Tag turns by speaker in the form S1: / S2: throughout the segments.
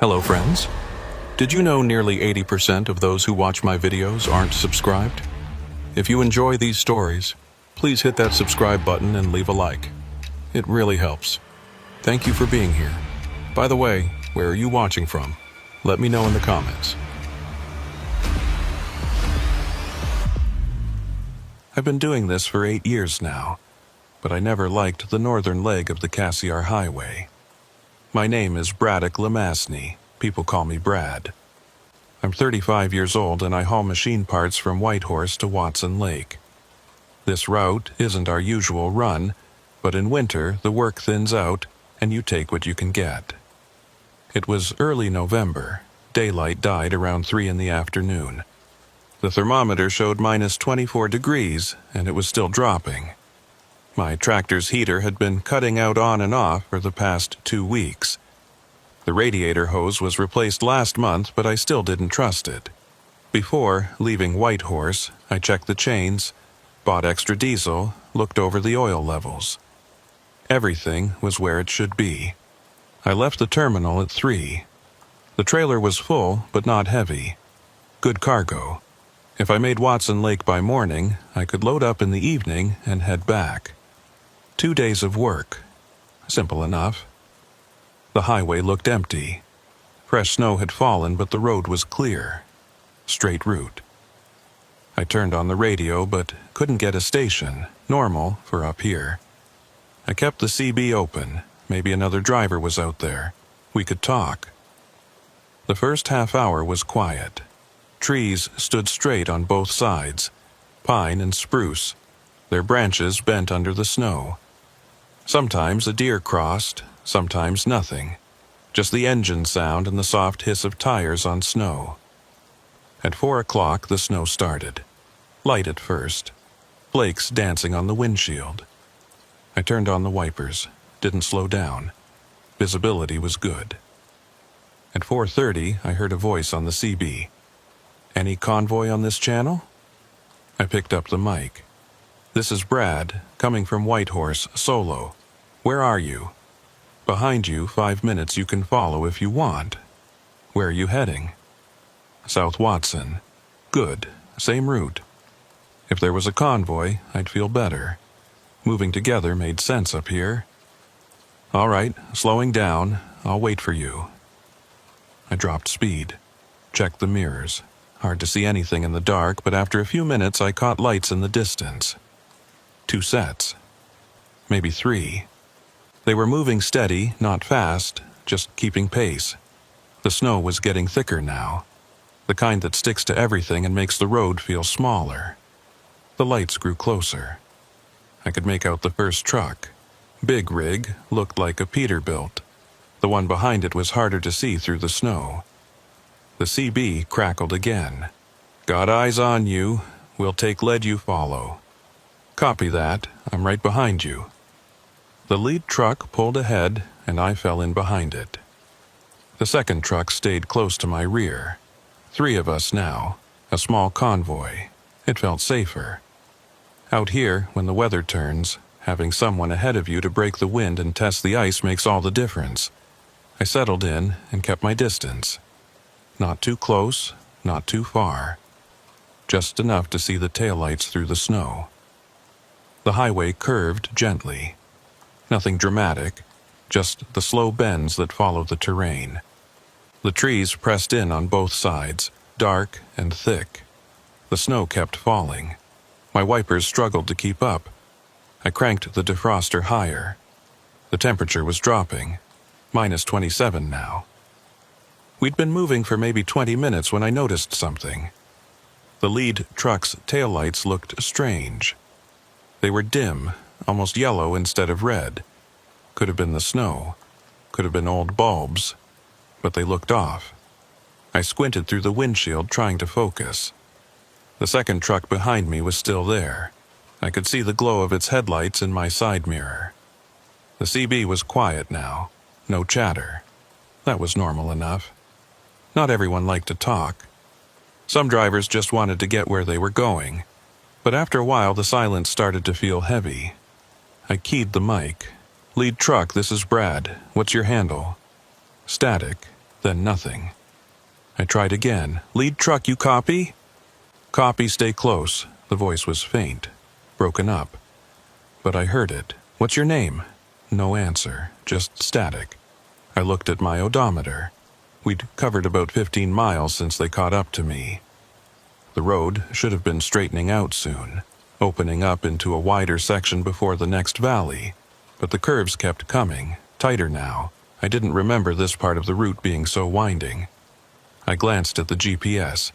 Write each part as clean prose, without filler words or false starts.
S1: Hello friends. Did you know nearly 80% of those who watch my videos aren't subscribed? If you enjoy these stories, please hit that subscribe button and leave a like. It really helps. Thank you for being here. By the way, where are you watching from? Let me know in the comments. I've been doing this for 8 years now, but I never liked the northern leg of the Glacier highway. My name is Braddock Lamasney. People call me Brad. I'm 35 years old and I haul machine parts from Whitehorse to Watson Lake. This route isn't our usual run, but in winter the work thins out and you take what you can get. It was early November. Daylight died around 3 in the afternoon. The thermometer showed minus 24 degrees and it was still dropping. My tractor's heater had been cutting out on and off for the past 2 weeks. The radiator hose was replaced last month, but I still didn't trust it. Before leaving Whitehorse, I checked the chains, bought extra diesel, looked over the oil levels. Everything was where it should be. I left the terminal at 3. The trailer was full, but not heavy. Good cargo. If I made Watson Lake by morning, I could load up in the evening and head back. 2 days of work. Simple enough. The highway looked empty. Fresh snow had fallen, but the road was clear. Straight route. I turned on the radio, but couldn't get a station. Normal for up here. I kept the CB open. Maybe another driver was out there. We could talk. The first half hour was quiet. Trees stood straight on both sides. Pine and spruce. Their branches bent under the snow. Sometimes a deer crossed, sometimes nothing. Just the engine sound and the soft hiss of tires on snow. At 4 o'clock the snow started. Light at first. Flakes dancing on the windshield. I turned on the wipers. Didn't slow down. Visibility was good. At 4:30 I heard a voice on the CB. "Any convoy on this channel?" I picked up the mic. "This is Brad, coming from Whitehorse, solo. Where are you?" "Behind you, 5 minutes you can follow if you want." "Where are you heading?" "South Watson." "Good. Same route." If there was a convoy, I'd feel better. Moving together made sense up here. "All right, slowing down. I'll wait for you." I dropped speed. Checked the mirrors. Hard to see anything in the dark, but after a few minutes I caught lights in the distance. 2 sets. Maybe 3. They were moving steady, not fast, just keeping pace. The snow was getting thicker now. The kind that sticks to everything and makes the road feel smaller. The lights grew closer. I could make out the first truck. Big rig, looked like a Peterbilt. The one behind it was harder to see through the snow. The CB crackled again. "Got eyes on you. We'll take lead you follow." "Copy that. I'm right behind you." The lead truck pulled ahead, and I fell in behind it. The second truck stayed close to my rear. 3 of us now. A small convoy. It felt safer. Out here, when the weather turns, having someone ahead of you to break the wind and test the ice makes all the difference. I settled in and kept my distance. Not too close, not too far. Just enough to see the taillights through the snow. The highway curved gently. Nothing dramatic, just the slow bends that follow the terrain. The trees pressed in on both sides, dark and thick. The snow kept falling. My wipers struggled to keep up. I cranked the defroster higher. The temperature was dropping. Minus 27 now. We'd been moving for maybe 20 minutes when I noticed something. The lead truck's taillights looked strange. They were dim, almost yellow instead of red. Could have been the snow. Could have been old bulbs. But they looked off. I squinted through the windshield trying to focus. The second truck behind me was still there. I could see the glow of its headlights in my side mirror. The CB was quiet now. No chatter. That was normal enough. Not everyone liked to talk. Some drivers just wanted to get where they were going. But after a while the silence started to feel heavy. I keyed the mic. "Lead truck, this is Brad. What's your handle?" "Static." Then nothing. I tried again. Lead truck, you copy? Copy, stay close. The voice was faint, broken up. But I heard it. What's your name? No answer, just static. I looked at my odometer. We'd covered about 15 miles since they caught up to me. The road should have been straightening out soon, opening up into a wider section before the next valley. But the curves kept coming, tighter now. I didn't remember this part of the route being so winding. I glanced at the GPS.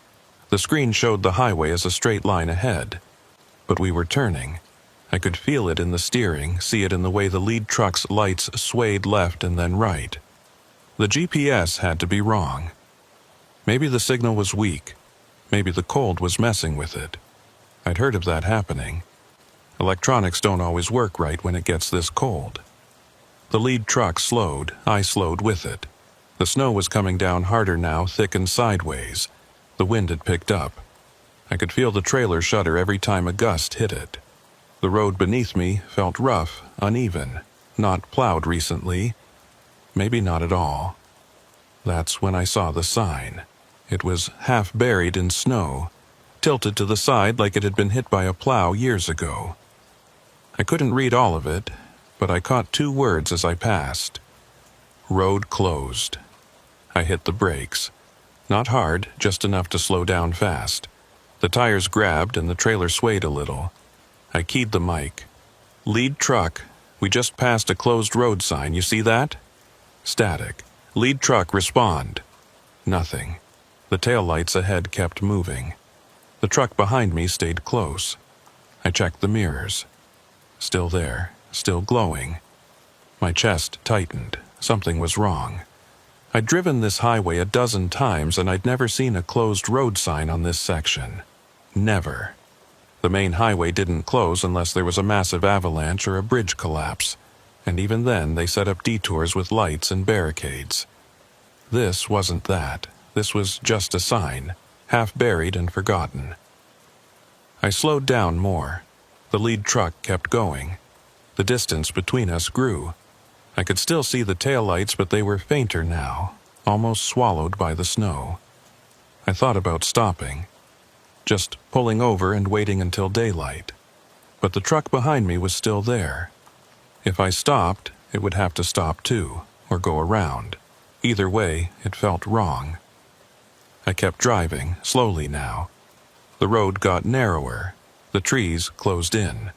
S1: The screen showed the highway as a straight line ahead. But we were turning. I could feel it in the steering, see it in the way the lead truck's lights swayed left and then right. The GPS had to be wrong. Maybe the signal was weak. Maybe the cold was messing with it. I'd heard of that happening. Electronics don't always work right when it gets this cold. The lead truck slowed. I slowed with it. The snow was coming down harder now, thick and sideways. The wind had picked up. I could feel the trailer shudder every time a gust hit it. The road beneath me felt rough, uneven, not plowed recently. Maybe not at all. That's when I saw the sign. It was half buried in snow, tilted to the side like it had been hit by a plow years ago. I couldn't read all of it, but I caught 2 words as I passed. Road closed. I hit the brakes. Not hard, just enough to slow down fast. The tires grabbed and the trailer swayed a little. I keyed the mic. Lead truck, we just passed a closed road sign, you see that? Static. Lead truck, respond. Nothing. The taillights ahead kept moving. The truck behind me stayed close. I checked the mirrors. Still there, still glowing. My chest tightened. Something was wrong. I'd driven this highway a dozen times and I'd never seen a closed road sign on this section. Never. The main highway didn't close unless there was a massive avalanche or a bridge collapse, and even then they set up detours with lights and barricades. This wasn't that. This was just a sign, half buried and forgotten. I slowed down more. The lead truck kept going. The distance between us grew. I could still see the taillights, but they were fainter now, almost swallowed by the snow. I thought about stopping, just pulling over and waiting until daylight. But the truck behind me was still there. If I stopped, it would have to stop too, or go around. Either way, it felt wrong. I kept driving, slowly now. The road got narrower. The trees closed in.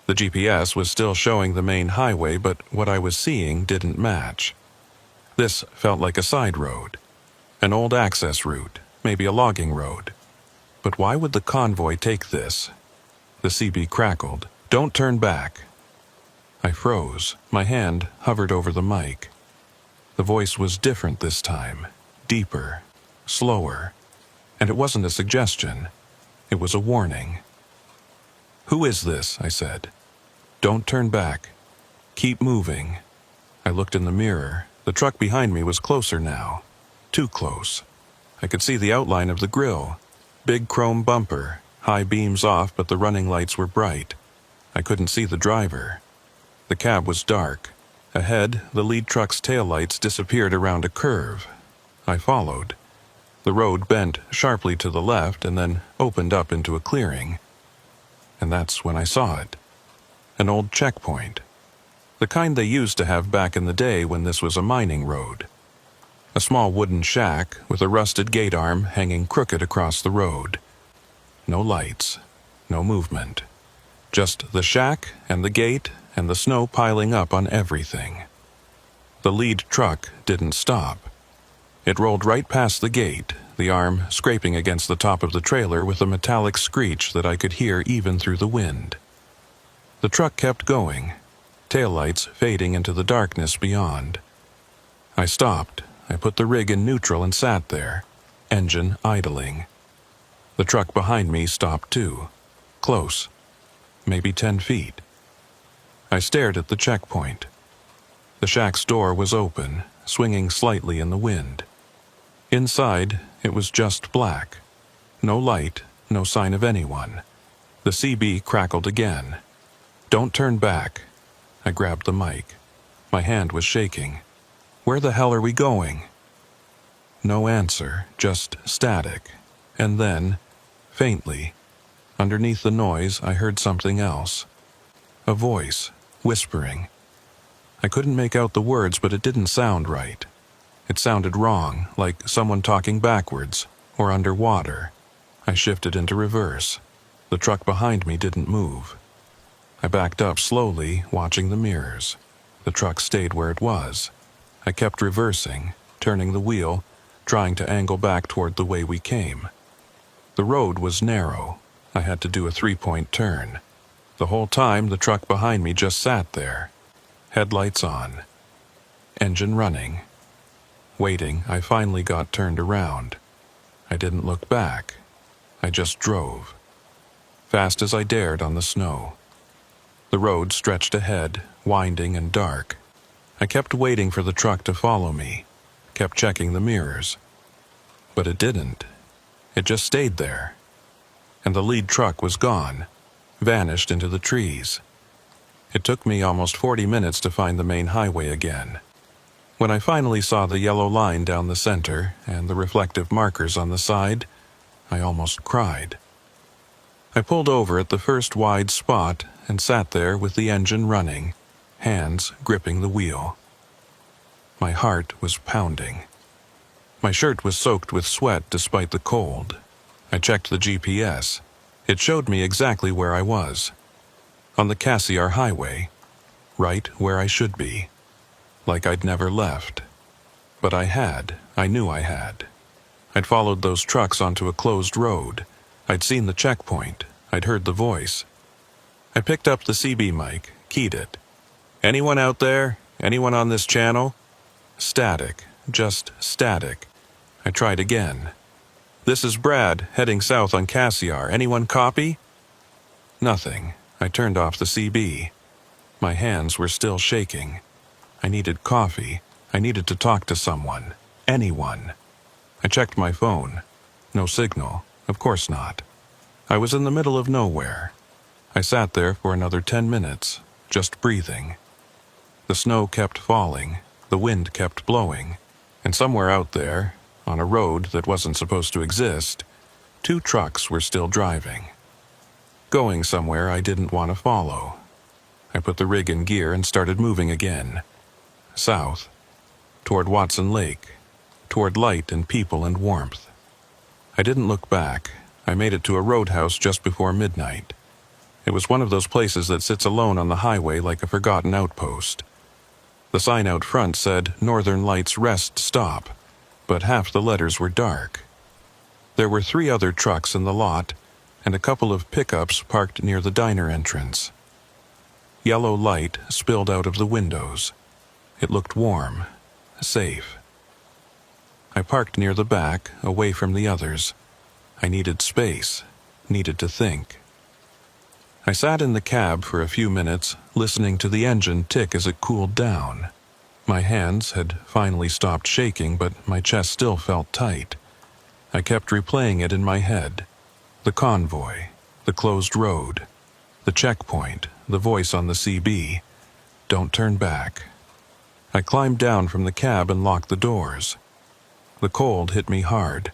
S1: The GPS was still showing the main highway, but what I was seeing didn't match. This felt like a side road, an old access route, maybe a logging road. But why would the convoy take this? The CB crackled. Don't turn back. I froze. My hand hovered over the mic. The voice was different this time, deeper, slower. And it wasn't a suggestion. It was a warning. Who is this? I said. Don't turn back. Keep moving. I looked in the mirror. The truck behind me was closer now. Too close. I could see the outline of the grille. Big chrome bumper, high beams off, but the running lights were bright. I couldn't see the driver. The cab was dark. Ahead, the lead truck's taillights disappeared around a curve. I followed. The road bent sharply to the left and then opened up into a clearing. And that's when I saw it. An old checkpoint. The kind they used to have back in the day when this was a mining road. A small wooden shack with a rusted gate arm hanging crooked across the road. No lights, no movement. Just the shack and the gate and the snow piling up on everything. The lead truck didn't stop. It rolled right past the gate, the arm scraping against the top of the trailer with a metallic screech that I could hear even through the wind. The truck kept going, taillights fading into the darkness beyond. I stopped. I put the rig in neutral and sat there, engine idling. The truck behind me stopped too, close, maybe 10 feet. I stared at the checkpoint. The shack's door was open, swinging slightly in the wind. Inside, it was just black. No light, no sign of anyone. The CB crackled again. Don't turn back. I grabbed the mic. My hand was shaking. Where the hell are we going? No answer, just static. And then, faintly, underneath the noise, I heard something else. A voice, whispering. I couldn't make out the words, but it didn't sound right. It sounded wrong, like someone talking backwards, or underwater. I shifted into reverse. The truck behind me didn't move. I backed up slowly, watching the mirrors. The truck stayed where it was. I kept reversing, turning the wheel, trying to angle back toward the way we came. The road was narrow. I had to do a 3-point turn. The whole time, the truck behind me just sat there. Headlights on. Engine running. Waiting, I finally got turned around. I didn't look back. I just drove. Fast as I dared on the snow. The road stretched ahead, winding and dark. I kept waiting for the truck to follow me, kept checking the mirrors. But it didn't. It just stayed there. And the lead truck was gone, vanished into the trees. It took me almost 40 minutes to find the main highway again. When I finally saw the yellow line down the center and the reflective markers on the side, I almost cried. I pulled over at the first wide spot and sat there with the engine running, hands gripping the wheel. My heart was pounding. My shirt was soaked with sweat despite the cold. I checked the GPS. It showed me exactly where I was. On the Glacier highway, right where I should be. Like I'd never left. But I knew I had. I'd followed those trucks onto a closed road. I'd seen the checkpoint. I'd heard the voice. I picked up the CB mic, keyed it. Anyone out there? Anyone on this channel? Static, just static. I tried again. This is Brad, heading south on Glacier. Anyone copy? Nothing. I turned off the CB. My hands were still shaking. I needed coffee. I needed to talk to someone. Anyone. I checked my phone. No signal. Of course not. I was in the middle of nowhere. I sat there for another 10 minutes, just breathing. The snow kept falling. The wind kept blowing. And somewhere out there, on a road that wasn't supposed to exist, 2 trucks were still driving. Going somewhere I didn't want to follow. I put the rig in gear and started moving again. South. Toward Watson Lake. Toward light and people and warmth. I didn't look back. I made it to a roadhouse just before midnight. It was one of those places that sits alone on the highway like a forgotten outpost. The sign out front said, Northern Lights Rest Stop, but half the letters were dark. There were 3 other trucks in the lot, and a couple of pickups parked near the diner entrance. Yellow light spilled out of the windows. It looked warm, safe. I parked near the back, away from the others. I needed space, needed to think. I sat in the cab for a few minutes, listening to the engine tick as it cooled down. My hands had finally stopped shaking, but my chest still felt tight. I kept replaying it in my head. The convoy, the closed road, the checkpoint, the voice on the CB. Don't turn back. I climbed down from the cab and locked the doors. The cold hit me hard.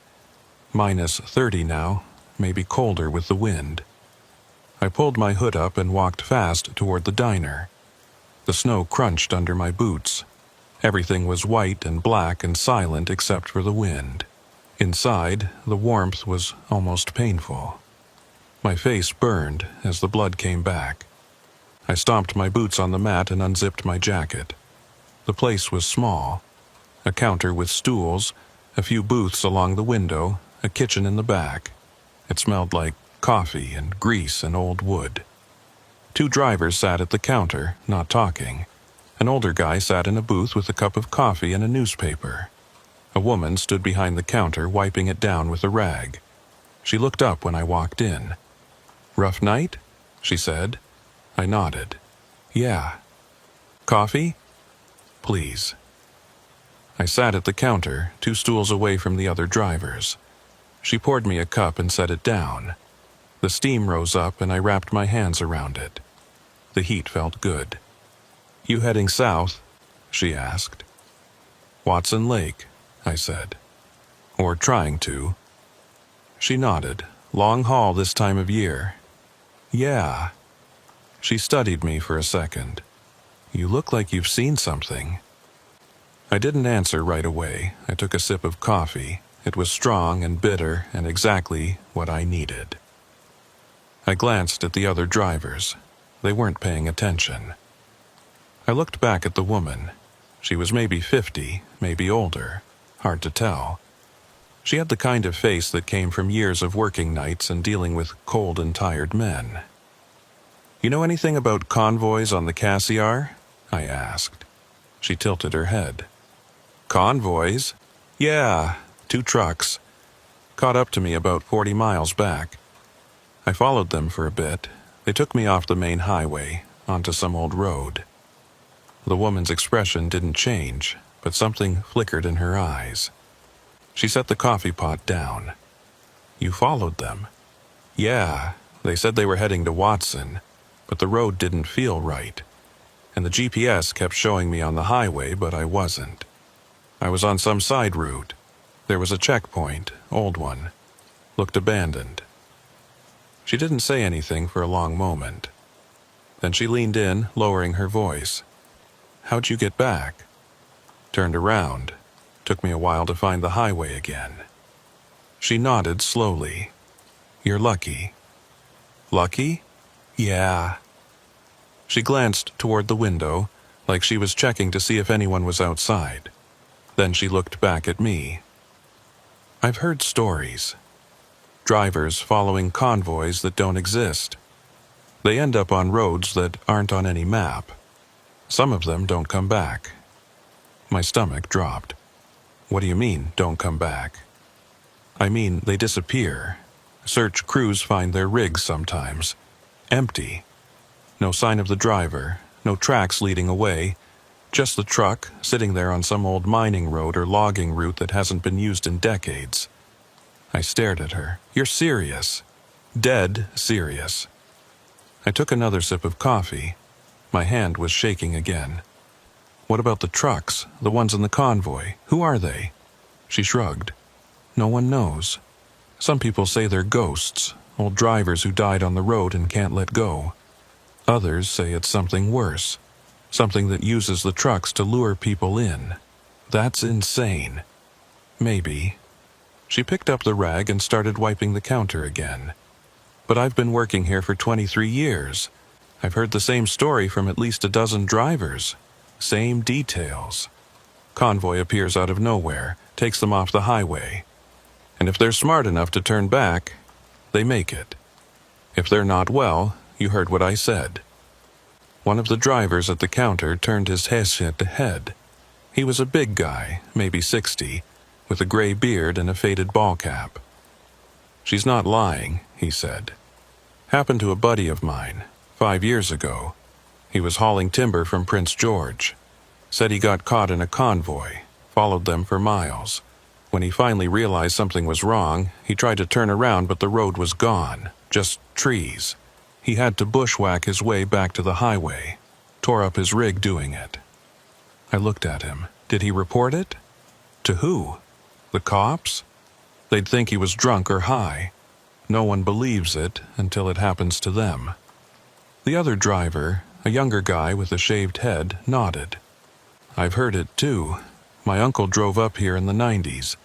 S1: -30 now, maybe colder with the wind. I pulled my hood up and walked fast toward the diner. The snow crunched under my boots. Everything was white and black and silent except for the wind. Inside, the warmth was almost painful. My face burned as the blood came back. I stomped my boots on the mat and unzipped my jacket. The place was small. A counter with stools, a few booths along the window, a kitchen in the back. It smelled like coffee and grease and old wood. 2 drivers sat at the counter, not talking. An older guy sat in a booth with a cup of coffee and a newspaper. A woman stood behind the counter, wiping it down with a rag. She looked up when I walked in. "Rough night?" she said. I nodded. "Yeah." "Coffee?" "Please." I sat at the counter, 2 stools away from the other drivers. She poured me a cup and set it down. The steam rose up and I wrapped my hands around it. The heat felt good. "You heading south?" she asked. "Watson Lake," I said. Or trying to. She nodded. Long haul this time of year. Yeah. She studied me for a second. You look like you've seen something. I didn't answer right away. I took a sip of coffee. It was strong and bitter and exactly what I needed. I glanced at the other drivers. They weren't paying attention. I looked back at the woman. She was maybe 50, maybe older. Hard to tell. She had the kind of face that came from years of working nights and dealing with cold and tired men. You know anything about convoys on the Glacier? I asked. She tilted her head. Convoys? Yeah, 2 trucks. Caught up to me about 40 miles back. I followed them for a bit. They took me off the main highway, onto some old road. The woman's expression didn't change, but something flickered in her eyes. She set the coffee pot down. You followed them? Yeah, they said they were heading to Watson, but the road didn't feel right. And the GPS kept showing me on the highway, but I wasn't. I was on some side route. There was a checkpoint, old one. Looked abandoned. She didn't say anything for a long moment. Then she leaned in, lowering her voice. How'd you get back? Turned around. Took me a while to find the highway again. She nodded slowly. You're lucky. Lucky? Yeah. She glanced toward the window, like she was checking to see if anyone was outside. Then she looked back at me. I've heard stories. Drivers following convoys that don't exist. They end up on roads that aren't on any map. Some of them don't come back. My stomach dropped. What do you mean, don't come back? I mean, they disappear. Search crews find their rigs sometimes. Empty. No sign of the driver, no tracks leading away, just the truck sitting there on some old mining road or logging route that hasn't been used in decades. I stared at her. You're serious. Dead serious. I took another sip of coffee. My hand was shaking again. What about the trucks, the ones in the convoy? Who are they? She shrugged. No one knows. Some people say they're ghosts, old drivers who died on the road and can't let go. Others say it's something worse, something that uses the trucks to lure people in. That's insane. Maybe. She picked up the rag and started wiping the counter again. But I've been working here for 23 years. I've heard the same story from at least a dozen drivers. Same details. Convoy appears out of nowhere, takes them off the highway. And if they're smart enough to turn back, they make it. If they're not, well, you heard what I said. One of the drivers at the counter turned his head. He was a big guy, maybe 60, with a gray beard and a faded ball cap. She's not lying, he said. Happened to a buddy of mine, 5 years ago. He was hauling timber from Prince George. Said he got caught in a convoy, followed them for miles. When he finally realized something was wrong, he tried to turn around, but the road was gone, just trees. He had to bushwhack his way back to the highway. Tore up his rig doing it. I looked at him. Did he report it? To who? The cops? They'd think he was drunk or high. No one believes it until it happens to them. The other driver, a younger guy with a shaved head, nodded. I've heard it too. My uncle drove up here in the 90s.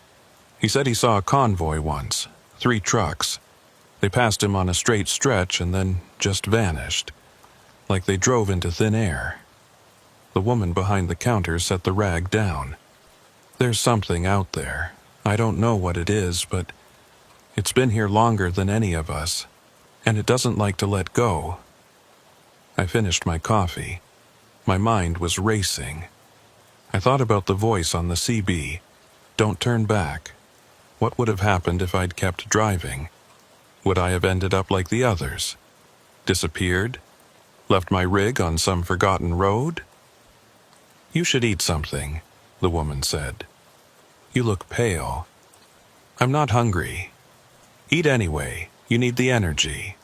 S1: He said he saw a convoy once, 3 trucks. They passed him on a straight stretch and then just vanished, like they drove into thin air. The woman behind the counter set the rag down. There's something out there. I don't know what it is, but it's been here longer than any of us, and it doesn't like to let go. I finished my coffee. My mind was racing. I thought about the voice on the CB. Don't turn back. What would have happened if I'd kept driving? Would I have ended up like the others? Disappeared? Left my rig on some forgotten road? You should eat something, the woman said. You look pale. I'm not hungry. Eat anyway. You need the energy.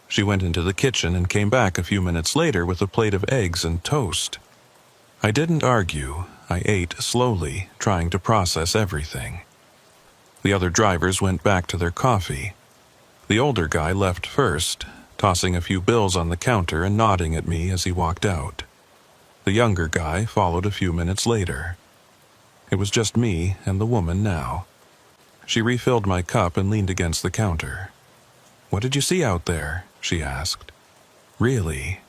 S1: She went into the kitchen and came back a few minutes later with a plate of eggs and toast. I didn't argue. I ate slowly, trying to process everything. The other drivers went back to their coffee. The older guy left first, tossing a few bills on the counter and nodding at me as he walked out. The younger guy followed a few minutes later. It was just me and the woman now. She refilled my cup and leaned against the counter. "What did you see out there?" she asked. "Really?"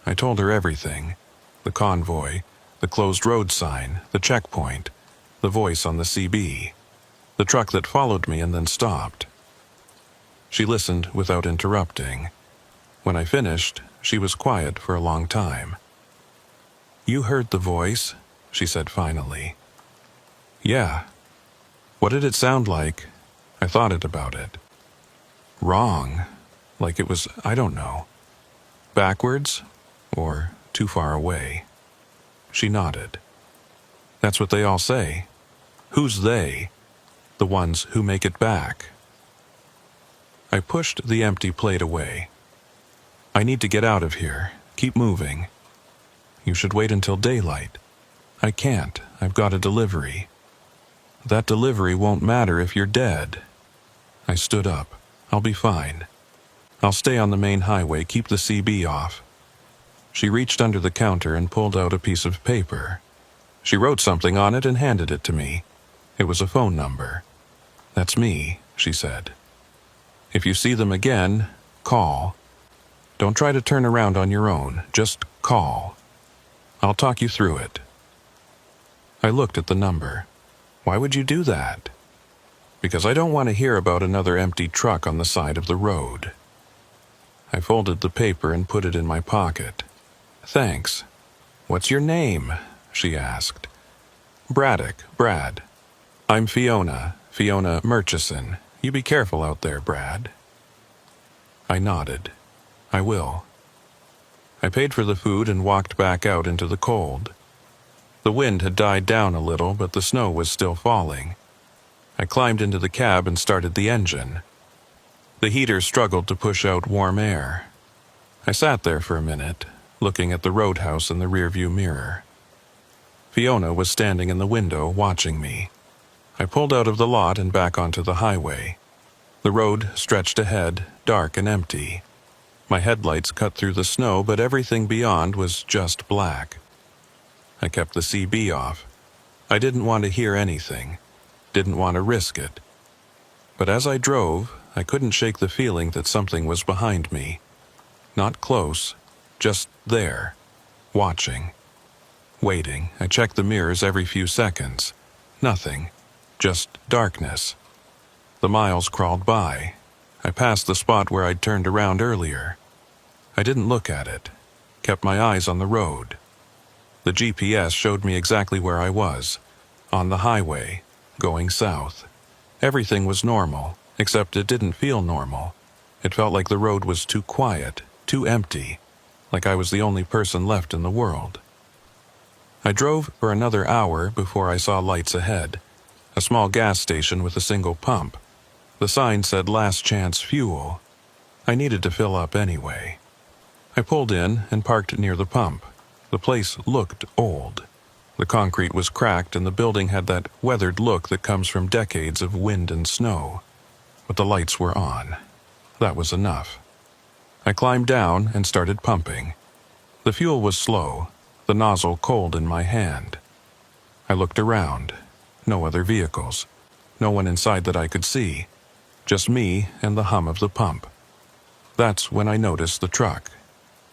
S1: I told her everything. The convoy, the closed road sign, the checkpoint, the voice on the CB, the truck that followed me and then stopped. She listened without interrupting. When I finished, she was quiet for a long time. "You heard the voice?" she said finally. "Yeah." "What did it sound like?" I thought about it. "Wrong. Like it was, I don't know. Backwards? Or too far away?" She nodded. "That's what they all say." "Who's they?" "The ones who make it back." I pushed the empty plate away. "I need to get out of here. Keep moving." "You should wait until daylight." "I can't. I've got a delivery." "That delivery won't matter if you're dead." I stood up. "I'll be fine. I'll stay on the main highway, keep the CB off." She reached under the counter and pulled out a piece of paper. She wrote something on it and handed it to me. It was a phone number. "That's me," she said. "If you see them again, call. Don't try to turn around on your own. Just call. I'll talk you through it." I looked at the number. "Why would you do that?" "Because I don't want to hear about another empty truck on the side of the road." I folded the paper and put it in my pocket. "Thanks. What's your name?" she asked. "Braddock, Brad. I'm Fiona Murchison. You be careful out there, Brad." I nodded. "I will." I paid for the food and walked back out into the cold. The wind had died down a little, but the snow was still falling. I climbed into the cab and started the engine. The heater struggled to push out warm air. I sat there for a minute, looking at the roadhouse in the rearview mirror. Fiona was standing in the window, watching me. I pulled out of the lot and back onto the highway. The road stretched ahead, dark and empty. My headlights cut through the snow, but everything beyond was just black. I kept the CB off. I didn't want to hear anything, didn't want to risk it. But as I drove, I couldn't shake the feeling that something was behind me. Not close, just there, watching. Waiting, I checked the mirrors every few seconds. Nothing, just darkness. The miles crawled by. I passed the spot where I'd turned around earlier. I didn't look at it, kept my eyes on the road. The GPS showed me exactly where I was, on the highway, going south. Everything was normal, except it didn't feel normal. It felt like the road was too quiet, too empty, like I was the only person left in the world. I drove for another hour before I saw lights ahead, a small gas station with a single pump. The sign said last chance fuel. I needed to fill up anyway. I pulled in and parked near the pump. The place looked old. The concrete was cracked and the building had that weathered look that comes from decades of wind and snow. But the lights were on. That was enough. I climbed down and started pumping. The fuel was slow, the nozzle cold in my hand. I looked around. No other vehicles. No one inside that I could see. Just me and the hum of the pump. That's when I noticed the truck.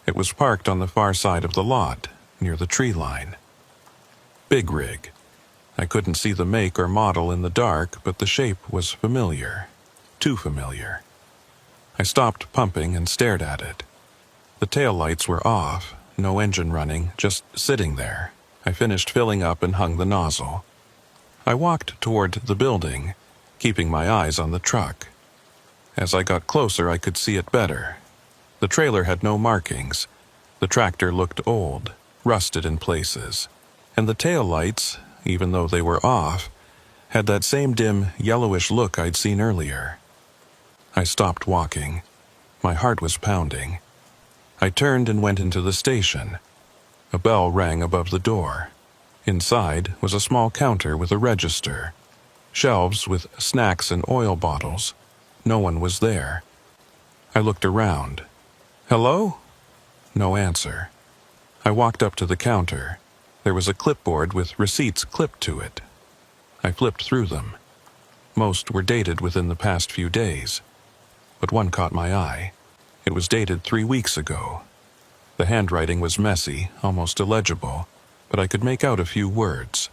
S1: It was parked on the far side of the lot, near the tree line. Big rig. I couldn't see the make or model in the dark, but the shape was familiar. Too familiar. I stopped pumping and stared at it. The taillights were off, no engine running, just sitting there. I finished filling up and hung the nozzle. I walked toward the building, keeping my eyes on the truck. As I got closer, I could see it better. The trailer had no markings. The tractor looked old, rusted in places. And the taillights, even though they were off, had that same dim, yellowish look I'd seen earlier. I stopped walking. My heart was pounding. I turned and went into the station. A bell rang above the door. Inside was a small counter with a register. Shelves with snacks and oil bottles. No one was there. I looked around. Hello? No answer. I walked up to the counter. There was a clipboard with receipts clipped to it. I flipped through them. Most were dated within the past few days, but one caught my eye. It was dated 3 weeks ago. The handwriting was messy, almost illegible, but I could make out a few words.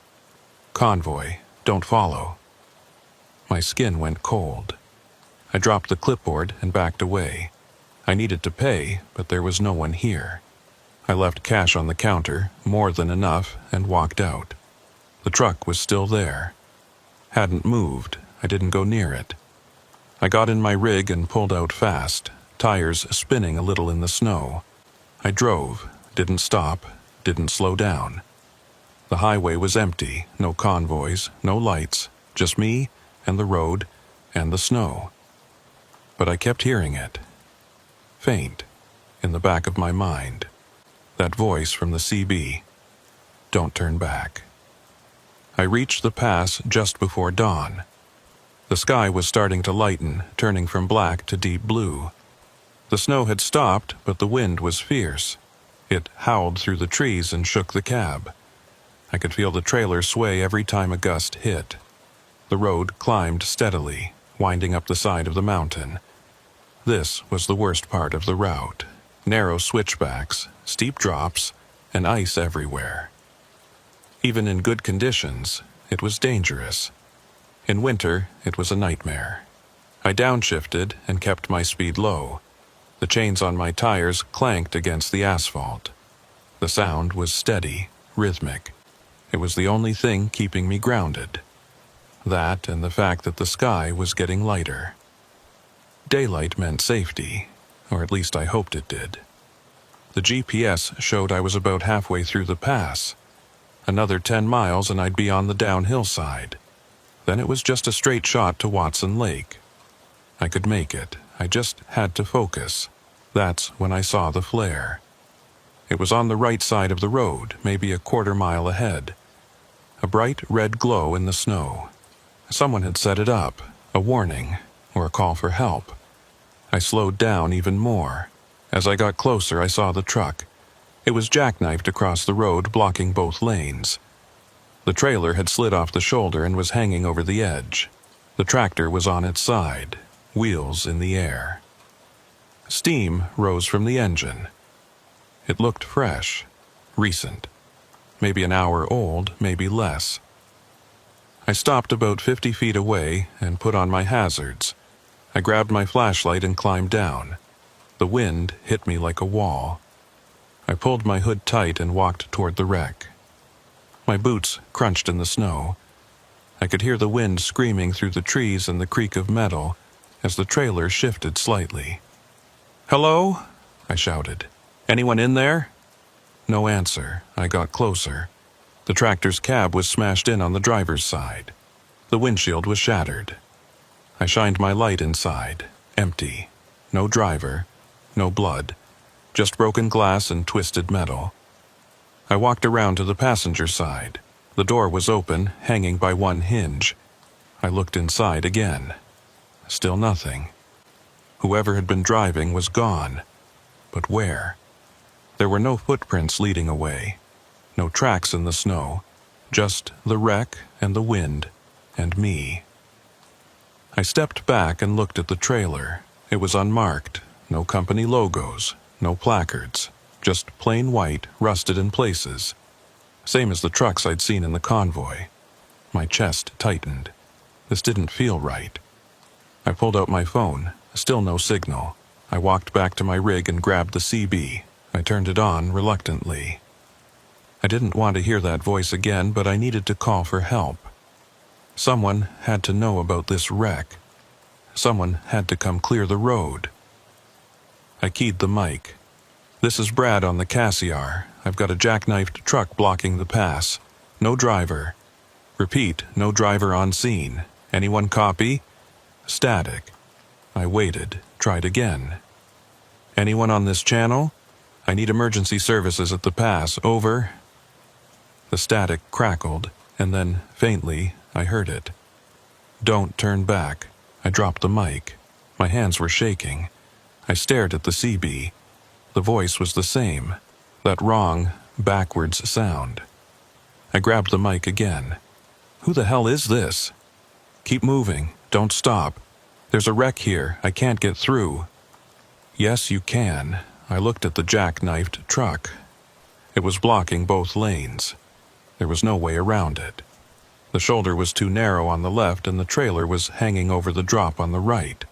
S1: Convoy, don't follow. My skin went cold. I dropped the clipboard and backed away. I needed to pay, but there was no one here. I left cash on the counter, more than enough, and walked out. The truck was still there. Hadn't moved. I didn't go near it. I got in my rig and pulled out fast, tires spinning a little in the snow. I drove, didn't stop, didn't slow down. The highway was empty, no convoys, no lights, just me and the road and the snow. But I kept hearing it. Faint, in the back of my mind. That voice from the CB. Don't turn back. I reached the pass just before dawn. The sky was starting to lighten, turning from black to deep blue. The snow had stopped, but the wind was fierce. It howled through the trees and shook the cab. I could feel the trailer sway every time a gust hit. The road climbed steadily, winding up the side of the mountain. This was the worst part of the route. Narrow switchbacks, steep drops, and ice everywhere. Even in good conditions, it was dangerous. In winter, it was a nightmare. I downshifted and kept my speed low. The chains on my tires clanked against the asphalt. The sound was steady, rhythmic. It was the only thing keeping me grounded. That and the fact that the sky was getting lighter. Daylight meant safety, or at least I hoped it did. The GPS showed I was about halfway through the pass. Another 10 miles and I'd be on the downhill side. Then it was just a straight shot to Watson Lake. I could make it. I just had to focus. That's when I saw the flare. It was on the right side of the road, maybe a quarter-mile ahead. A bright red glow in the snow. Someone had set it up, a warning, or a call for help. I slowed down even more. As I got closer, I saw the truck. It was jackknifed across the road, blocking both lanes. The trailer had slid off the shoulder and was hanging over the edge. The tractor was on its side, wheels in the air. Steam rose from the engine. It looked fresh, recent. Maybe an hour old, maybe less. I stopped about 50 feet away and put on my hazards. I grabbed my flashlight and climbed down. The wind hit me like a wall. I pulled my hood tight and walked toward the wreck. My boots crunched in the snow. I could hear the wind screaming through the trees and the creak of metal as the trailer shifted slightly. "Hello?" I shouted. "Anyone in there?" No answer. I got closer. The tractor's cab was smashed in on the driver's side. The windshield was shattered. I shined my light inside. Empty. No driver. No blood. Just broken glass and twisted metal. I walked around to the passenger side. The door was open, hanging by one hinge. I looked inside again. Still nothing. Whoever had been driving was gone. But where? There were no footprints leading away. No tracks in the snow. Just the wreck and the wind and me. I stepped back and looked at the trailer. It was unmarked. No company logos. No placards. Just plain white, rusted in places. Same as the trucks I'd seen in the convoy. My chest tightened. This didn't feel right. I pulled out my phone. Still no signal. I walked back to my rig and grabbed the CB. I turned it on reluctantly. I didn't want to hear that voice again, but I needed to call for help. Someone had to know about this wreck. Someone had to come clear the road. I keyed the mic. "This is Brad on the Glacier. I've got a jackknifed truck blocking the pass. No driver. Repeat, no driver on scene. Anyone copy?" Static. I waited, tried again. "Anyone on this channel? I need emergency services at the pass. Over." The static crackled, and then, faintly, I heard it. Don't turn back. I dropped the mic. My hands were shaking. I stared at the CB. The voice was the same. That wrong, backwards sound. I grabbed the mic again. Who the hell is this? Keep moving. Don't stop. There's a wreck here. I can't get through. Yes, you can. I looked at the jackknifed truck. It was blocking both lanes. There was no way around it. The shoulder was too narrow on the left and the trailer was hanging over the drop on the right.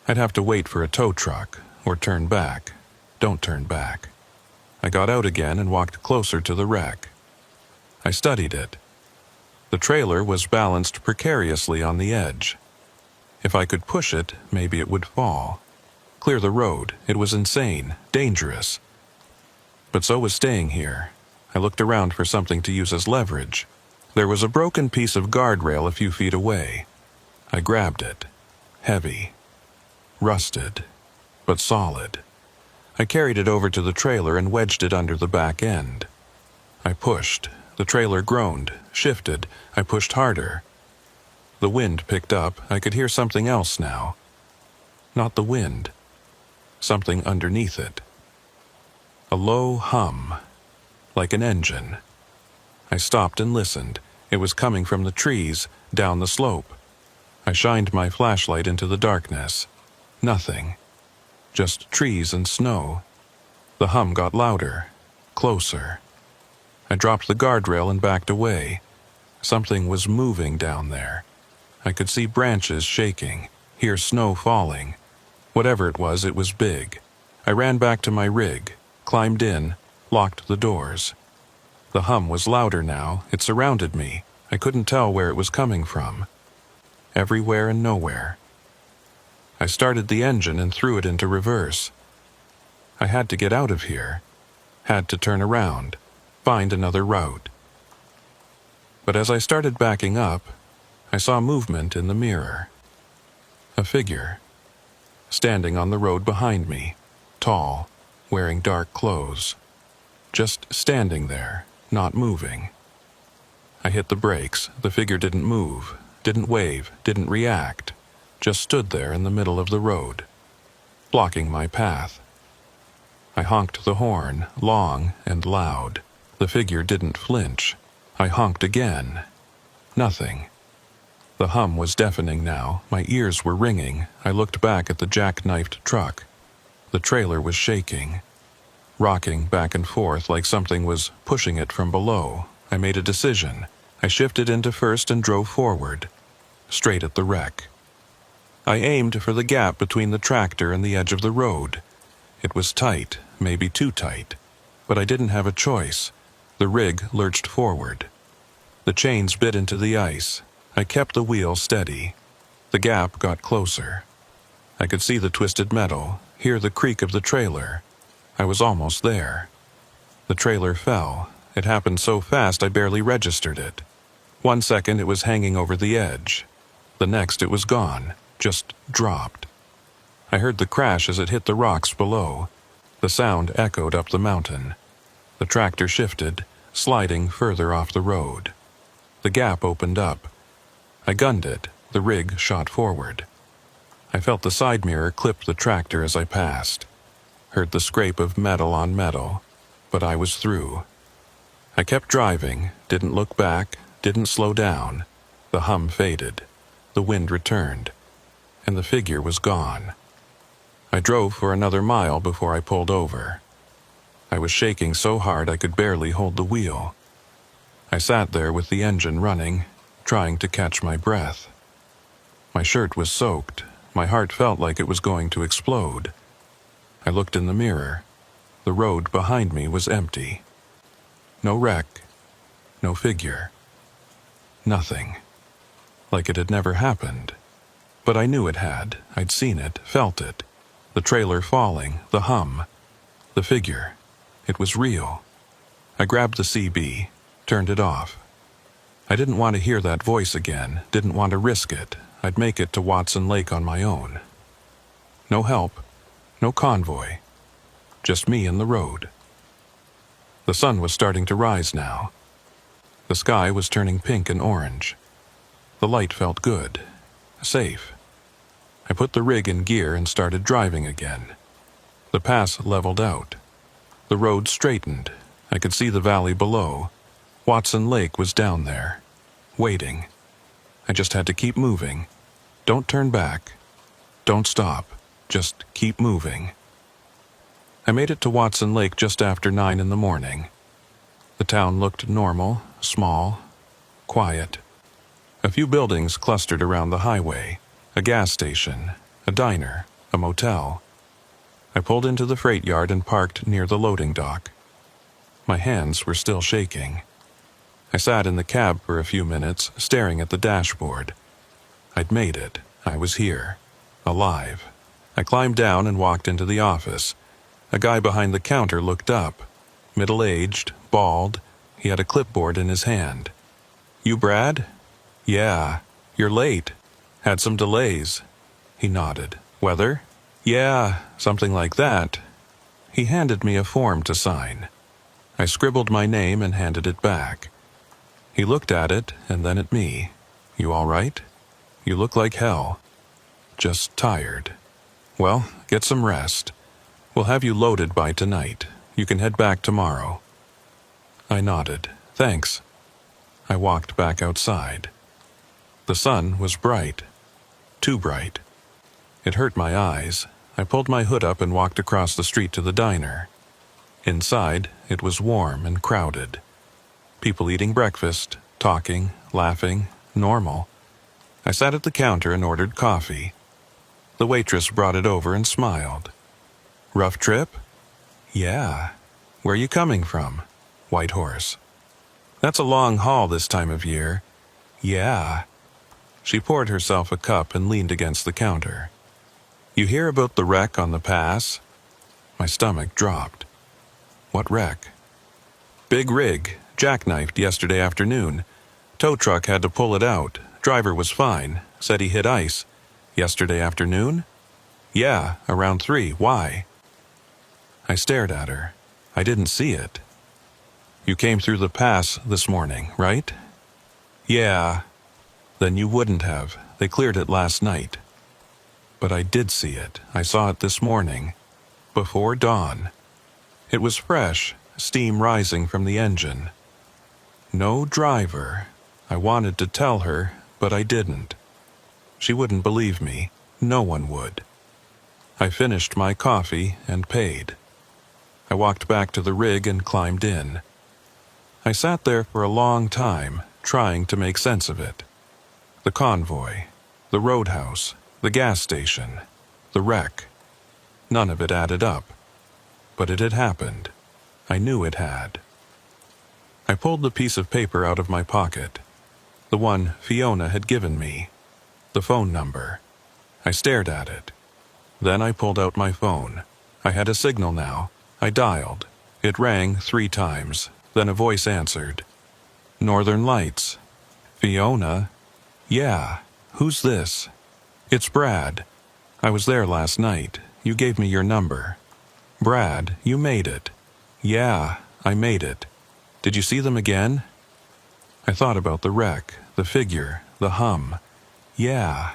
S1: I'd have to wait for a tow truck, or turn back. Don't turn back. I got out again and walked closer to the wreck. I studied it. The trailer was balanced precariously on the edge. If I could push it, maybe it would fall. Clear the road. It was insane, dangerous. But so was staying here. I looked around for something to use as leverage. There was a broken piece of guardrail a few feet away. I grabbed it. Heavy. Rusted. But solid. I carried it over to the trailer and wedged it under the back end. I pushed. The trailer groaned, shifted. I pushed harder. The wind picked up. I could hear something else now. Not the wind. Something underneath it. A low hum, like an engine. I stopped and listened. It was coming from the trees, down the slope. I shined my flashlight into the darkness. Nothing. Just trees and snow. The hum got louder, closer. I dropped the guardrail and backed away. Something was moving down there. I could see branches shaking, hear snow falling. Whatever it was big. I ran back to my rig, climbed in, locked the doors. The hum was louder now. It surrounded me. I couldn't tell where it was coming from. Everywhere and nowhere. I started the engine and threw it into reverse. I had to get out of here. Had to turn around, find another route. But as I started backing up, I saw movement in the mirror. A figure. Standing on the road behind me, tall, wearing dark clothes. Just standing there, not moving. I hit the brakes. The figure didn't move, didn't wave, didn't react. Just stood there in the middle of the road, blocking my path. I honked the horn, long and loud. The figure didn't flinch. I honked again. Nothing. The hum was deafening now. My ears were ringing. I looked back at the jackknifed truck. The trailer was shaking, rocking back and forth like something was pushing it from below. I made a decision. I shifted into first and drove forward, straight at the wreck. I aimed for the gap between the tractor and the edge of the road. It was tight, maybe too tight, but I didn't have a choice. The rig lurched forward. The chains bit into the ice. I kept the wheel steady. The gap got closer. I could see the twisted metal, hear the creak of the trailer. I was almost there. The trailer fell. It happened so fast I barely registered it. 1 second it was hanging over the edge. The next it was gone, just dropped. I heard the crash as it hit the rocks below. The sound echoed up the mountain. The tractor shifted, sliding further off the road. The gap opened up. I gunned it. The rig shot forward. I felt the side mirror clip the tractor as I passed. Heard the scrape of metal on metal, but I was through. I kept driving, didn't look back, didn't slow down. The hum faded. The wind returned, and the figure was gone. I drove for another mile before I pulled over. I was shaking so hard I could barely hold the wheel. I sat there with the engine running, trying to catch my breath. My shirt was soaked. My heart felt like it was going to explode. I looked in the mirror. The road behind me was empty. No wreck. No figure. Nothing. Like it had never happened. But I knew it had. I'd seen it, felt it. The trailer falling, the hum. The figure. It was real. I grabbed the CB, turned it off. I didn't want to hear that voice again, didn't want to risk it. I'd make it to Watson Lake on my own. No help, no convoy, just me and the road. The sun was starting to rise now. The sky was turning pink and orange. The light felt good. Safe. I put the rig in gear and started driving again. The pass leveled out. The road straightened. I could see the valley below. Watson Lake was down there, waiting. I just had to keep moving. Don't turn back. Don't stop. Just keep moving. I made it to Watson Lake just after 9 in the morning. The town looked normal, small, quiet. A few buildings clustered around the highway, a gas station, a diner, a motel. I pulled into the freight yard and parked near the loading dock. My hands were still shaking. I sat in the cab for a few minutes, staring at the dashboard. I'd made it. I was here. Alive. I climbed down and walked into the office. A guy behind the counter looked up. Middle-aged, bald. He had a clipboard in his hand. "You Brad?" "Yeah. You're late. Had some delays." He nodded. "Weather?" "Yeah, something like that." He handed me a form to sign. I scribbled my name and handed it back. He looked at it and then at me. "You all right? You look like hell." "Just tired." "Well, get some rest. We'll have you loaded by tonight. You can head back tomorrow." I nodded. "Thanks." I walked back outside. The sun was bright. Too bright. It hurt my eyes. I pulled my hood up and walked across the street to the diner. Inside, it was warm and crowded. People eating breakfast, talking, laughing, normal. I sat at the counter and ordered coffee. The waitress brought it over and smiled. "Rough trip?" "Yeah." "Where you coming from?" "White Horse." "That's a long haul this time of year." "Yeah." She poured herself a cup and leaned against the counter. "You hear about the wreck on the pass?" My stomach dropped. "What wreck?" "Big rig, jackknifed yesterday afternoon. Tow truck had to pull it out. Driver was fine, said he hit ice. Yesterday afternoon?" "Yeah, around 3. Why?" I stared at her. I didn't see it. "You came through the pass this morning, right?" "Yeah." "Then you wouldn't have. They cleared it last night." "But I did see it. I saw it this morning. Before dawn. It was fresh, steam rising from the engine. No driver." I wanted to tell her, but I didn't. She wouldn't believe me. No one would. I finished my coffee and paid. I walked back to the rig and climbed in. I sat there for a long time, trying to make sense of it. The convoy, the roadhouse, the gas station, the wreck. None of it added up. But it had happened. I knew it had. I pulled the piece of paper out of my pocket. The one Fiona had given me. The phone number. I stared at it. Then I pulled out my phone. I had a signal now. I dialed. It rang 3 times. Then a voice answered. "Northern Lights." "Fiona?" "Yeah. Who's this?" "It's Brad. I was there last night. You gave me your number." "Brad, you made it." "Yeah, I made it. Did you see them again?" I thought about the wreck, the figure, the hum. "Yeah."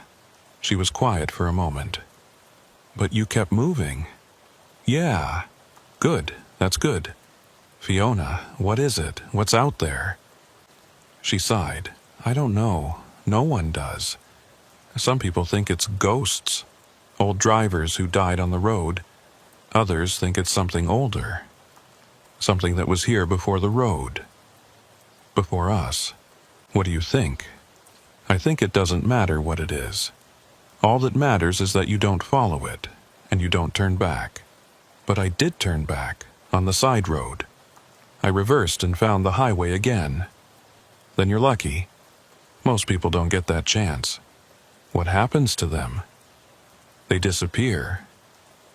S1: She was quiet for a moment. "But you kept moving." "Yeah." "Good. That's good. Fiona, what is it? What's out there?" She sighed. "I don't know. No one does. Some people think it's ghosts. Old drivers who died on the road. Others think it's something older. Something that was here before the road. Before us. What do you think?" "I think it doesn't matter what it is. All that matters is that you don't follow it, and you don't turn back." "But I did turn back, on the side road. I reversed and found the highway again." "Then you're lucky. Most people don't get that chance." "What happens to them?" "They disappear.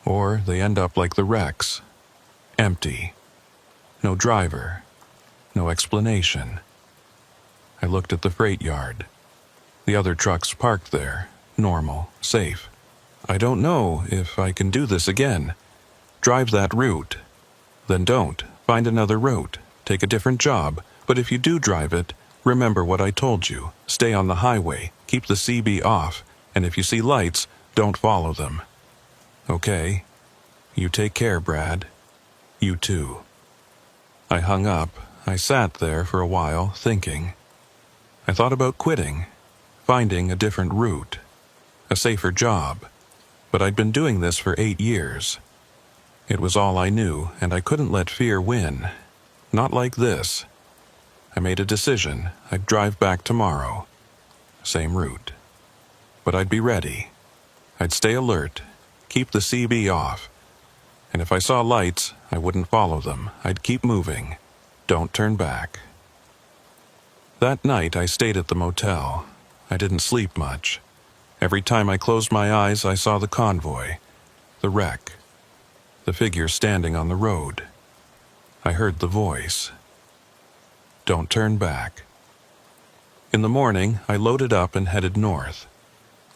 S1: Or they end up like the wrecks. Empty. No driver. No explanation." I looked at the freight yard. The other trucks parked there, normal, safe. "I don't know if I can do this again. Drive that route. Then don't. Find another route. Take a different job. But if you do drive it, Remember what I told you. Stay on the highway, keep the CB off, and if you see lights, don't follow them. Okay? You take care, Brad. You too. I hung up. I sat there for a while, thinking. I thought about quitting, finding a different route, a safer job. But I'd been doing this for 8 years. It was all I knew, and I couldn't let fear win. Not like this. I made a decision. I'd drive back tomorrow. Same route. But I'd be ready. I'd stay alert, keep the CB off. And if I saw lights, I wouldn't follow them. I'd keep moving. Don't turn back. That night, I stayed at the motel. I didn't sleep much. Every time I closed my eyes, I saw the convoy, the wreck, the figure standing on the road. I heard the voice. Don't turn back. In the morning, I loaded up and headed north.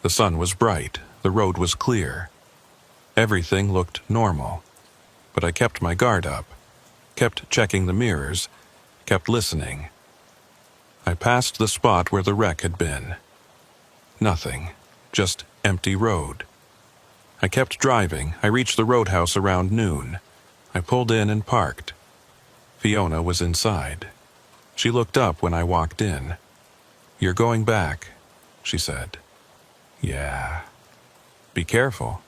S1: The sun was bright, the road was clear. Everything looked normal, but I kept my guard up, kept checking the mirrors, kept listening. I passed the spot where the wreck had been. Nothing, just empty road. I kept driving. I reached the roadhouse around noon. I pulled in and parked. Fiona was inside. She looked up when I walked in. You're going back, she said. Yeah. Be careful.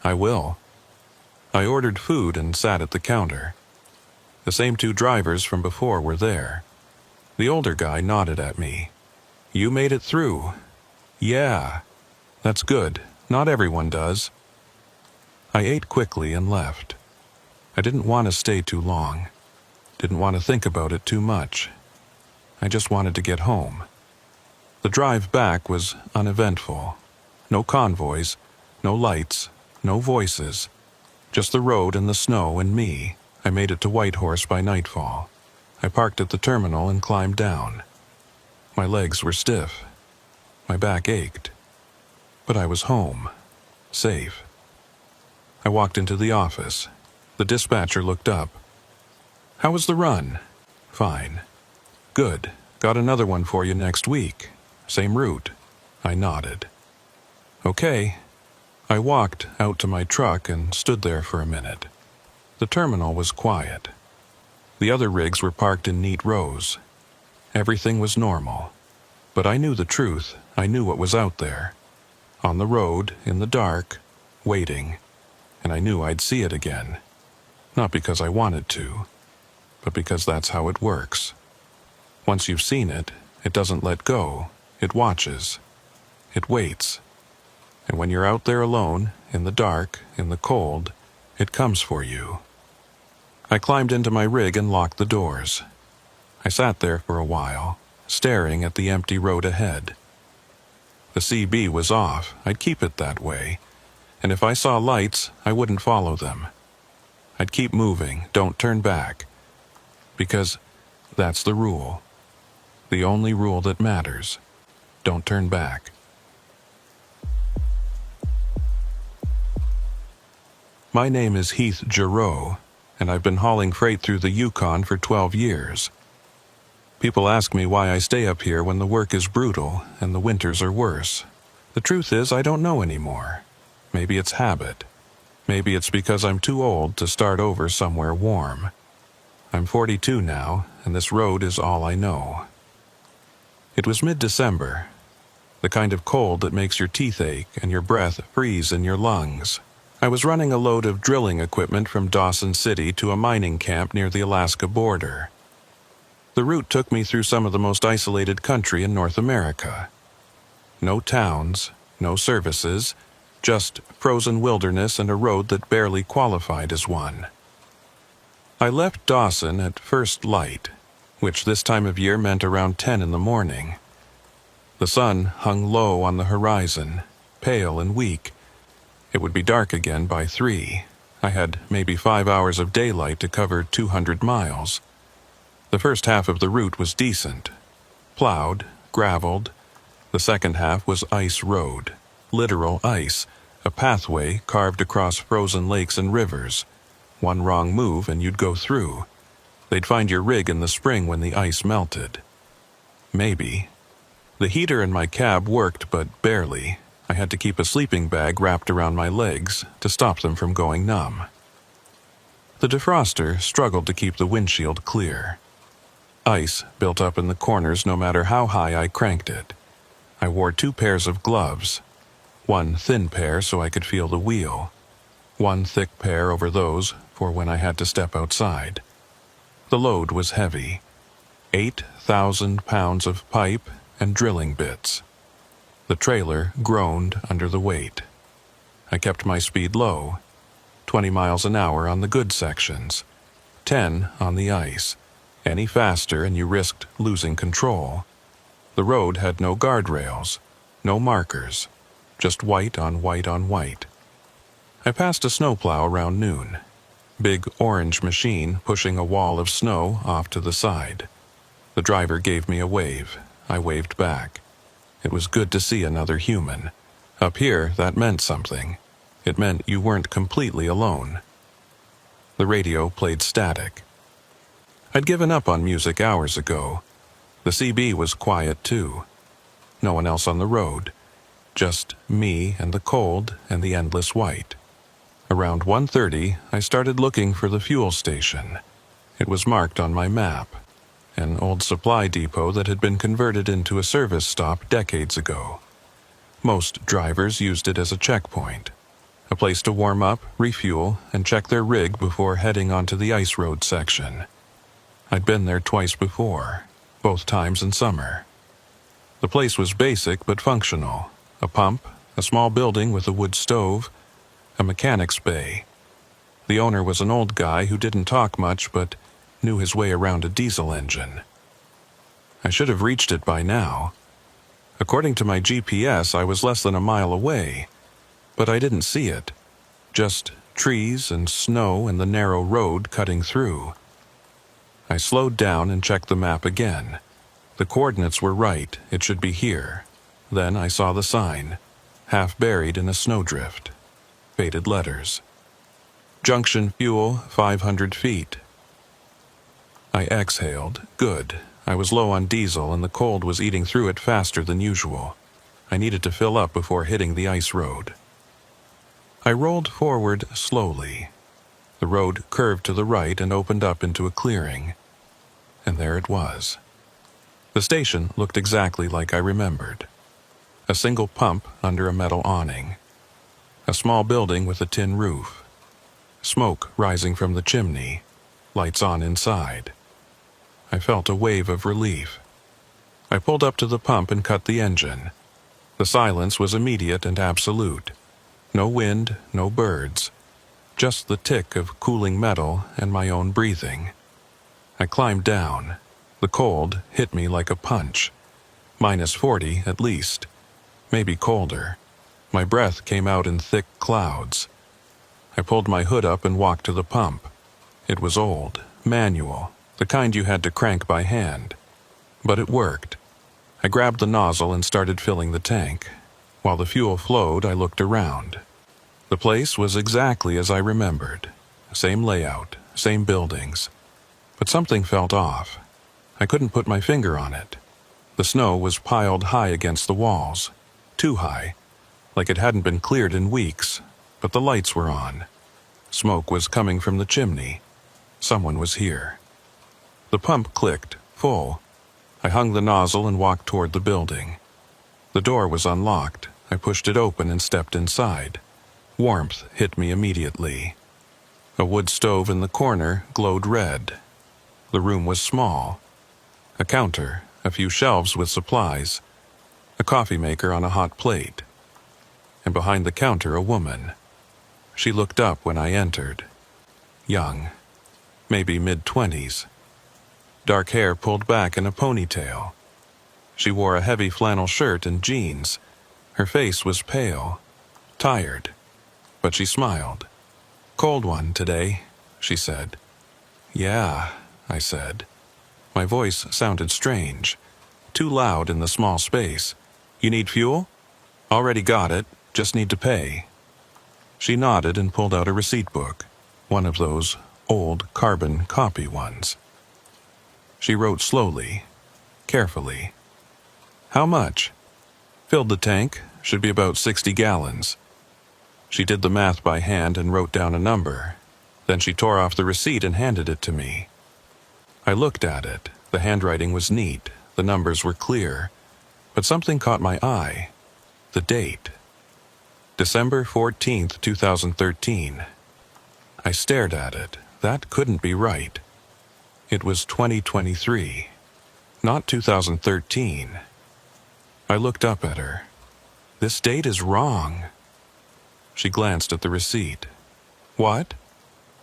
S1: I will. I ordered food and sat at the counter. The same 2 drivers from before were there. The older guy nodded at me. You made it through. Yeah. That's good. Not everyone does. I ate quickly and left. I didn't want to stay too long. Didn't want to think about it too much. I just wanted to get home. The drive back was uneventful. No convoys, no lights, no voices. Just the road and the snow and me. I made it to Whitehorse by nightfall. I parked at the terminal and climbed down. My legs were stiff. My back ached. But I was home. Safe. I walked into the office. The dispatcher looked up. How was the run? Fine. Good. Got another one for you next week. Same route. I nodded. Okay. I walked out to my truck and stood there for a minute. The terminal was quiet. The other rigs were parked in neat rows. Everything was normal. But I knew the truth. I knew what was out there. On the road, in the dark, waiting. And I knew I'd see it again. Not because I wanted to, but because that's how it works. Once you've seen it, it doesn't let go. It watches. It waits. And when you're out there alone, in the dark, in the cold, it comes for you. I climbed into my rig and locked the doors. I sat there for a while, staring at the empty road ahead. The CB was off. I'd keep it that way. And if I saw lights, I wouldn't follow them. I'd keep moving, don't turn back. Because that's the rule. The only rule that matters. Don't turn back. My name is Heath Giroux, and I've been hauling freight through the Yukon for 12 years. People ask me why I stay up here when the work is brutal and the winters are worse. The truth is, I don't know anymore. Maybe it's habit. Maybe it's because I'm too old to start over somewhere warm. I'm 42 now, and this road is all I know. It was mid-December, the kind of cold that makes your teeth ache and your breath freeze in your lungs. I was running a load of drilling equipment from Dawson City to a mining camp near the Alaska border. The route took me through some of the most isolated country in North America. No towns, no services, just frozen wilderness and a road that barely qualified as one. I left Dawson at first light, which this time of year meant around 10 in the morning. The sun hung low on the horizon, pale and weak. It would be dark again by 3. I had maybe 5 hours of daylight to cover 200 miles. The first half of the route was decent. Plowed, graveled. The second half was ice road. Literal ice, a pathway carved across frozen lakes and rivers. One wrong move and you'd go through. They'd find your rig in the spring when the ice melted. Maybe. The heater in my cab worked, but barely. I had to keep a sleeping bag wrapped around my legs to stop them from going numb. The defroster struggled to keep the windshield clear. Ice built up in the corners no matter how high I cranked it. I wore 2 pairs of gloves, one thin pair so I could feel the wheel, one thick pair over those for when I had to step outside. The load was heavy, 8,000 pounds of pipe and drilling bits. The trailer groaned under the weight. I kept my speed low, 20 miles an hour on the good sections, 10 on the ice. Any faster and you risked losing control. The road had no guardrails, no markers, just white on white on white. I passed a snowplow around noon. Big orange machine pushing a wall of snow off to the side. The driver gave me a wave. I waved back. It was good to see another human. Up here, that meant something. It meant you weren't completely alone. The radio played static. I'd given up on music hours ago. The CB was quiet too. No one else on the road. Just me and the cold and the endless white. Around 1:30, I started looking for the fuel station. It was marked on my map. An old supply depot that had been converted into a service stop decades ago. Most drivers used it as a checkpoint. A place to warm up, refuel, and check their rig before heading onto the ice road section. I'd been there twice before, both times in summer. The place was basic but functional. A pump, a small building with a wood stove, a mechanic's bay. The owner was an old guy who didn't talk much but knew his way around a diesel engine. I should have reached it by now. According to my GPS, I was less than a mile away, but I didn't see it. Just trees and snow and the narrow road cutting through. I slowed down and checked the map again. The coordinates were right, it should be here. Then I saw the sign, half buried in a snowdrift. Faded letters. Junction fuel, 500 feet. I exhaled. Good. I was low on diesel and the cold was eating through it faster than usual. I needed to fill up before hitting the ice road. I rolled forward slowly. The road curved to the right and opened up into a clearing. And there it was. The station looked exactly like I remembered. A single pump under a metal awning. A small building with a tin roof. Smoke rising from the chimney. Lights on inside. I felt a wave of relief. I pulled up to the pump and cut the engine. The silence was immediate and absolute. No wind, no birds. Just the tick of cooling metal and my own breathing. I climbed down. The cold hit me like a punch. -40 at least. Maybe colder. My breath came out in thick clouds. I pulled my hood up and walked to the pump. It was old, manual, the kind you had to crank by hand. But it worked. I grabbed the nozzle and started filling the tank. While the fuel flowed, I looked around. The place was exactly as I remembered. Same layout, same buildings. But something felt off. I couldn't put my finger on it. The snow was piled high against the walls. Too high. Like it hadn't been cleared in weeks. But the lights were on. Smoke was coming from the chimney. Someone was here. The pump clicked, full. I hung the nozzle and walked toward the building. The door was unlocked. I pushed it open and stepped inside. Warmth hit me immediately. A wood stove in the corner glowed red. The room was small. A counter, a few shelves with supplies, a coffee maker on a hot plate. And behind the counter a woman. She looked up when I entered. Young, maybe mid-20s. Dark hair pulled back in a ponytail. She wore a heavy flannel shirt and jeans. Her face was pale, tired, but she smiled. "Cold one today," she said. "Yeah," I said. My voice sounded strange, too loud in the small space. "You need fuel?" "Already got it, just need to pay." She nodded and pulled out a receipt book, one of those old carbon copy ones. She wrote slowly, carefully, How much? Filled the tank. Should be about 60 gallons. She did the math by hand and wrote down a number. Then she tore off the receipt and handed it to me. I looked at it. The handwriting was neat. The numbers were clear. But something caught my eye. The date. December 14th, 2013. I stared at it. That couldn't be right. It was 2023, not 2013. I looked up at her. This date is wrong. She glanced at the receipt. What?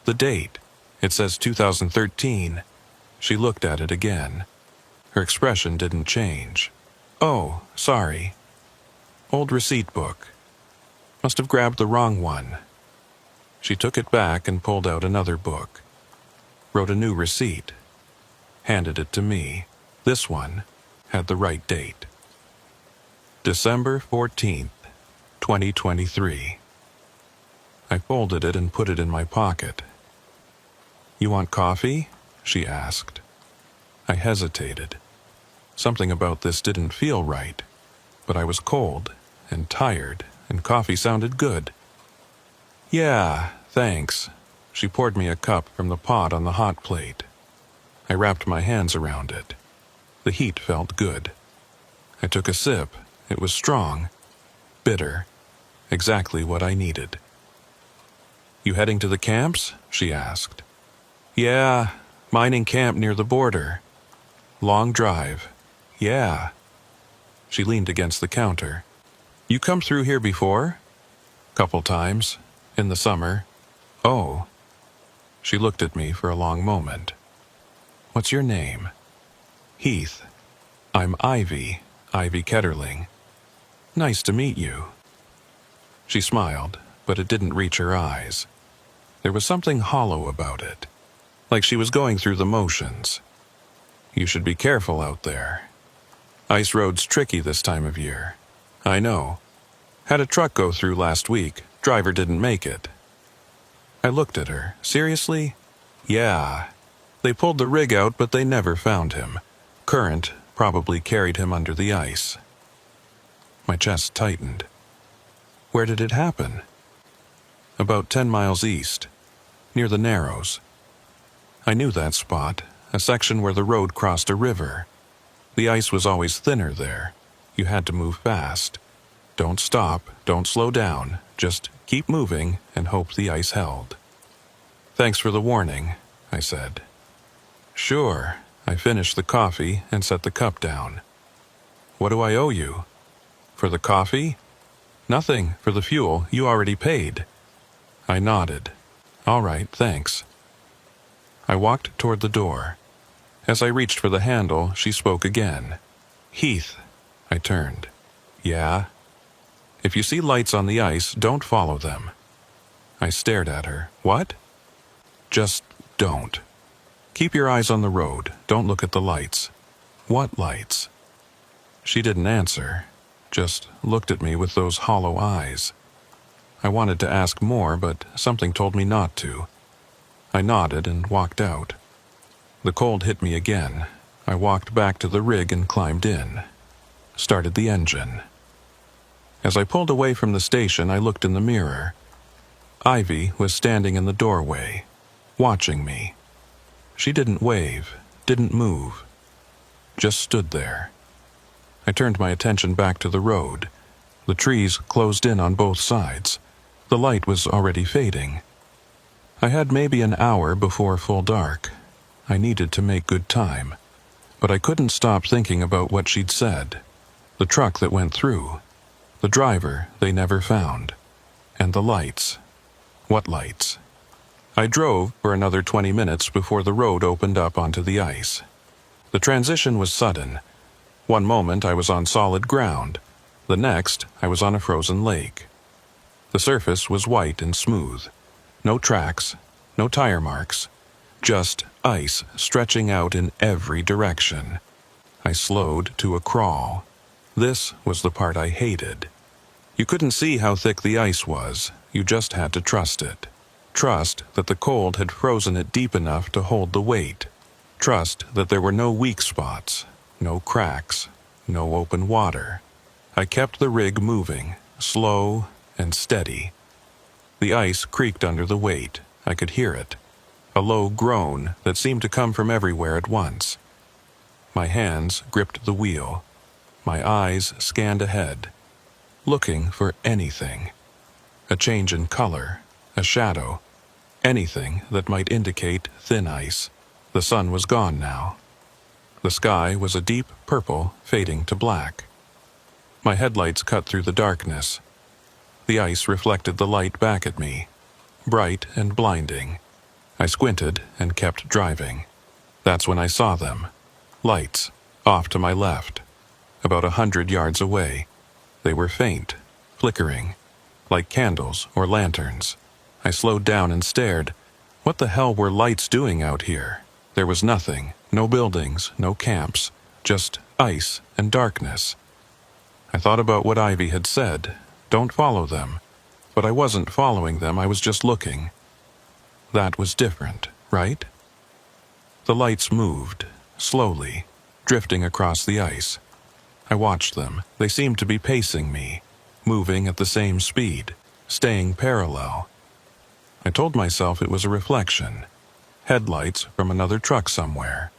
S1: The date. It says 2013. She looked at it again. Her expression didn't change. Oh, sorry. Old receipt book. Must have grabbed the wrong one. She took it back and pulled out another book. Wrote a new receipt. Handed it to me. This one had the right date. December 14th, 2023. I folded it and put it in my pocket. You want coffee? She asked. I hesitated. Something about this didn't feel right, but I was cold and tired, and coffee sounded good. Yeah, thanks. She poured me a cup from the pot on the hot plate. I wrapped my hands around it. The heat felt good. I took a sip. It was strong, bitter, exactly what I needed. You heading to the camps? She asked. Yeah, mining camp near the border. Long drive. Yeah. She leaned against the counter. You come through here before? Couple times. In the summer. Oh. She looked at me for a long moment. What's your name? Heath. I'm Ivy Ketterling. Nice to meet you. She smiled, but it didn't reach her eyes. There was something hollow about it, like she was going through the motions. You should be careful out there. Ice road's tricky this time of year. I know. Had a truck go through last week. Driver didn't make it. I looked at her. Seriously? Yeah. They pulled the rig out, but they never found him. Current probably carried him under the ice. My chest tightened. Where did it happen? About 10 miles east, near the Narrows. I knew that spot, a section where the road crossed a river. The ice was always thinner there. You had to move fast. Don't stop, don't slow down, just keep moving and hope the ice held. Thanks for the warning, I said. Sure. I finished the coffee and set the cup down. What do I owe you? For the coffee? Nothing. For the fuel, you already paid. I nodded. All right, thanks. I walked toward the door. As I reached for the handle, she spoke again. Heath. I turned. Yeah? If you see lights on the ice, don't follow them. I stared at her. What? Just don't. Keep your eyes on the road. Don't look at the lights. What lights? She didn't answer, just looked at me with those hollow eyes. I wanted to ask more, but something told me not to. I nodded and walked out. The cold hit me again. I walked back to the rig and climbed in. Started the engine. As I pulled away from the station, I looked in the mirror. Ivy was standing in the doorway, watching me. She didn't wave, didn't move, just stood there. I turned my attention back to the road. The trees closed in on both sides. The light was already fading. I had maybe an hour before full dark. I needed to make good time, but I couldn't stop thinking about what she'd said. The truck that went through, the driver they never found, and the lights. What lights? I drove for another 20 minutes before the road opened up onto the ice. The transition was sudden. One moment I was on solid ground. The next, I was on a frozen lake. The surface was white and smooth. No tracks, no tire marks. Just ice stretching out in every direction. I slowed to a crawl. This was the part I hated. You couldn't see how thick the ice was. You just had to trust it. Trust that the cold had frozen it deep enough to hold the weight. Trust that there were no weak spots, no cracks, No open water. I kept the rig moving, slow and steady. The ice creaked under the weight. I could hear it. A low groan that seemed to come from everywhere at once. My hands gripped the wheel. My eyes scanned ahead, looking for anything. A change in color, a shadow, anything that might indicate thin ice. The sun was gone now. The sky was a deep purple fading to black. My headlights cut through the darkness. The ice reflected the light back at me, bright and blinding. I squinted and kept driving. That's when I saw them. Lights, off to my left, about 100 yards away. They were faint, flickering, like candles or lanterns. I slowed down and stared. What the hell were lights doing out here? There was nothing, no buildings, no camps, just ice and darkness. I thought about what Ivy had said. Don't follow them. But I wasn't following them, I was just looking. That was different, right? The lights moved, slowly, drifting across the ice. I watched them. They seemed to be pacing me, moving at the same speed, staying parallel. I told myself it was a reflection, headlights from another truck somewhere,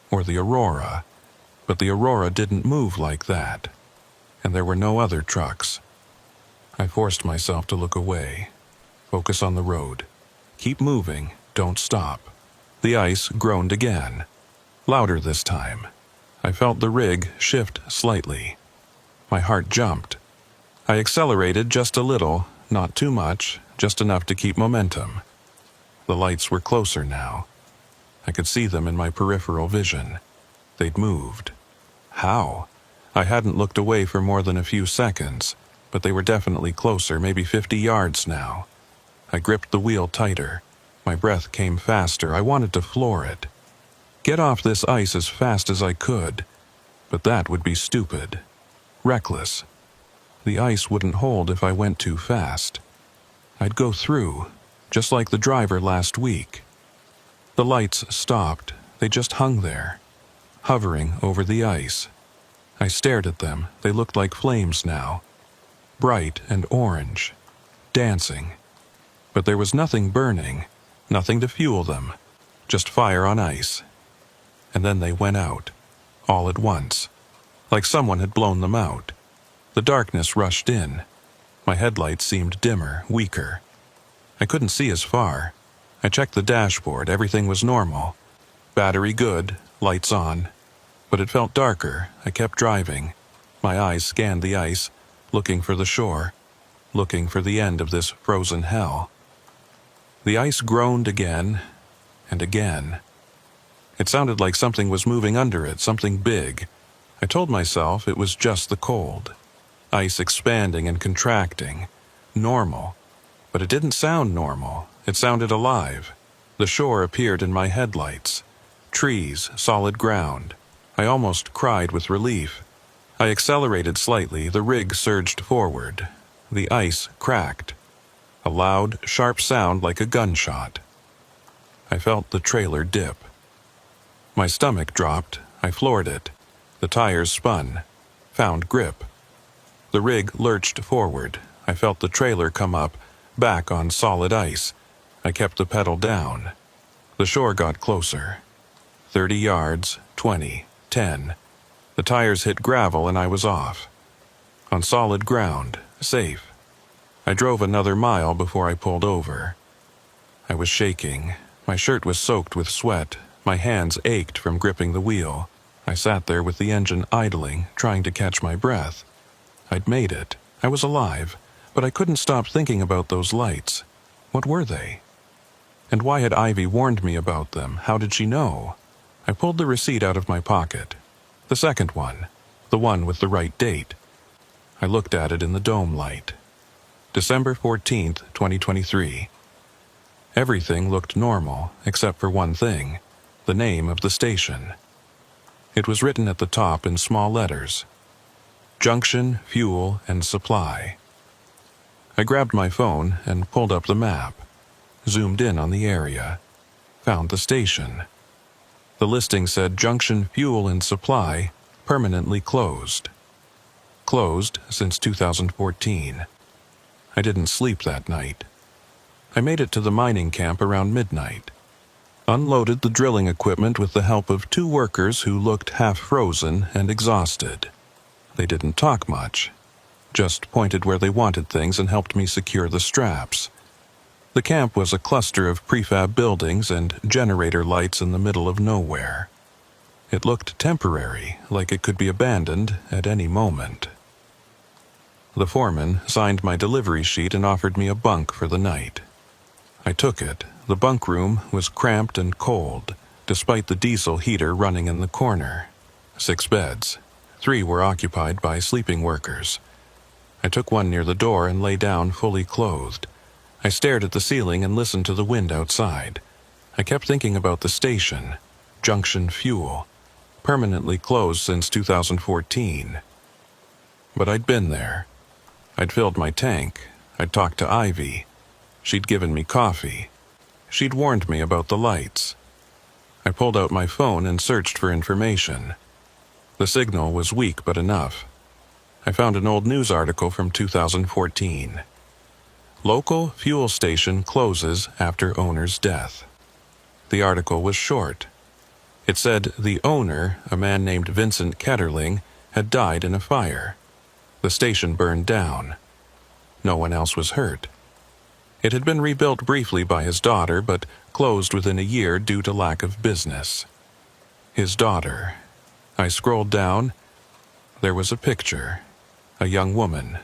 S1: or the aurora, but the aurora didn't move like that, and there were no other trucks. I forced myself to look away, focus on the road. Keep moving, don't stop. The ice groaned again, louder this time. I felt the rig shift slightly. My heart jumped. I accelerated just a little, not too much, just enough to keep momentum. The lights were closer now. I could see them in my peripheral vision. They'd moved. How? I hadn't looked away for more than a few seconds, but they were definitely closer, maybe 50 yards now. I gripped the wheel tighter. My breath came faster. I wanted to floor it. Get off this ice as fast as I could, but that would be stupid. Reckless. The ice wouldn't hold if I went too fast. I'd go through, just like the driver last week. The lights stopped. They just hung there, hovering over the ice. I stared at them. They looked like flames now, bright and orange, dancing. But there was nothing burning, nothing to fuel them, just fire on ice. And then they went out, all at once, like someone had blown them out. The darkness rushed in. My headlights seemed dimmer, weaker. I couldn't see as far. I checked the dashboard. Everything was normal. Battery good, lights on. But it felt darker. I kept driving. My eyes scanned the ice, looking for the shore, looking for the end of this frozen hell. The ice groaned again and again. It sounded like something was moving under it, something big. I told myself it was just the cold. Ice expanding and contracting. Normal. But it didn't sound normal. It sounded alive. The shore appeared in my headlights. Trees, solid ground. I almost cried with relief. I accelerated slightly. The rig surged forward. The ice cracked. A loud, sharp sound like a gunshot. I felt the trailer dip. My stomach dropped. I floored it. The tires spun, found grip. The rig lurched forward. I felt the trailer come up, back on solid ice. I kept the pedal down. The shore got closer. 30 yards, 20, 10. The tires hit gravel and I was off. On solid ground, safe. I drove another mile before I pulled over. I was shaking. My shirt was soaked with sweat. My hands ached from gripping the wheel. I sat there with the engine idling, trying to catch my breath. I'd made it. I was alive, but I couldn't stop thinking about those lights. What were they? And why had Ivy warned me about them? How did she know? I pulled the receipt out of my pocket. The second one. The one with the right date. I looked at it in the dome light. December 14th, 2023. Everything looked normal, except for one thing. The name of the station. It was written at the top in small letters. Junction, Fuel, and Supply. I grabbed my phone and pulled up the map. Zoomed in on the area. Found the station. The listing said Junction, Fuel, and Supply, permanently closed. Closed since 2014. I didn't sleep that night. I made it to the mining camp around midnight. Unloaded the drilling equipment with the help of 2 workers who looked half-frozen and exhausted. They didn't talk much, just pointed where they wanted things and helped me secure the straps. The camp was a cluster of prefab buildings and generator lights in the middle of nowhere. It looked temporary, like it could be abandoned at any moment. The foreman signed my delivery sheet and offered me a bunk for the night. I took it. The bunk room was cramped and cold, despite the diesel heater running in the corner. 6 beds. 3 were occupied by sleeping workers. I took one near the door and lay down fully clothed. I stared at the ceiling and listened to the wind outside. I kept thinking about the station, Junction Fuel, permanently closed since 2014. But I'd been there. I'd filled my tank. I'd talked to Ivy. She'd given me coffee. She'd warned me about the lights. I pulled out my phone and searched for information. The signal was weak but enough. I found an old news article from 2014. Local fuel station closes after owner's death. The article was short. It said the owner, a man named Vincent Ketterling, had died in a fire. The station burned down. No one else was hurt. It had been rebuilt briefly by his daughter, but closed within a year due to lack of business. His daughter. I scrolled down. There was a picture. A young woman.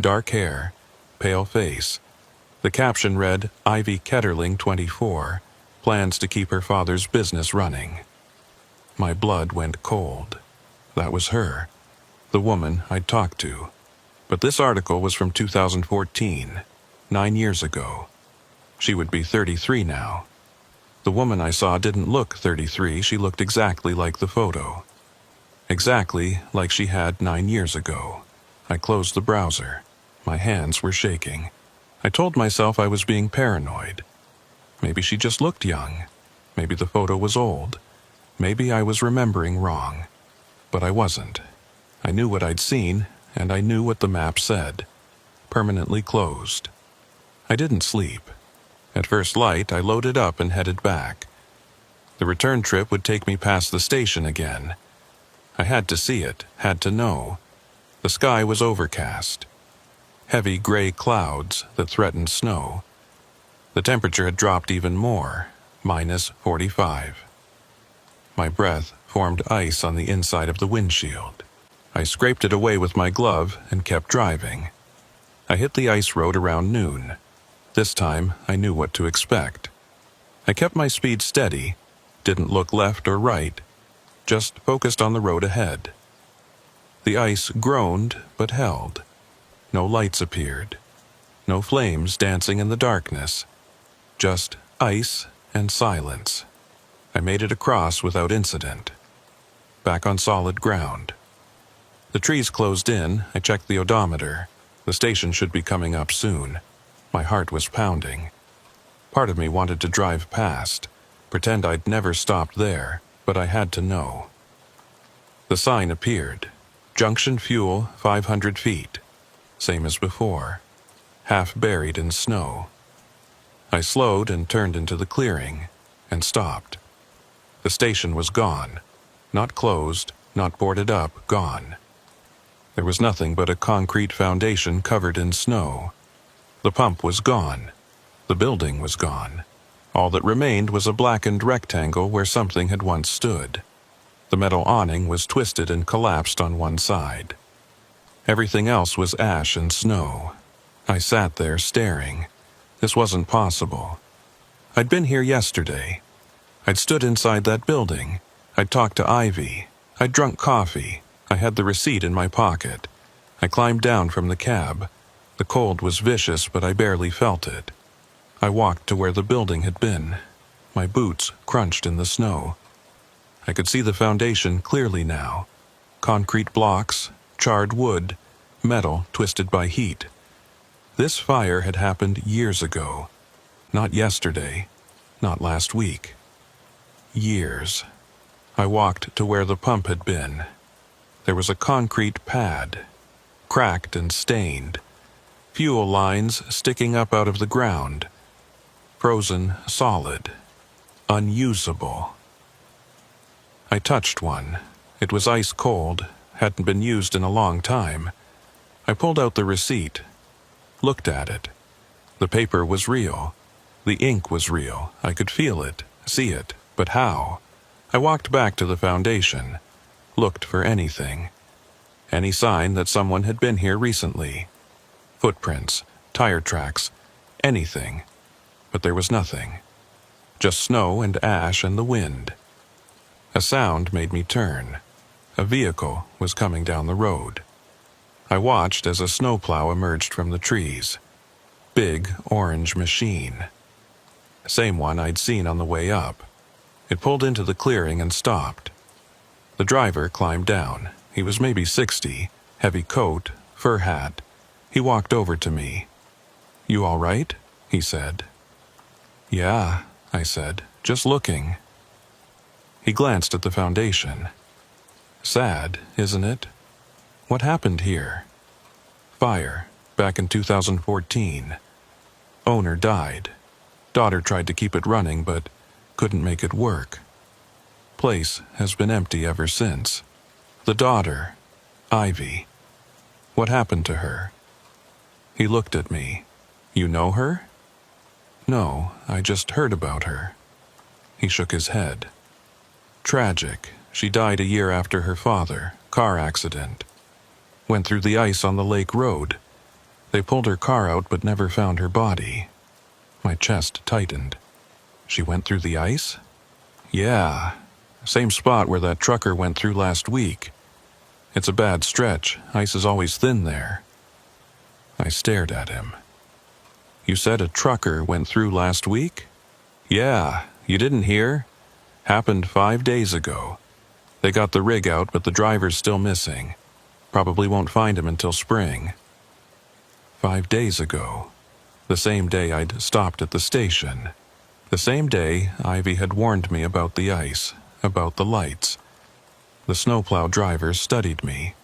S1: Dark hair. Pale face. The caption read, Ivy Ketterling, 24, plans to keep her father's business running. My blood went cold. That was her. The woman I'd talked to. But this article was from 2014, 9 years ago. She would be 33 now. The woman I saw didn't look 33, she looked exactly like the photo. Exactly like she had 9 years ago. I closed the browser. My hands were shaking. I told myself I was being paranoid. Maybe she just looked young. Maybe the photo was old. Maybe I was remembering wrong. But I wasn't. I knew what I'd seen, and I knew what the map said. Permanently closed. I didn't sleep. At first light, I loaded up and headed back. The return trip would take me past the station again. I had to see it, had to know. The sky was overcast. Heavy gray clouds that threatened snow. The temperature had dropped even more, -45. My breath formed ice on the inside of the windshield. I scraped it away with my glove and kept driving. I hit the ice road around noon. This time, I knew what to expect. I kept my speed steady, didn't look left or right, just focused on the road ahead. The ice groaned but held. No lights appeared. No flames dancing in the darkness. Just ice and silence. I made it across without incident. Back on solid ground. The trees closed in. I checked the odometer. The station should be coming up soon. My heart was pounding. Part of me wanted to drive past, pretend I'd never stopped there, but I had to know. The sign appeared. Junction Fuel, 500 feet. Same as before. Half buried in snow. I slowed and turned into the clearing, and stopped. The station was gone. Not closed, not boarded up, gone. There was nothing but a concrete foundation covered in snow. The pump was gone. The building was gone. All that remained was a blackened rectangle where something had once stood. The metal awning was twisted and collapsed on one side. Everything else was ash and snow. I sat there staring. This wasn't possible. I'd been here yesterday. I'd stood inside that building. I'd talked to Ivy. I'd drunk coffee. I had the receipt in my pocket. I climbed down from the cab. The cold was vicious, but I barely felt it. I walked to where the building had been. My boots crunched in the snow. I could see the foundation clearly now. Concrete blocks, charred wood, metal twisted by heat. This fire had happened years ago. Not yesterday, not last week. Years. I walked to where the pump had been. There was a concrete pad, cracked and stained, fuel lines sticking up out of the ground, frozen solid, unusable. I touched one. It was ice cold, hadn't been used in a long time. I pulled out the receipt, looked at it. The paper was real. The ink was real. I could feel it, see it, but how? I walked back to the foundation, looked for anything. Any sign that someone had been here recently. Footprints, tire tracks, anything. But there was nothing. Just snow and ash and the wind. A sound made me turn. A vehicle was coming down the road. I watched as a snowplow emerged from the trees. Big orange machine. Same one I'd seen on the way up. It pulled into the clearing and stopped. The driver climbed down. He was maybe 60, heavy coat, fur hat. He walked over to me. "You all right?" he said. "Yeah," I said, "just looking." He glanced at the foundation. "Sad, isn't it? What happened here?" "Fire, back in 2014. Owner died. Daughter tried to keep it running, but couldn't make it work. Place has been empty ever since. The daughter, Ivy. What happened to her?" He looked at me. "You know her?" "No, I just heard about her." He shook his head. "Tragic. She died a year after her father, car accident. Went through the ice on the lake road. They pulled her car out but never found her body." My chest tightened. "She went through the ice?" "Yeah. Same spot where that trucker went through last week. It's a bad stretch. Ice is always thin there." I stared at him. "You said a trucker went through last week?" "Yeah. You didn't hear? Happened 5 days ago. They got the rig out, but the driver's still missing. Probably won't find him until spring." 5 days ago. The same day I'd stopped at the station. The same day Ivy had warned me about the ice, about the lights. The snowplow driver studied me.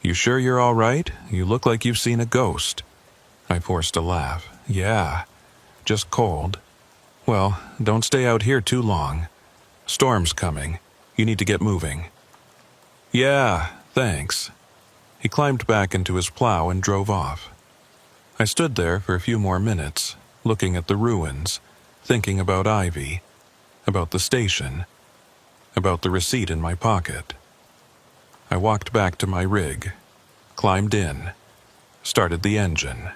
S1: "You sure you're all right? You look like you've seen a ghost." I forced a laugh. "Yeah, just cold. Well, don't stay out here too long. Storm's coming. You need to get moving." "Yeah, thanks." He climbed back into his plow and drove off. I stood there for a few more minutes, looking at the ruins, thinking about Ivy, about the station, about the receipt in my pocket. I walked back to my rig, climbed in, started the engine.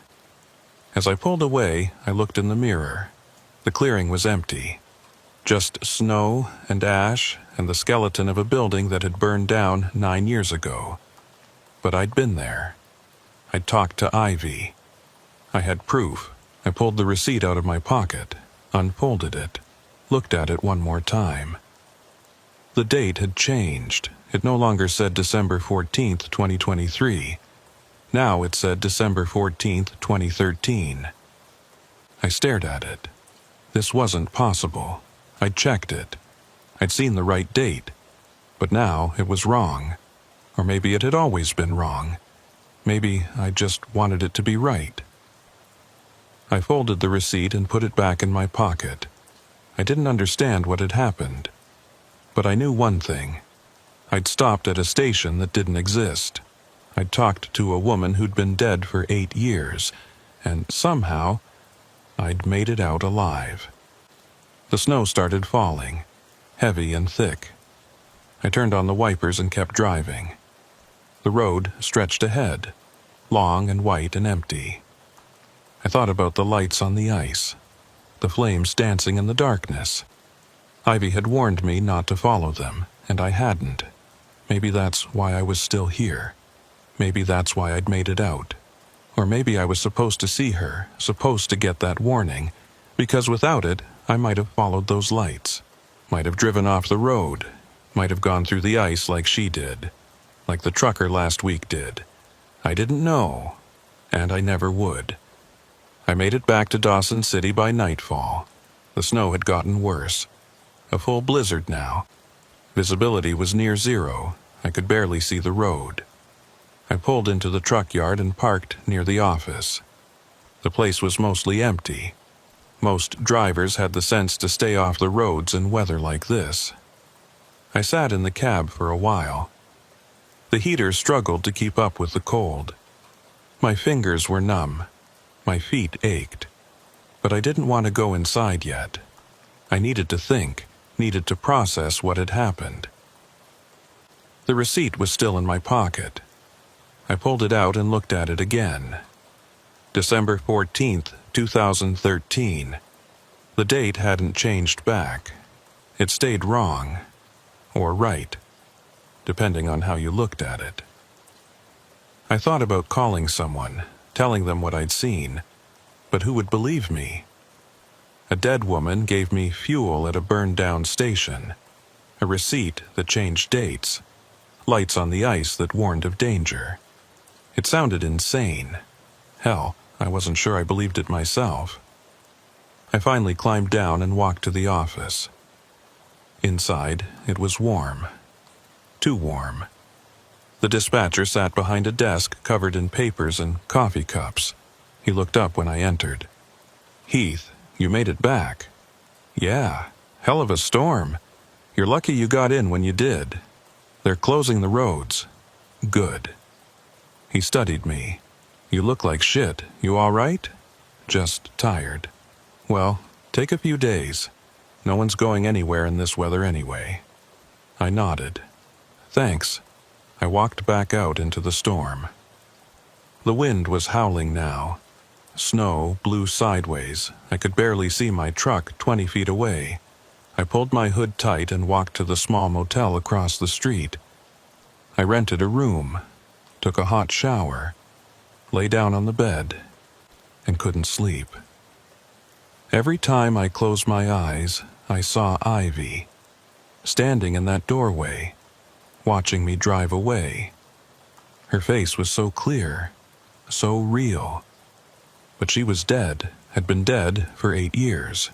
S1: As I pulled away, I looked in the mirror. The clearing was empty. Just snow and ash and the skeleton of a building that had burned down 9 years ago. But I'd been there. I'd talked to Ivy. I had proof. I pulled the receipt out of my pocket, unfolded it, looked at it one more time. The date had changed. It no longer said December 14th, 2023. Now it said December 14th, 2013. I stared at it. This wasn't possible. I'd checked it. I'd seen the right date. But now it was wrong. Or maybe it had always been wrong. Maybe I just wanted it to be right. I folded the receipt and put it back in my pocket. I didn't understand what had happened. But I knew one thing. I'd stopped at a station that didn't exist. I'd talked to a woman who'd been dead for 8 years, and somehow, I'd made it out alive. The snow started falling, heavy and thick. I turned on the wipers and kept driving. The road stretched ahead, long and white and empty. I thought about the lights on the ice, the flames dancing in the darkness. Ivy had warned me not to follow them, and I hadn't. Maybe that's why I was still here. Maybe that's why I'd made it out. Or maybe I was supposed to see her, supposed to get that warning, because without it, I might have followed those lights. Might have driven off the road. Might have gone through the ice like she did. Like the trucker last week did. I didn't know. And I never would. I made it back to Dawson City by nightfall. The snow had gotten worse. A full blizzard now. Visibility was near zero. I could barely see the road. I pulled into the truck yard and parked near the office. The place was mostly empty. Most drivers had the sense to stay off the roads in weather like this. I sat in the cab for a while. The heater struggled to keep up with the cold. My fingers were numb. My feet ached. But I didn't want to go inside yet. I needed to think, needed to process what had happened. The receipt was still in my pocket. I pulled it out and looked at it again. December 14th, 2013. The date hadn't changed back. It stayed wrong. Or right, depending on how you looked at it. I thought about calling someone, telling them what I'd seen, but who would believe me? A dead woman gave me fuel at a burned-down station, a receipt that changed dates, lights on the ice that warned of danger. It sounded insane. Hell, I wasn't sure I believed it myself. I finally climbed down and walked to the office. Inside, it was warm. Too warm. The dispatcher sat behind a desk covered in papers and coffee cups. He looked up when I entered. "Heath, you made it back." "Yeah, hell of a storm. You're lucky you got in when you did. They're closing the roads." "Good." He studied me. "You look like shit. You all right?" "Just tired." "Well, take a few days. No one's going anywhere in this weather anyway." I nodded. "Thanks." I walked back out into the storm. The wind was howling now. Snow blew sideways. I could barely see my truck 20 feet away. I pulled my hood tight and walked to the small motel across the street. I rented a room, took a hot shower, lay down on the bed, and couldn't sleep. Every time I closed my eyes, I saw Ivy, standing in that doorway, watching me drive away. Her face was so clear, so real. But she was dead, had been dead for 8 years.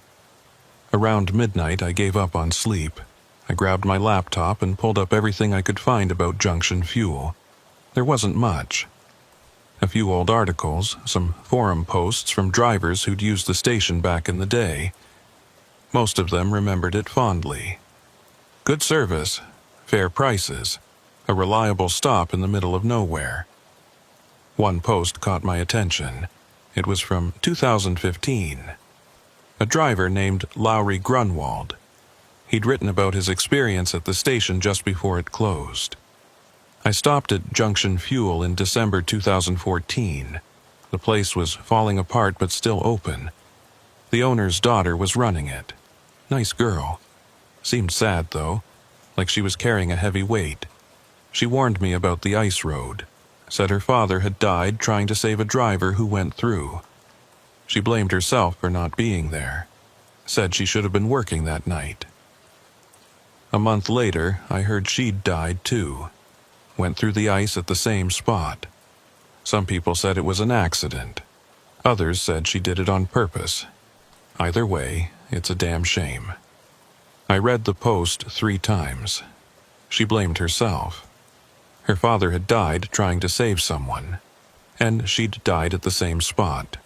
S1: Around midnight, I gave up on sleep. I grabbed my laptop and pulled up everything I could find about Junction Fuel. There wasn't much. A few old articles, some forum posts from drivers who'd used the station back in the day. Most of them remembered it fondly. Good service, fair prices, a reliable stop in the middle of nowhere. One post caught my attention. It was from 2015. A driver named Lowry Grunwald. He'd written about his experience at the station just before it closed. I stopped at Junction Fuel in December 2014. The place was falling apart but still open. The owner's daughter was running it. Nice girl. Seemed sad, though, like she was carrying a heavy weight. She warned me about the ice road. Said her father had died trying to save a driver who went through. She blamed herself for not being there. Said she should have been working that night. A month later, I heard she'd died too. Went through the ice at the same spot. Some people said it was an accident. Others said she did it on purpose. Either way, it's a damn shame. I read the post 3 times. She blamed herself. Her father had died trying to save someone, and she'd died at the same spot,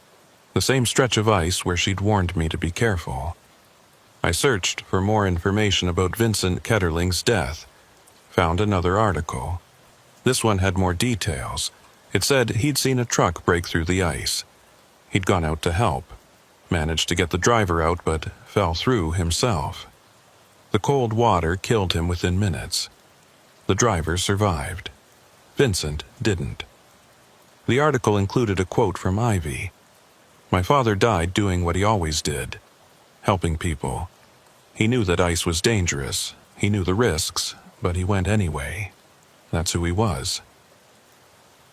S1: the same stretch of ice where she'd warned me to be careful. I searched for more information about Vincent Ketterling's death, found another article. This one had more details. It said he'd seen a truck break through the ice. He'd gone out to help, managed to get the driver out but fell through himself. The cold water killed him within minutes. The driver survived. Vincent didn't. The article included a quote from Ivy. "My father died doing what he always did, helping people. He knew that ice was dangerous. He knew the risks, but he went anyway. That's who he was."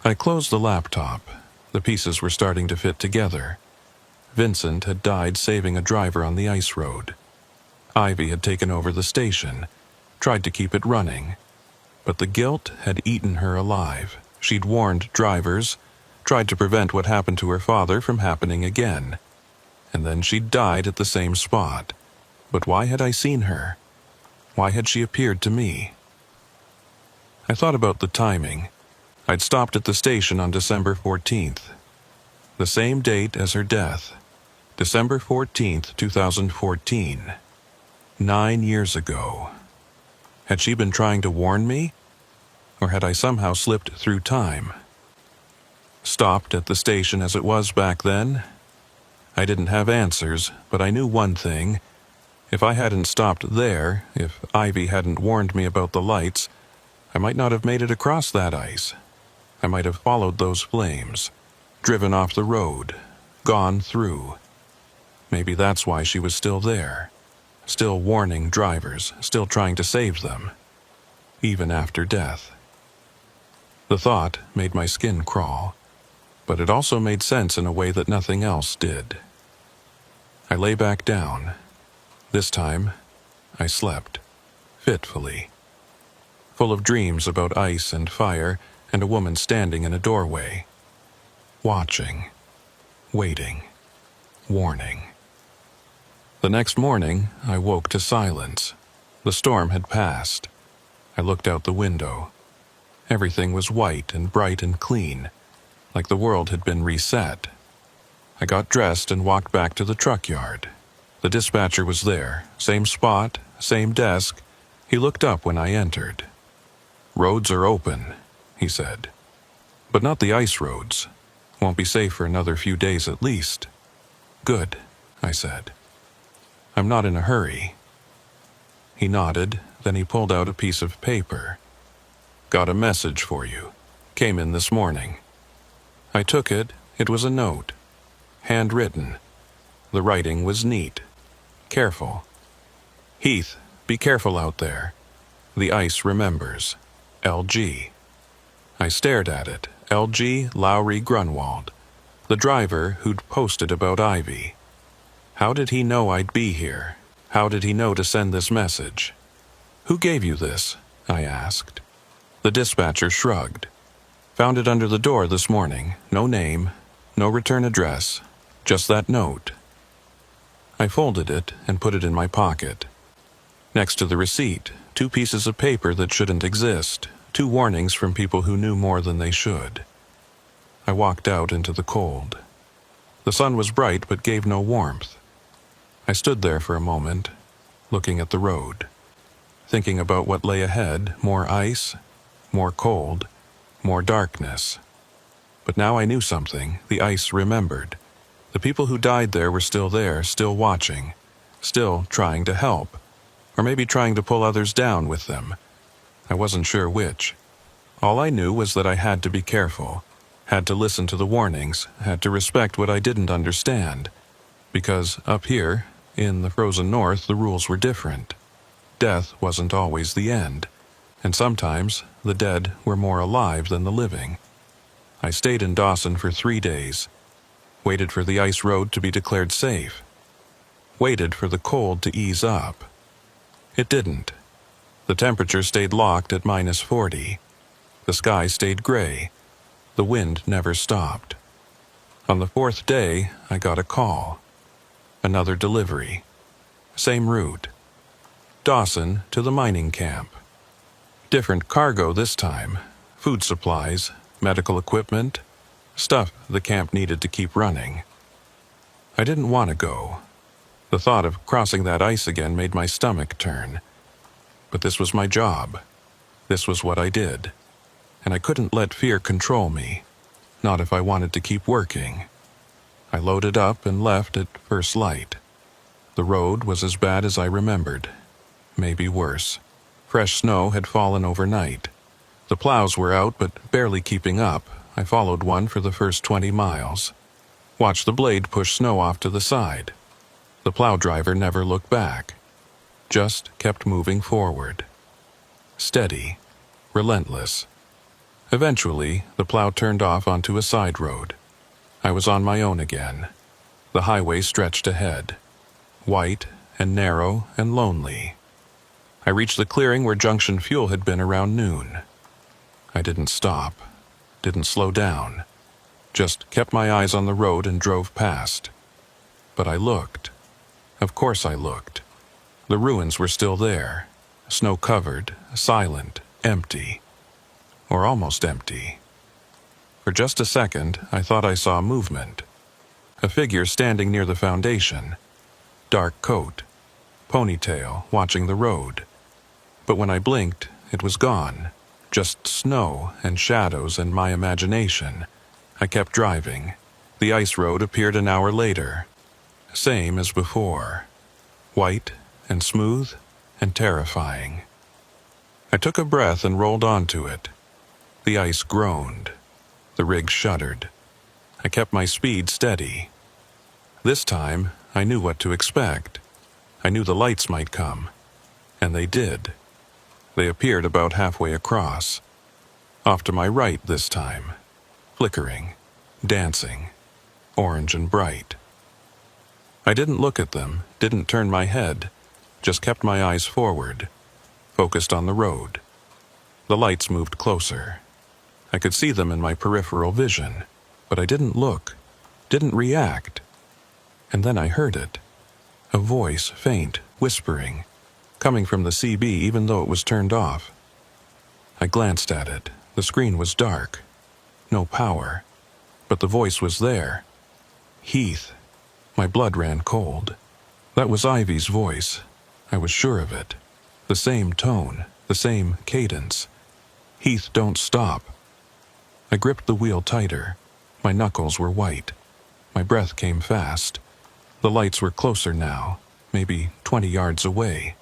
S1: I closed the laptop. The pieces were starting to fit together. Vincent had died saving a driver on the ice road. Ivy had taken over the station, tried to keep it running. But the guilt had eaten her alive. She'd warned drivers, tried to prevent what happened to her father from happening again. And then she'd died at the same spot. But why had I seen her? Why had she appeared to me? I thought about the timing. I'd stopped at the station on December 14th, the same date as her death. December 14th, 2014. 9 years ago. Had she been trying to warn me? Or had I somehow slipped through time? Stopped at the station as it was back then? I didn't have answers, but I knew one thing. If I hadn't stopped there, if Ivy hadn't warned me about the lights, I might not have made it across that ice. I might have followed those flames, driven off the road, gone through. Maybe that's why she was still there, still warning drivers, still trying to save them, even after death. The thought made my skin crawl, but it also made sense in a way that nothing else did. I lay back down. This time, I slept, fitfully, full of dreams about ice and fire and a woman standing in a doorway, watching, waiting, warning. The next morning, I woke to silence. The storm had passed. I looked out the window. Everything was white and bright and clean, like the world had been reset. I got dressed and walked back to the truck yard. The dispatcher was there, same spot, same desk. He looked up when I entered. "Roads are open," he said. "But not the ice roads. Won't be safe for another few days at least." "Good," I said. "I'm not in a hurry." He nodded, then he pulled out a piece of paper. "Got a message for you. Came in this morning." I took it. It was a note. Handwritten. The writing was neat. Careful. "Heath, be careful out there. The ice remembers. LG." I stared at it. LG Lowry Grunwald, the driver who'd posted about Ivy. How did he know I'd be here? How did he know to send this message? "Who gave you this?" I asked. The dispatcher shrugged. "Found it under the door this morning. No name, no return address, just that note." I folded it and put it in my pocket. Next to the receipt, 2 pieces of paper that shouldn't exist, 2 warnings from people who knew more than they should. I walked out into the cold. The sun was bright but gave no warmth. I stood there for a moment, looking at the road, thinking about what lay ahead, more ice, more cold, more darkness. But now I knew something. The ice remembered. The people who died there were still there, still watching, still trying to help, or maybe trying to pull others down with them. I wasn't sure which. All I knew was that I had to be careful, had to listen to the warnings, had to respect what I didn't understand, because up here, in the frozen north, the rules were different. Death wasn't always the end, and sometimes the dead were more alive than the living. I stayed in Dawson for 3 days, waited for the ice road to be declared safe, waited for the cold to ease up. It didn't. The temperature stayed locked at -40. The sky stayed gray. The wind never stopped. On the 4th day, I got a call. Another delivery. Same route. Dawson to the mining camp. Different cargo this time. Food supplies, medical equipment, stuff the camp needed to keep running. I didn't want to go. The thought of crossing that ice again made my stomach turn. But this was my job. This was what I did. And I couldn't let fear control me. Not if I wanted to keep working. I loaded up and left at first light. The road was as bad as I remembered. Maybe worse. Fresh snow had fallen overnight. The plows were out but barely keeping up. I followed one for the first 20 miles. Watched the blade push snow off to the side. The plow driver never looked back. Just kept moving forward. Steady. Relentless. Eventually, the plow turned off onto a side road. I was on my own again. The highway stretched ahead. White and narrow and lonely. I reached the clearing where Junction Fuel had been around noon. I didn't stop. Didn't slow down. Just kept my eyes on the road and drove past. But I looked. Of course I looked. The ruins were still there. Snow-covered, silent, empty. or almost empty. For just a second, I thought I saw movement. A figure standing near the foundation. Dark coat, ponytail, watching the road. But when I blinked, it was gone. Just snow and shadows and my imagination. I kept driving. The ice road appeared an hour later. Same as before. White and smooth and terrifying. I took a breath and rolled onto it. The ice groaned. The rig shuddered. I kept my speed steady. This time, I knew what to expect. I knew the lights might come. And they did. They appeared about halfway across. Off to my right this time. Flickering. Dancing. Orange and bright. I didn't look at them, didn't turn my head, just kept my eyes forward, focused on the road. The lights moved closer. I could see them in my peripheral vision, but I didn't look, didn't react. And then I heard it. A voice, faint, whispering, coming from the CB even though it was turned off. I glanced at it. The screen was dark. No power. But the voice was there. Heath. My blood ran cold. That was Ivy's voice. I was sure of it. The same tone, the same cadence. Heath, don't stop. I gripped the wheel tighter. My knuckles were white. My breath came fast. The lights were closer now, maybe 20 yards away.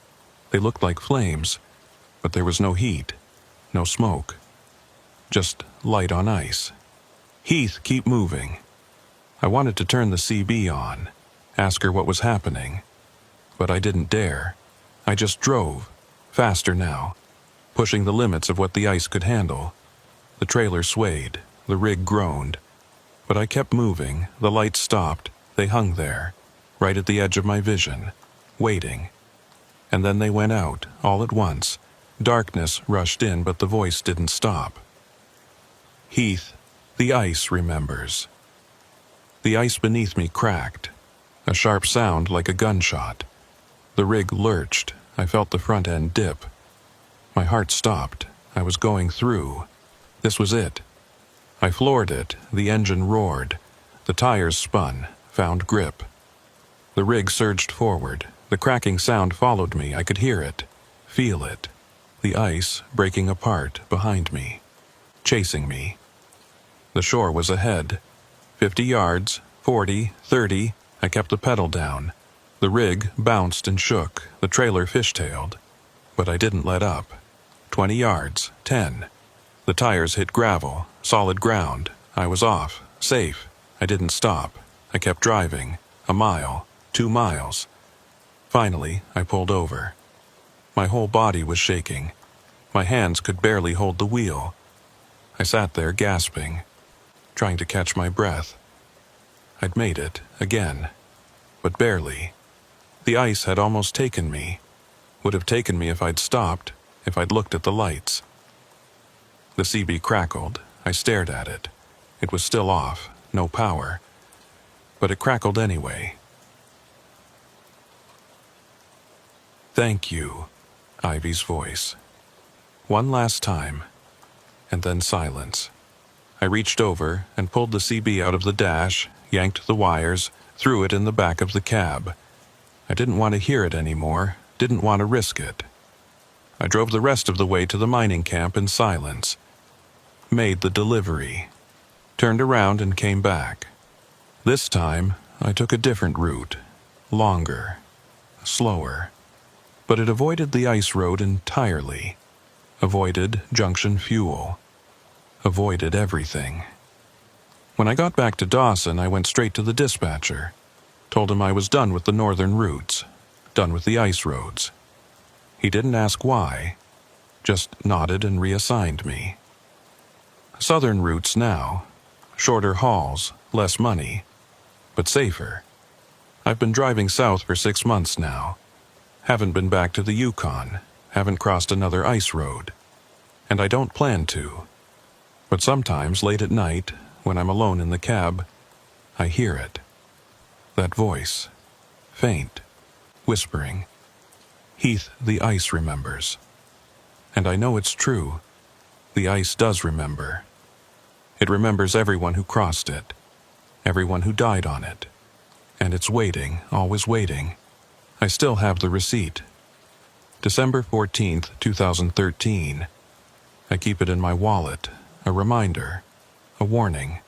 S1: They looked like flames, but there was no heat, no smoke. Just light on ice. Heath, keep moving. I wanted to turn the CB on, ask her what was happening. But I didn't dare. I just drove, faster now, pushing the limits of what the ice could handle. The trailer swayed, the rig groaned. But I kept moving, the lights stopped, they hung there, right at the edge of my vision, waiting. And then they went out, all at once. Darkness rushed in, but the voice didn't stop. Heath, the ice remembers. The ice beneath me cracked. A sharp sound like a gunshot. The rig lurched. I felt the front end dip. My heart stopped. I was going through. This was it. I floored it. The engine roared. The tires spun, found grip. The rig surged forward. The cracking sound followed me. I could hear it, feel it. The ice breaking apart behind me, chasing me. The shore was ahead. 50 yards, 40, 30, I kept the pedal down. The rig bounced and shook, the trailer fishtailed. But I didn't let up. 20 yards, 10. The tires hit gravel, solid ground. I was off, safe. I didn't stop. I kept driving. A mile, 2 miles. Finally, I pulled over. My whole body was shaking. My hands could barely hold the wheel. I sat there gasping, trying to catch my breath. I'd made it, again, but barely. The ice had almost taken me. Would have taken me if I'd stopped, if I'd looked at the lights. The CB crackled. I stared at it. It was still off, no power. But it crackled anyway. Thank you, Ivy's voice. One last time, and then silence. I reached over and pulled the CB out of the dash, yanked the wires, threw it in the back of the cab. I didn't want to hear it anymore, didn't want to risk it. I drove the rest of the way to the mining camp in silence. Made the delivery. Turned around and came back. This time, I took a different route. Longer. Slower. But it avoided the ice road entirely. Avoided junction fuel. Avoided everything. When I got back to Dawson, I went straight to the dispatcher. Told him I was done with the northern routes. Done with the ice roads. He didn't ask why. Just nodded and reassigned me. Southern routes now. Shorter hauls, less money. But safer. I've been driving south for 6 months now. Haven't been back to the Yukon. Haven't crossed another ice road. And I don't plan to. But sometimes, late at night, when I'm alone in the cab, I hear it. That voice. Faint. Whispering. Heath, the ice remembers. And I know it's true. The ice does remember. It remembers everyone who crossed it, everyone who died on it. And it's waiting, always waiting. I still have the receipt. December 14th, 2013. I keep it in my wallet, a reminder, a warning.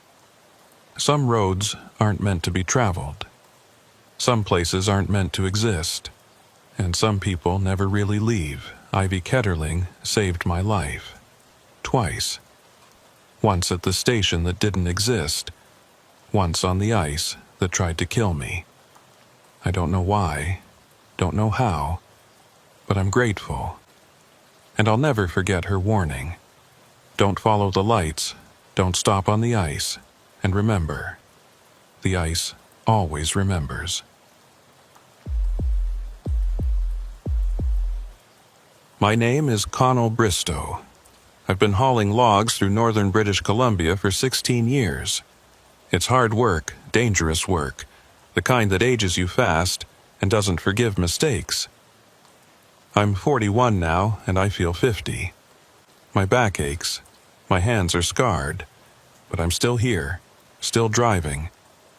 S1: Some roads aren't meant to be traveled. Some places aren't meant to exist. And some people never really leave. Ivy Ketterling saved my life. Twice. Once at the station that didn't exist. Once on the ice that tried to kill me. I don't know why, don't know how, but I'm grateful. And I'll never forget her warning. Don't follow the lights, don't stop on the ice, and remember, the ice always remembers. My name is Connell Bristow. I've been hauling logs through northern British Columbia for 16 years. It's hard work, dangerous work, the kind that ages you fast and doesn't forgive mistakes. I'm 41 now, and I feel 50. My back aches, my hands are scarred, but I'm still here, still driving,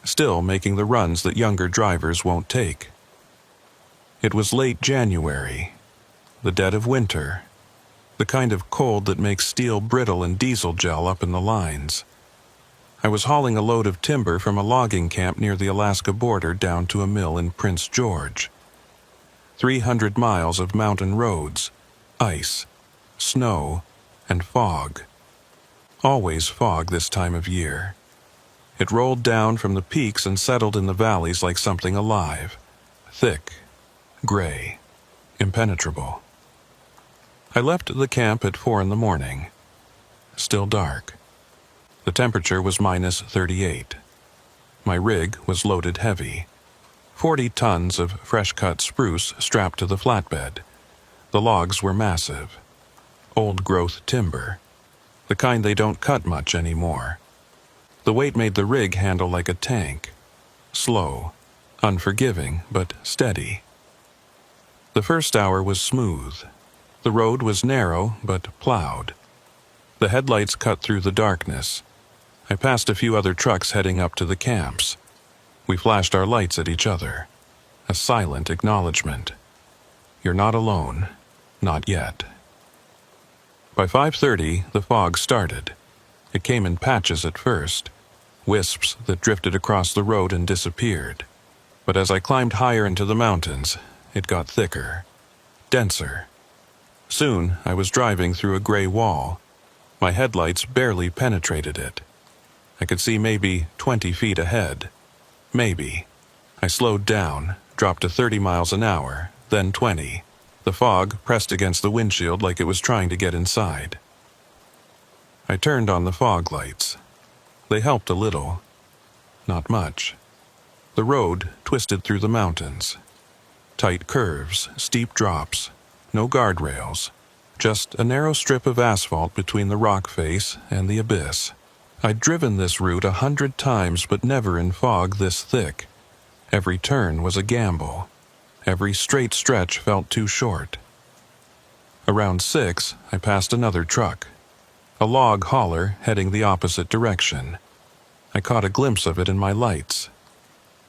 S1: still making the runs that younger drivers won't take. It was late January, the dead of winter, the kind of cold that makes steel brittle and diesel gel up in the lines. I was hauling a load of timber from a logging camp near the Alaska border down to a mill in Prince George. 300 miles of mountain roads, ice, snow, and fog. Always fog this time of year. It rolled down from the peaks and settled in the valleys like something alive. Thick, gray, impenetrable. I left the camp at 4 in the morning. Still dark. The temperature was minus 38. My rig was loaded heavy. 40 tons of fresh-cut spruce strapped to the flatbed. The logs were massive. Old-growth timber. The kind they don't cut much anymore. The weight made the rig handle like a tank. Slow, unforgiving, but steady. The first hour was smooth. The road was narrow, but plowed. The headlights cut through the darkness. I passed a few other trucks heading up to the camps. We flashed our lights at each other. A silent acknowledgement. You're not alone. Not yet. By 5:30, the fog started. It came in patches at first. Wisps that drifted across the road and disappeared. But as I climbed higher into the mountains, it got thicker. Denser. Soon, I was driving through a gray wall. My headlights barely penetrated it. I could see maybe 20 feet ahead. Maybe. I slowed down, dropped to 30 miles an hour, then 20. The fog pressed against the windshield like it was trying to get inside. I turned on the fog lights. They helped a little. Not much. The road twisted through the mountains. Tight curves, steep drops. No guardrails, just a narrow strip of asphalt between the rock face and the abyss. I'd driven this route 100 times, but never in fog this thick. Every turn was a gamble. Every straight stretch felt too short. Around 6, I passed another truck. A log hauler heading the opposite direction. I caught a glimpse of it in my lights.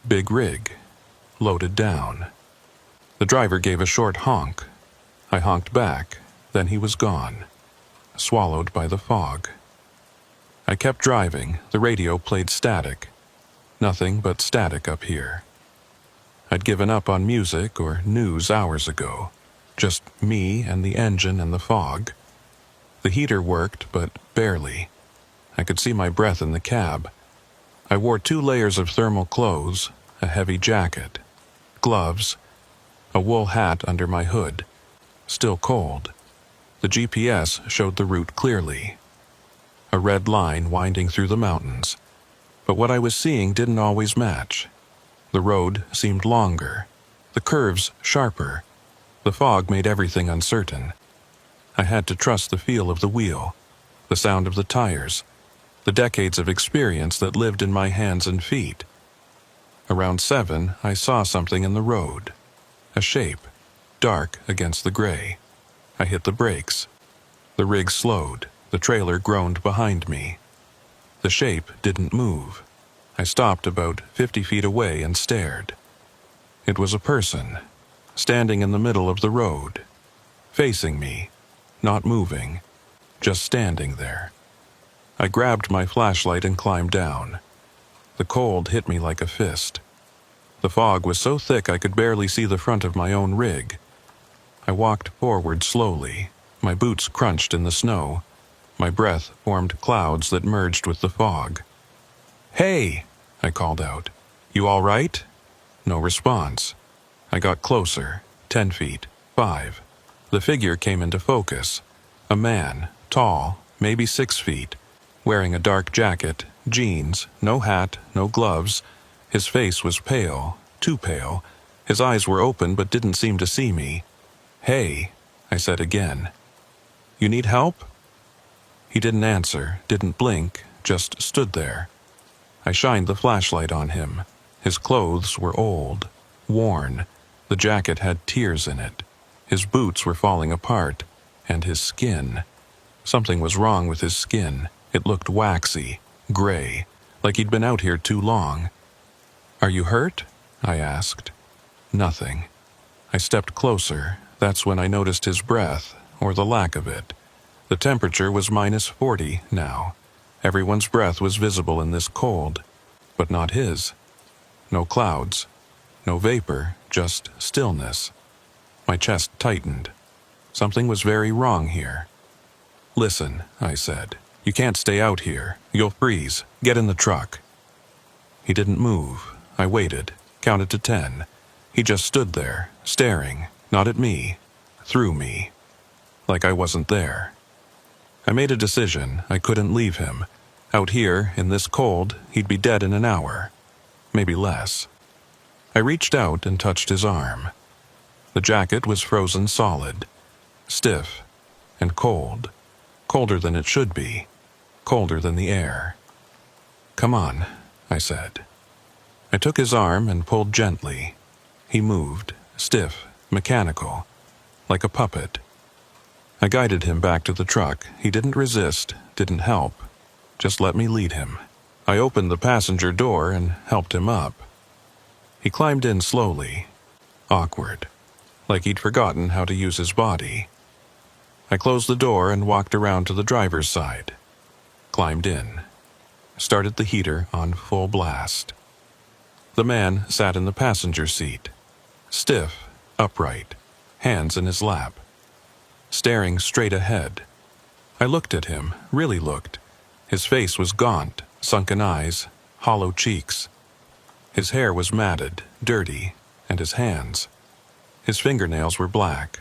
S1: Big rig, loaded down. The driver gave a short honk. I honked back, then he was gone, swallowed by the fog. I kept driving, the radio played static. Nothing but static up here. I'd given up on music or news hours ago. Just me and the engine and the fog. The heater worked, but barely. I could see my breath in the cab. I wore 2 layers of thermal clothes, a heavy jacket, gloves, a wool hat under my hood. Still cold. The GPS showed the route clearly. A red line winding through the mountains. But what I was seeing didn't always match. The road seemed longer. The curves sharper. The fog made everything uncertain. I had to trust the feel of the wheel, the sound of the tires, the decades of experience that lived in my hands and feet. Around 7, I saw something in the road. A shape. Dark against the gray. I hit the brakes. The rig slowed, The trailer groaned behind me. The shape didn't move. I stopped about 50 feet away and stared. It was a person, standing in the middle of the road, facing me, not moving, just standing there. I grabbed my flashlight and climbed down. The cold hit me like a fist. The fog was so thick I could barely see the front of my own rig. I walked forward slowly. My boots crunched in the snow. My breath formed clouds that merged with the fog. "Hey!" I called out. "You all right?" No response. I got closer, 10 feet, 5. The figure came into focus. A man, tall, maybe 6 feet, wearing a dark jacket, jeans, no hat, no gloves. His face was pale, too pale. His eyes were open but didn't seem to see me. "Hey," I said again. "You need help?" He didn't answer, didn't blink, just stood there. I shined the flashlight on him. His clothes were old, worn. The jacket had tears in it. His boots were falling apart, and his skin. Something was wrong with his skin. It looked waxy, gray, like he'd been out here too long. "Are you hurt?" I asked. Nothing. I stepped closer. That's when I noticed his breath, or the lack of it. The temperature was -40 now. Everyone's breath was visible in this cold, but not his. No clouds, no vapor, just stillness. My chest tightened. Something was very wrong here. "Listen," I said. "You can't stay out here. You'll freeze. Get in the truck." He didn't move. I waited, counted to 10. He just stood there, staring, not at me, through me, like I wasn't there. I made a decision. I couldn't leave him. Out here, in this cold, he'd be dead in an hour, maybe less. I reached out and touched his arm. The jacket was frozen solid, stiff, and cold. Colder than it should be, colder than the air. "Come on," I said. I took his arm and pulled gently. He moved, stiff, mechanical, like a puppet. I guided him back to the truck. He didn't resist, didn't help, just let me lead him. I opened the passenger door and helped him up. He climbed in slowly, awkward, like he'd forgotten how to use his body. I closed the door and walked around to the driver's side. Climbed in. Started the heater on full blast. The man sat in the passenger seat, stiff, upright, hands in his lap, staring straight ahead. I looked at him, really looked. His face was gaunt, sunken eyes, hollow cheeks. His hair was matted, dirty, and his hands. His fingernails were black.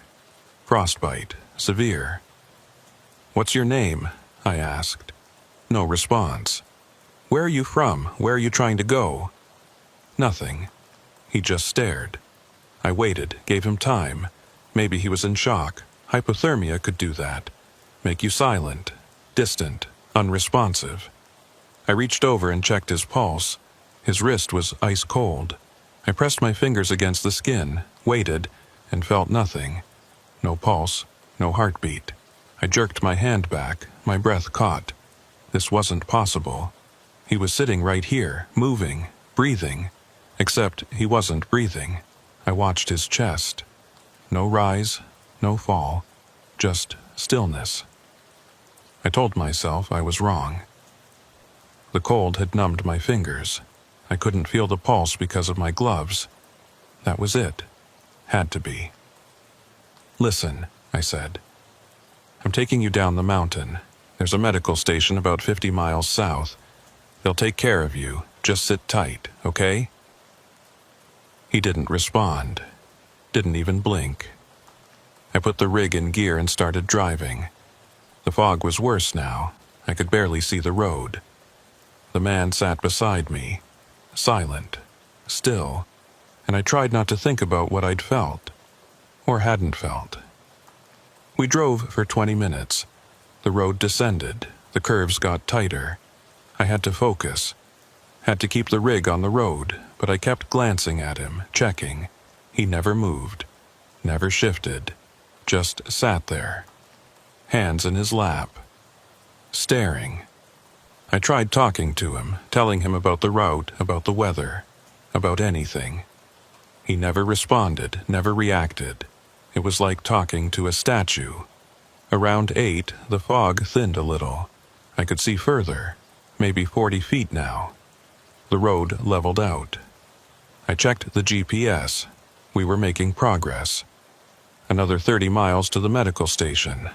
S1: Frostbite, severe. "What's your name?" I asked. No response. "Where are you from? Where are you trying to go?" Nothing. He just stared. I waited, gave him time. Maybe he was in shock. Hypothermia could do that. Make you silent, distant, unresponsive. I reached over and checked his pulse. His wrist was ice cold. I pressed my fingers against the skin, waited, and felt nothing. No pulse, no heartbeat. I jerked my hand back, my breath caught. This wasn't possible. He was sitting right here, moving, breathing. Except he wasn't breathing. I watched his chest. No rise, no fall, just stillness. I told myself I was wrong. The cold had numbed my fingers. I couldn't feel the pulse because of my gloves. That was it. Had to be. "Listen," I said. "I'm taking you down the mountain. There's a medical station about 50 miles south. They'll take care of you. Just sit tight, okay?" He didn't respond. Didn't even blink. I put the rig in gear and started driving. The fog was worse now. I could barely see the road. The man sat beside me, silent, still, and I tried not to think about what I'd felt, or hadn't felt. We drove for 20 minutes. The road descended. The curves got tighter. I had to focus. Had to keep the rig on the road, but I kept glancing at him, checking. He never moved, never shifted, just sat there, hands in his lap, staring. I tried talking to him, telling him about the route, about the weather, about anything. He never responded, never reacted. It was like talking to a statue. Around 8, the fog thinned a little. I could see further, maybe 40 feet now. The road leveled out. I checked the GPS. We were making progress. Another 30 miles to the medical station.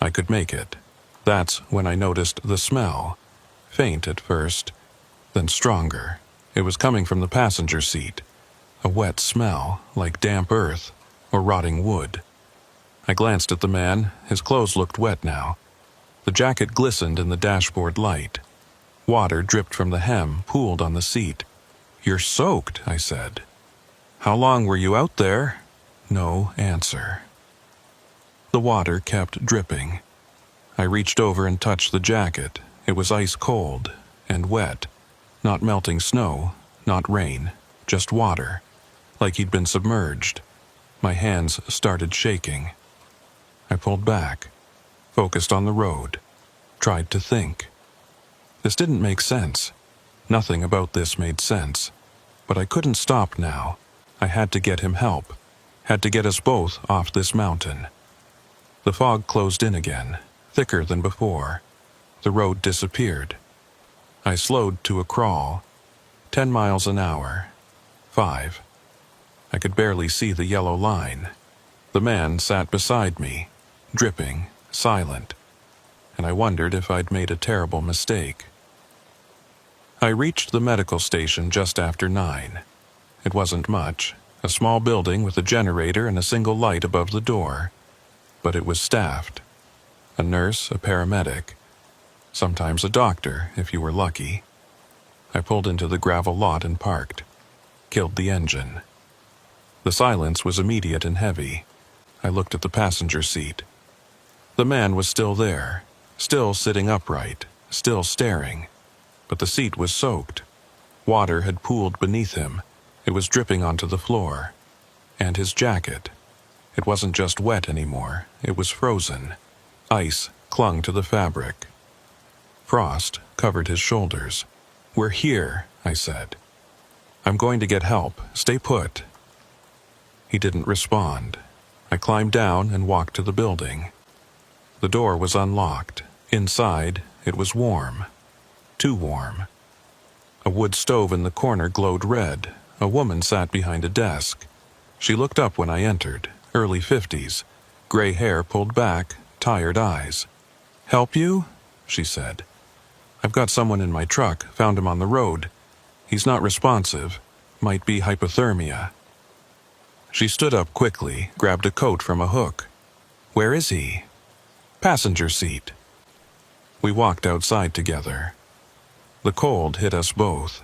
S1: I could make it. That's when I noticed the smell. Faint at first, then stronger. It was coming from the passenger seat. A wet smell, like damp earth or rotting wood. I glanced at the man. His clothes looked wet now. The jacket glistened in the dashboard light. Water dripped from the hem, pooled on the seat. "You're soaked," I said. "How long were you out there?" No answer. The water kept dripping. I reached over and touched the jacket. It was ice cold and wet. Not melting snow, not rain, just water, like he'd been submerged. My hands started shaking. I pulled back, focused on the road, tried to think. This didn't make sense. Nothing about this made sense. But I couldn't stop now. I had to get him help. Had to get us both off this mountain. The fog closed in again, thicker than before. The road disappeared. I slowed to a crawl. 10 miles an hour. 5. I could barely see the yellow line. The man sat beside me, dripping, silent, and I wondered if I'd made a terrible mistake. I reached the medical station just after 9. It wasn't much, a small building with a generator and a single light above the door. But it was staffed. A nurse, a paramedic, sometimes a doctor if you were lucky. I pulled into the gravel lot and parked. Killed the engine. The silence was immediate and heavy. I looked at the passenger seat. The man was still there, still sitting upright, still staring. But the seat was soaked. Water had pooled beneath him. It was dripping onto the floor. And his jacket. It wasn't just wet anymore. It was frozen. Ice clung to the fabric. Frost covered his shoulders. "We're here," I said. "I'm going to get help. Stay put." He didn't respond. I climbed down and walked to the building. The door was unlocked. Inside, it was warm. Too warm. A wood stove in the corner glowed red. A woman sat behind a desk. She looked up when I entered, early 50s, gray hair pulled back, tired eyes. "Help you?" she said. "I've got someone in my truck, found him on the road. He's not responsive. Might be hypothermia." She stood up quickly, grabbed a coat from a hook. "Where is he?" "Passenger seat." We walked outside together. The cold hit us both.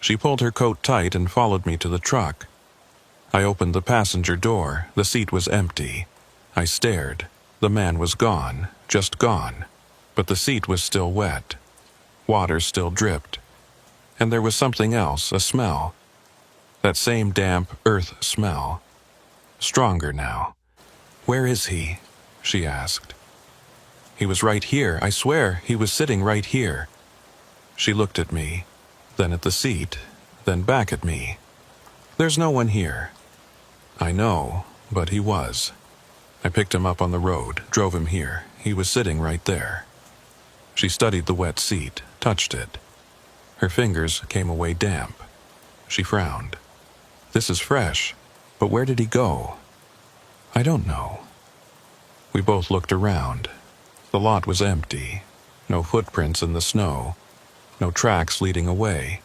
S1: She pulled her coat tight and followed me to the truck. I opened the passenger door. The seat was empty. I stared. The man was gone, just gone. But the seat was still wet. Water still dripped. And there was something else, a smell. That same damp earth smell. Stronger now. "Where is he?" she asked. "He was right here. I swear, he was sitting right here." She looked at me, then at the seat, then back at me. "There's no one here." I know, but he was. I picked him up on the road, drove him here. He was sitting right there. She studied the wet seat, touched it. Her fingers came away damp. She frowned. "This is fresh, but where did he go?" "I don't know." We both looked around. The lot was empty. No footprints in the snow. No tracks leading away.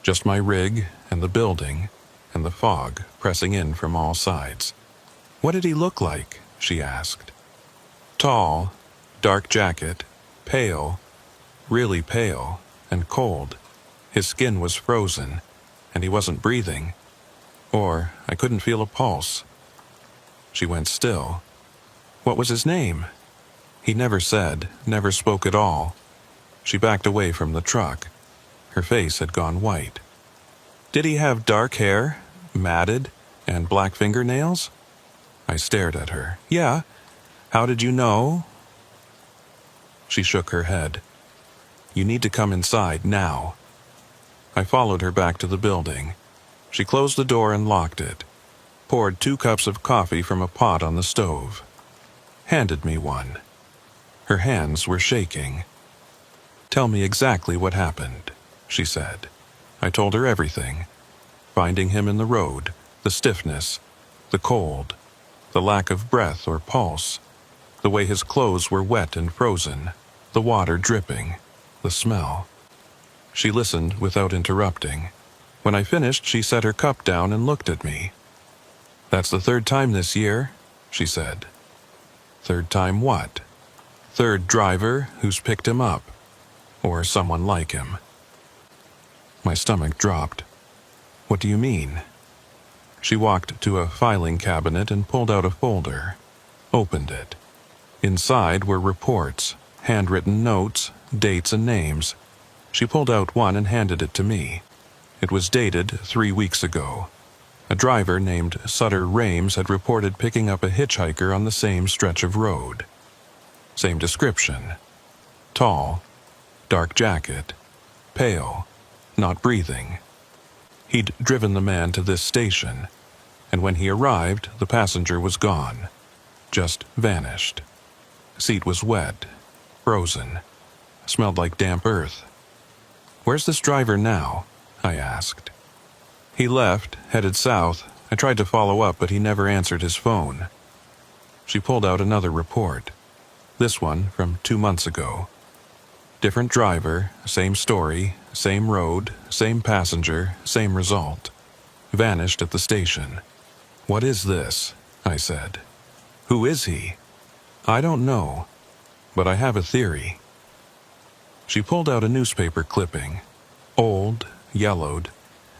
S1: Just my rig and the building and the fog pressing in from all sides. "What did he look like?" she asked. "Tall, dark jacket, pale, really pale, and cold. His skin was frozen, and he wasn't breathing. Or I couldn't feel a pulse." She went still. "What was his name?" He never said, never spoke at all. She backed away from the truck. Her face had gone white. "Did he have dark hair, matted, and black fingernails?" I stared at her. "Yeah. How did you know?" She shook her head. "You need to come inside now." I followed her back to the building. She closed the door and locked it, poured 2 cups of coffee from a pot on the stove, handed me one. Her hands were shaking. "Tell me exactly what happened," she said. I told her everything. Finding him in the road, the stiffness, the cold, the lack of breath or pulse, the way his clothes were wet and frozen, the water dripping, the smell. She listened without interrupting. When I finished, she set her cup down and looked at me. "That's the 3rd time this year," she said. "Third time what?" "Third driver who's picked him up. Or someone like him." My stomach dropped. "What do you mean?" She walked to a filing cabinet and pulled out a folder. Opened it. Inside were reports, handwritten notes, dates and names. She pulled out one and handed it to me. It was dated 3 weeks ago. A driver named Sutter Rames had reported picking up a hitchhiker on the same stretch of road. Same description. Tall, dark jacket, pale, not breathing. He'd driven the man to this station, and when he arrived, the passenger was gone. Just vanished. Seat was wet, frozen, smelled like damp earth. "Where's this driver now?" I asked. "He left, headed south. I tried to follow up, but he never answered his phone." She pulled out another report. This one from 2 months ago. Different driver, same story, same road, same passenger, same result. Vanished at the station. "What is this?" I said. "Who is he?" "I don't know, but I have a theory." She pulled out a newspaper clipping. Old, yellowed,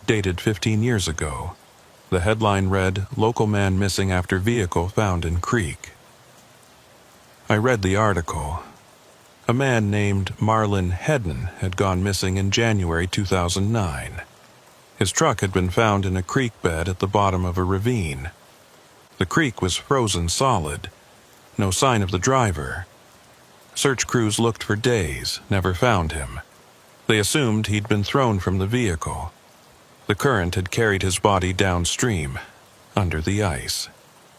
S1: dated 15 years ago. The headline read, "Local man missing after vehicle found in creek." I read the article. A man named Marlon Hedden had gone missing in January 2009. His truck had been found in a creek bed at the bottom of a ravine. The creek was frozen solid. No sign of the driver. Search crews looked for days, never found him. They assumed he'd been thrown from the vehicle. The current had carried his body downstream, under the ice.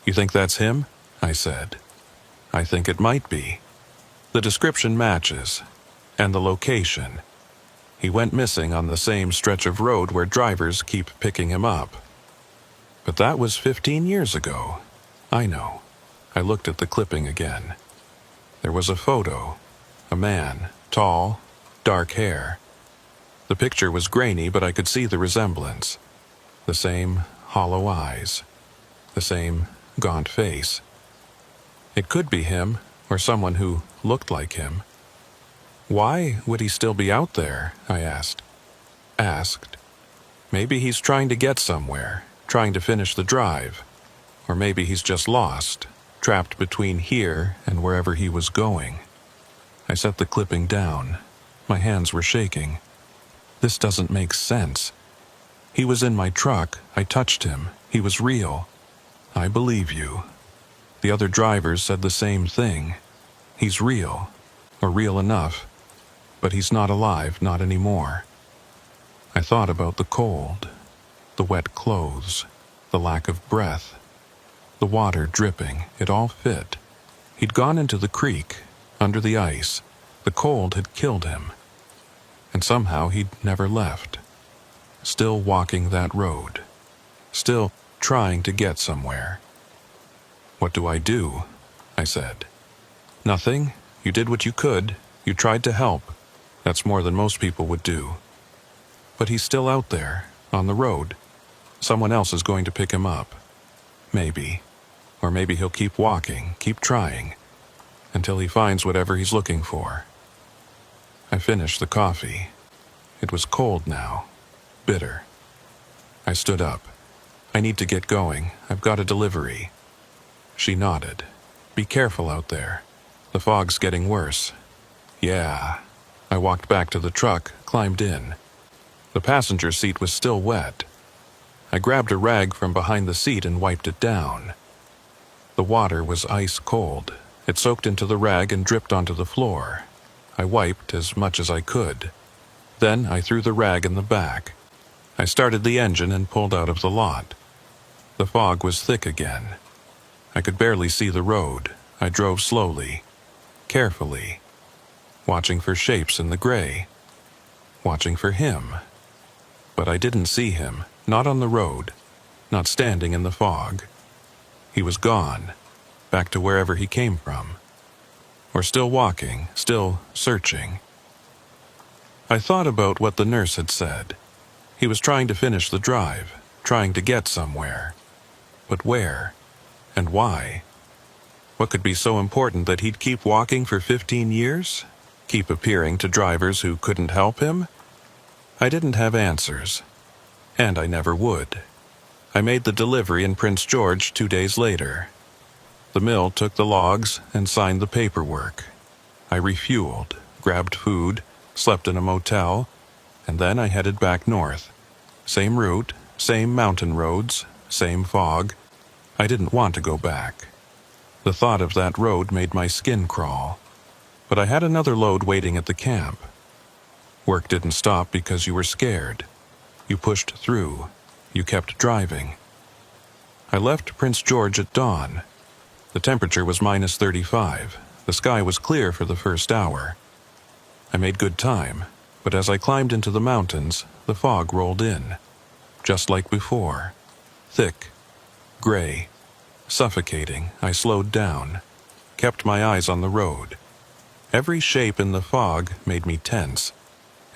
S1: "You think that's him?" I said. "I think it might be. The description matches, and the location. He went missing on the same stretch of road where drivers keep picking him up." "But that was 15 years ago." "I know." I looked at the clipping again. There was a photo. A man, tall, dark hair. The picture was grainy, but I could see the resemblance. The same hollow eyes. The same gaunt face. It could be him, or someone who looked like him. "Why would he still be out there?" I asked. "Maybe he's trying to get somewhere, trying to finish the drive. Or maybe he's just lost, trapped between here and wherever he was going." I set the clipping down. My hands were shaking. "This doesn't make sense. He was in my truck. I touched him. He was real." "I believe you." The other drivers said the same thing. "He's real, or real enough, but he's not alive, not anymore." I thought about the cold, the wet clothes, the lack of breath, the water dripping. It all fit. He'd gone into the creek, under the ice. The cold had killed him. And somehow he'd never left. Still walking that road. Still trying to get somewhere. "What do I do?" I said. "Nothing. You did what you could. You tried to help. That's more than most people would do. But he's still out there, on the road. Someone else is going to pick him up. Maybe. Or maybe he'll keep walking, keep trying, until he finds whatever he's looking for." I finished the coffee. It was cold now. Bitter. I stood up. "I need to get going. I've got a delivery." She nodded. "Be careful out there. The fog's getting worse." "Yeah." I walked back to the truck, climbed in. The passenger seat was still wet. I grabbed a rag from behind the seat and wiped it down. The water was ice cold. It soaked into the rag and dripped onto the floor. I wiped as much as I could. Then I threw the rag in the back. I started the engine and pulled out of the lot. The fog was thick again. I could barely see the road. I drove slowly, carefully, watching for shapes in the gray, watching for him. But I didn't see him, not on the road, not standing in the fog. He was gone, back to wherever he came from. Or still walking, still searching. I thought about what the nurse had said. He was trying to finish the drive, trying to get somewhere. But where? And why? What could be so important that he'd keep walking for 15 years? Keep appearing to drivers who couldn't help him? I didn't have answers. And I never would. I made the delivery in Prince George 2 days later. The mill took the logs and signed the paperwork. I refueled, grabbed food, slept in a motel, and then I headed back north. Same route, same mountain roads, same fog. I didn't want to go back. The thought of that road made my skin crawl. But I had another load waiting at the camp. Work didn't stop because you were scared. You pushed through. You kept driving. I left Prince George at dawn. The temperature was -35. The sky was clear for the first hour. I made good time, but as I climbed into the mountains, the fog rolled in. Just like before. Thick, gray, suffocating. I slowed down, kept my eyes on the road. Every shape in the fog made me tense.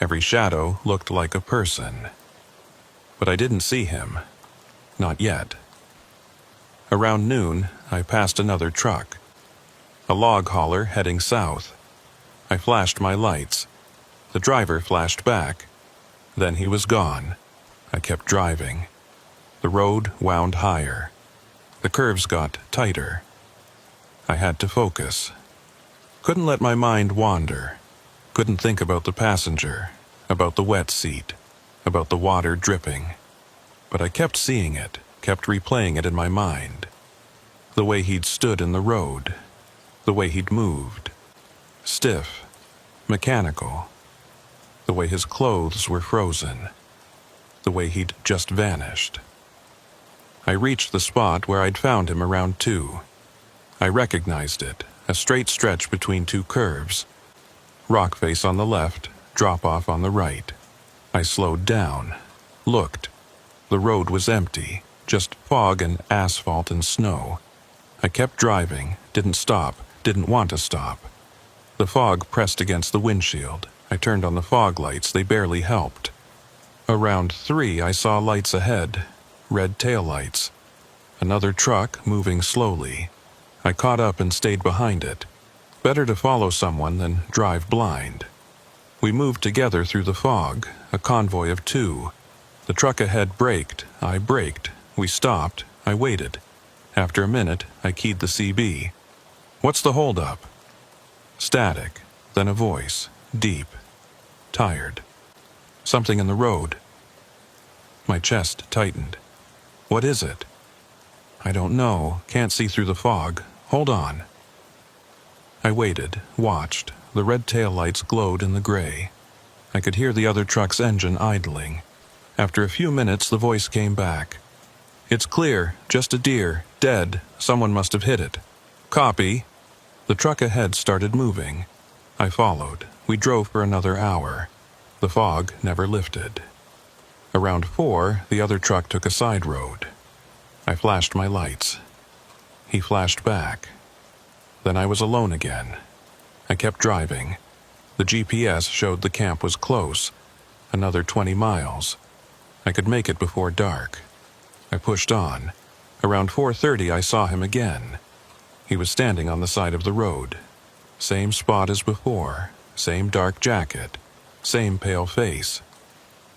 S1: Every shadow looked like a person. But I didn't see him. Not yet. Around noon, I passed another truck. A log hauler heading south. I flashed my lights. The driver flashed back. Then he was gone. I kept driving. The road wound higher. The curves got tighter. I had to focus. Couldn't let my mind wander. Couldn't think about the passenger, about the wet seat, about the water dripping. But I kept seeing it, kept replaying it in my mind. The way he'd stood in the road. The way he'd moved. Stiff. Mechanical. The way his clothes were frozen. The way he'd just vanished. I reached the spot where I'd found him around 2. I recognized it, a straight stretch between 2 curves. Rock face on the left, drop-off on the right. I slowed down, looked. The road was empty, just fog and asphalt and snow. I kept driving, didn't stop, didn't want to stop. The fog pressed against the windshield. I turned on the fog lights, they barely helped. Around 3, I saw lights ahead, red taillights. Another truck moving slowly. I caught up and stayed behind it. Better to follow someone than drive blind. We moved together through the fog, a convoy of 2. The truck ahead braked, I braked. We stopped, I waited. After a minute, I keyed the CB. "What's the holdup?" Static, then a voice, deep, tired. "Something in the road." My chest tightened. "What is it?" "I don't know, can't see through the fog. Hold on." I waited, watched. The red taillights glowed in the gray. I could hear the other truck's engine idling. After a few minutes, the voice came back. "It's clear, just a deer, dead. Someone must have hit it." "Copy." The truck ahead started moving. I followed. We drove for another hour. The fog never lifted. Around 4, the other truck took a side road. I flashed my lights. He flashed back. Then I was alone again. I kept driving. The GPS showed the camp was close. Another 20 miles. I could make it before dark. I pushed on. Around 4:30, I saw him again. He was standing on the side of the road. Same spot as before. Same dark jacket. Same pale face.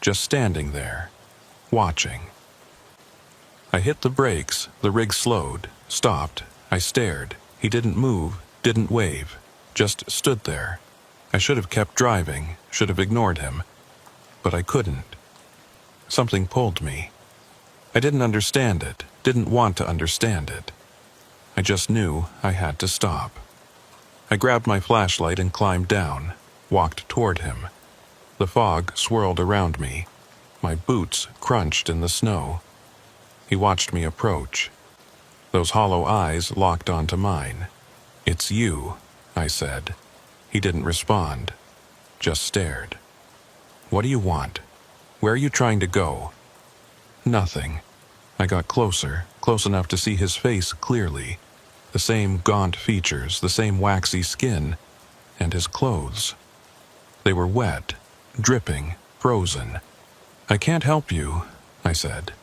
S1: Just standing there. Watching. I hit the brakes. The rig slowed. Stopped. I stared. He didn't move. Didn't wave. Just stood there. I should have kept driving. Should have ignored him. But I couldn't. Something pulled me. I didn't understand it. Didn't want to understand it. I just knew I had to stop. I grabbed my flashlight and climbed down. walked toward him. The fog swirled around me. My boots crunched in the snow. He watched me approach. Those hollow eyes locked onto mine. "It's you," I said. He didn't respond, just stared. "What do you want? Where are you trying to go?" "Nothing." I got closer, close enough to see his face clearly. The same gaunt features, the same waxy skin, and his clothes. They were wet, dripping, frozen. "I can't help you," I said.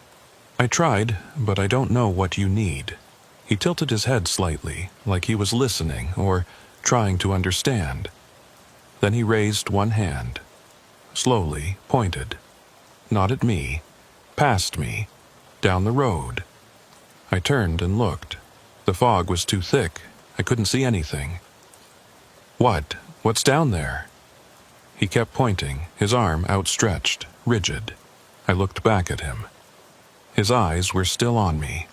S1: "I tried, but I don't know what you need." He tilted his head slightly, like he was listening or trying to understand. Then he raised one hand, slowly pointed. Not at me, past me, down the road. I turned and looked. The fog was too thick. I couldn't see anything. What's down there?" He kept pointing, his arm outstretched, rigid. I looked back at him. His eyes were still on me,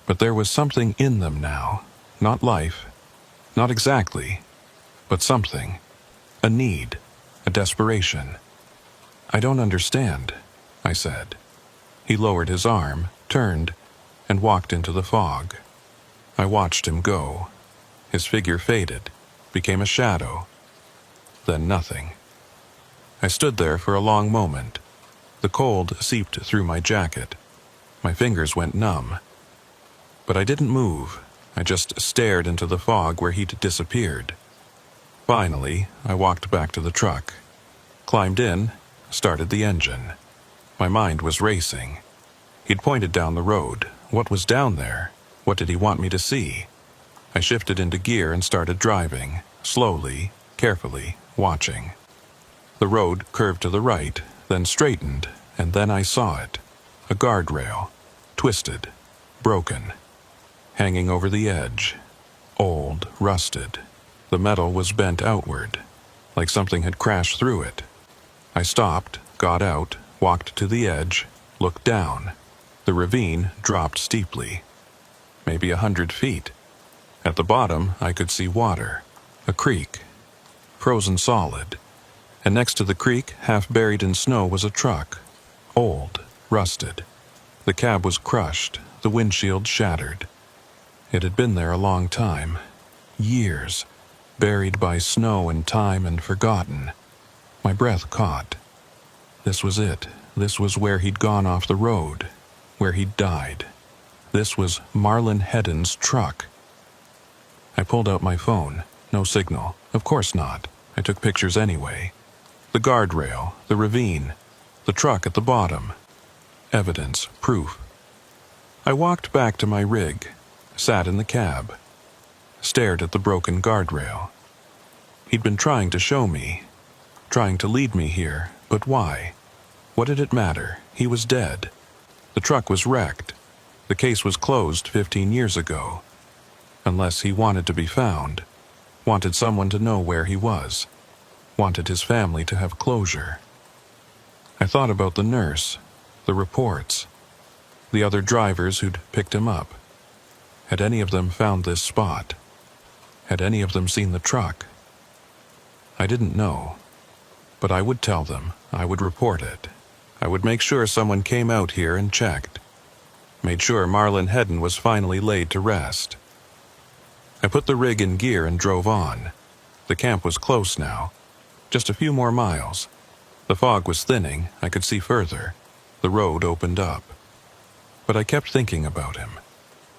S1: but there was something in them now. Not life, not exactly, but something. A need, a desperation. "I don't understand," I said. He lowered his arm, turned, and walked into the fog. I watched him go. His figure faded, became a shadow. Then nothing. I stood there for a long moment. The cold seeped through my jacket. My fingers went numb. But I didn't move. I just stared into the fog where he'd disappeared. Finally, I walked back to the truck, climbed in, started the engine. My mind was racing. He'd pointed down the road. What was down there? What did he want me to see? I shifted into gear and started driving, slowly, carefully, watching. The road curved to the right, then straightened, and then I saw it. A guardrail, twisted, broken, hanging over the edge, old, rusted. The metal was bent outward, like something had crashed through it. I stopped, got out, walked to the edge, looked down. The ravine dropped steeply, maybe 100 feet. At the bottom, I could see water, a creek, frozen solid. And next to the creek, half buried in snow, was a truck, old, rusted. The cab was crushed, the windshield shattered. It had been there a long time, years, buried by snow and time and forgotten. My breath caught. This was it. This was where he'd gone off the road, where he'd died. This was Marlon Hedden's truck. I pulled out my phone. No signal. Of course not. I took pictures anyway. The guardrail, the ravine, the truck at the bottom. Evidence, proof. I walked back to my rig, sat in the cab, stared at the broken guardrail. He'd been trying to show me, trying to lead me here, but why? What did it matter? He was dead. The truck was wrecked. The case was closed 15 years ago. Unless he wanted to be found, wanted someone to know where he was, wanted his family to have closure. I thought about the nurse, the reports, the other drivers who'd picked him up. Had any of them found this spot? Had any of them seen the truck? I didn't know, but I would tell them. I would report it. I would make sure someone came out here and checked. Made sure Marlon Hedden was finally laid to rest. I put the rig in gear and drove on. The camp was close now. Just a few more miles. The fog was thinning. I could see further. The road opened up. But I kept thinking about him.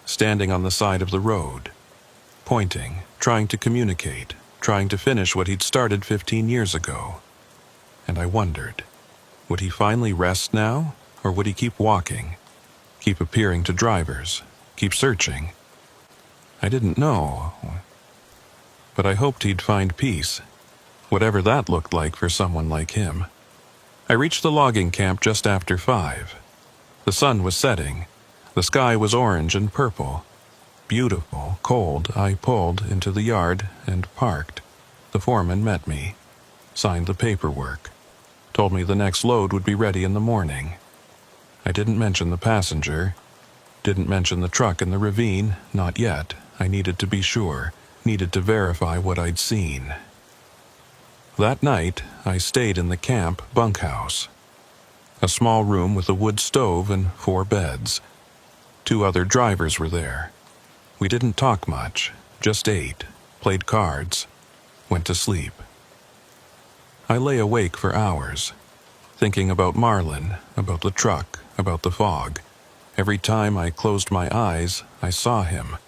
S1: Standing on the side of the road. Pointing, trying to communicate, trying to finish what he'd started 15 years ago. And I wondered, would he finally rest now? Or would he keep walking? Keep appearing to drivers? Keep searching? I didn't know. But I hoped he'd find peace. Whatever that looked like for someone like him. I reached the logging camp just after 5. The sun was setting. The sky was orange and purple. Beautiful, cold. I pulled into the yard and parked. The foreman met me, signed the paperwork, told me the next load would be ready in the morning. I didn't mention the passenger, didn't mention the truck in the ravine, not yet. I needed to be sure, needed to verify what I'd seen. That night, I stayed in the camp bunkhouse. A small room with a wood stove and 4 beds. 2 other drivers were there. We didn't talk much, just ate, played cards, went to sleep. I lay awake for hours, thinking about Marlin, about the truck, about the fog. Every time I closed my eyes, I saw him,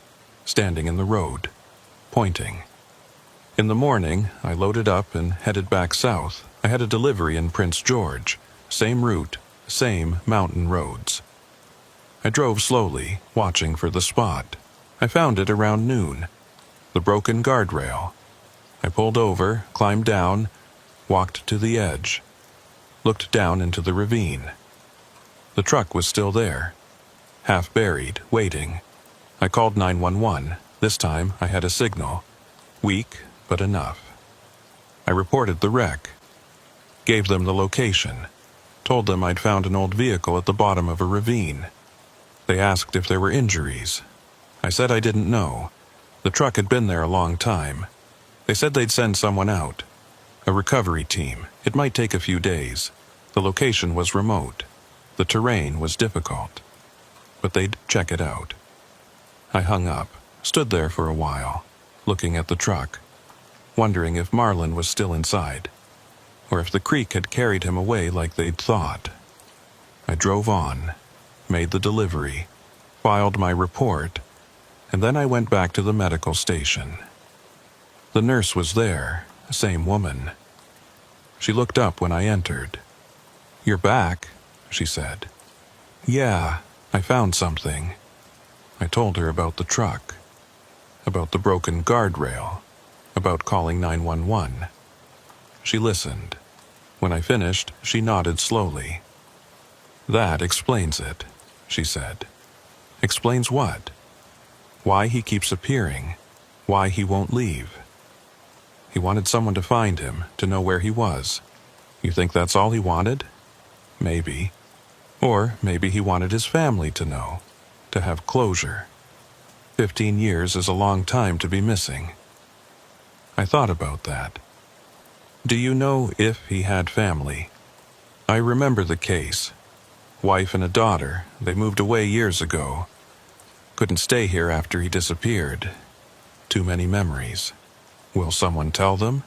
S1: standing in the road, pointing. In the morning, I loaded up and headed back south. I had a delivery in Prince George, same route, same mountain roads. I drove slowly, watching for the spot. I found it around noon, the broken guardrail. I pulled over, climbed down, walked to the edge, looked down into the ravine. The truck was still there, half buried, waiting. I called 911. This time I had a signal. Weak, but enough. I reported the wreck, gave them the location, told them I'd found an old vehicle at the bottom of a ravine. They asked if there were injuries. I said I didn't know. The truck had been there a long time. They said they'd send someone out, a recovery team. It might take a few days. The location was remote. The terrain was difficult. But they'd check it out. I hung up, stood there for a while, looking at the truck, wondering if Marlin was still inside, or if the creek had carried him away like they'd thought. I drove on, made the delivery, filed my report, and then I went back to the medical station. The nurse was there, same woman. She looked up when I entered. "You're back," she said. "Yeah, I found something." I told her about the truck, about the broken guardrail, about calling 911. She listened. When I finished, she nodded slowly. "That explains it," she said. "Explains what?" "Why he keeps appearing, why he won't leave." He wanted someone to find him, to know where he was. You think that's all he wanted? Maybe. Or maybe he wanted his family to know, to have closure. 15 years is a long time to be missing. I thought about that. Do you know if he had family? I remember the case. Wife and a daughter, they moved away years ago. Couldn't stay here after he disappeared. Too many memories. Will someone tell them?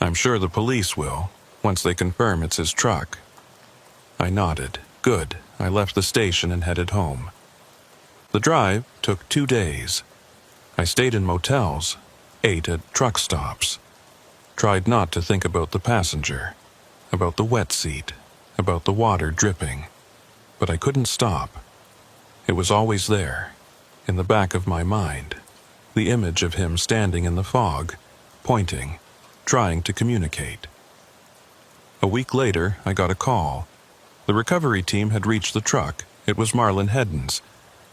S1: I'm sure the police will, once they confirm it's his truck. I nodded. Good. I left the station and headed home. The drive took 2 days. I stayed in motels, ate at truck stops, tried not to think about the passenger, about the wet seat, about the water dripping. But I couldn't stop. It was always there, in the back of my mind, the image of him standing in the fog, pointing, trying to communicate. A week later, I got a call. The recovery team had reached the truck. It was Marlin Hedden's.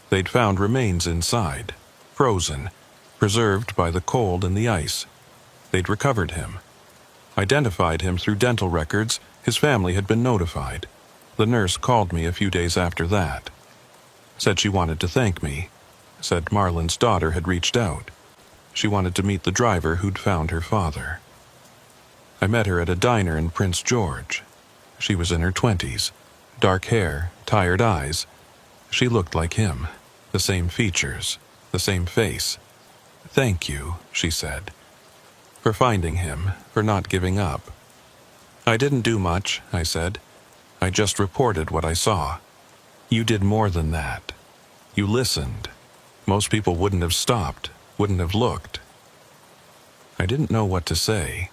S1: They'd found remains inside, frozen, preserved by the cold and the ice. They'd recovered him, identified him through dental records. His family had been notified. The nurse called me a few days after that. Said she wanted to thank me. Said Marlin's daughter had reached out. She wanted to meet the driver who'd found her father. I met her at a diner in Prince George. She was in her 20s, dark hair, tired eyes. She looked like him, the same features, the same face. "Thank you," she said, "for finding him, for not giving up." "I didn't do much," I said. "I just reported what I saw." "You did more than that. You listened. Most people wouldn't have stopped, wouldn't have looked." I didn't know what to say.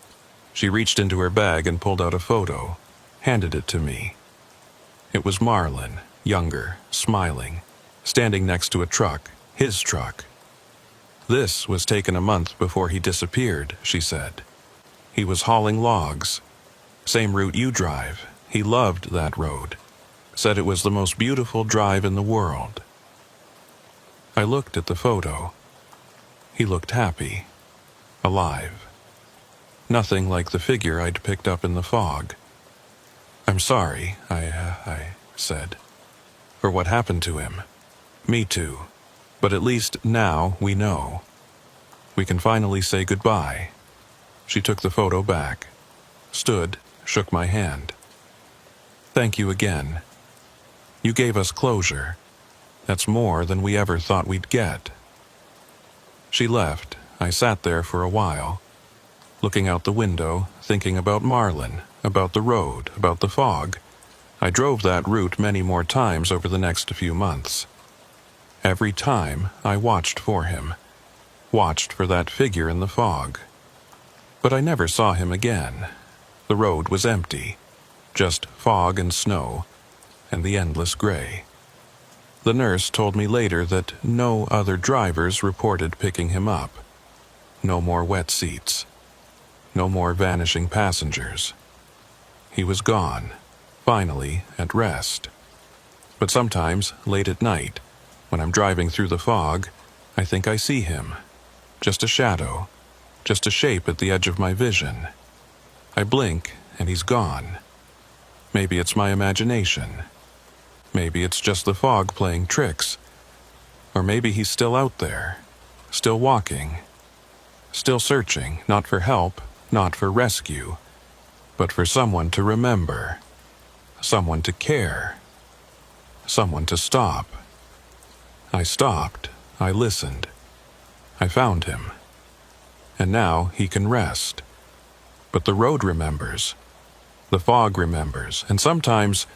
S1: She reached into her bag and pulled out a photo, handed it to me. It was Marlin, younger, smiling, standing next to a truck, his truck. "This was taken a month before he disappeared," she said. "He was hauling logs. Same route you drive. He loved that road. Said it was the most beautiful drive in the world." I looked at the photo. He looked happy, alive. Nothing like the figure I'd picked up in the fog. "I'm sorry," I said, "for what happened to him." "Me too. But at least now we know. We can finally say goodbye." She took the photo back. stood, shook my hand. "Thank you again. You gave us closure. That's more than we ever thought we'd get." She left. I sat there for a while, looking out the window, thinking about Marlin, about the road, about the fog. I drove that route many more times over the next few months. Every time, I watched for him, watched for that figure in the fog. But I never saw him again. The road was empty, just fog and snow, and the endless gray. The nurse told me later that no other drivers reported picking him up. No more wet seats. No more vanishing passengers. He was gone, finally at rest. But sometimes, late at night, when I'm driving through the fog, I think I see him. Just a shadow, just a shape at the edge of my vision. I blink, and he's gone. Maybe it's my imagination. Maybe it's just the fog playing tricks. Or maybe he's still out there, still walking, still searching, not for help, not for rescue, but for someone to remember, someone to care, someone to stop. I stopped. I listened. I found him. And now he can rest. But the road remembers. The fog remembers. And sometimes,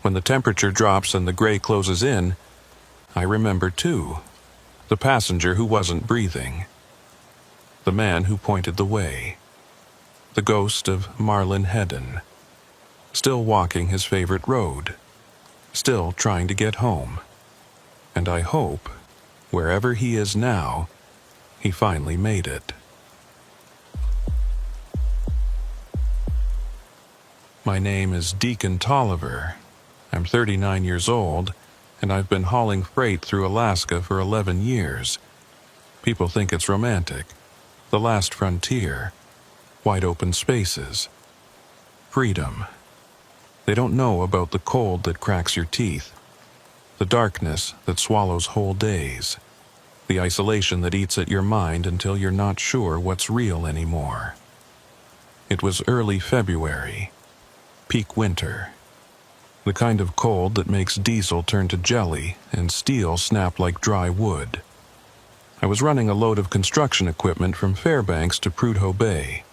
S1: when the temperature drops and the gray closes in, I remember too. The passenger who wasn't breathing. The man who pointed the way. The ghost of Marlin Hedden. Still walking his favorite road. Still trying to get home. And I hope, wherever he is now, he finally made it. My name is Deacon Tolliver. I'm 39 years old, and I've been hauling freight through Alaska for 11 years. People think it's romantic. The last frontier. Wide open spaces. Freedom. They don't know about the cold that cracks your teeth. The darkness that swallows whole days. The isolation that eats at your mind until you're not sure what's real anymore. It was early February. Peak winter. The kind of cold that makes diesel turn to jelly and steel snap like dry wood. I was running a load of construction equipment from Fairbanks to Prudhoe Bay.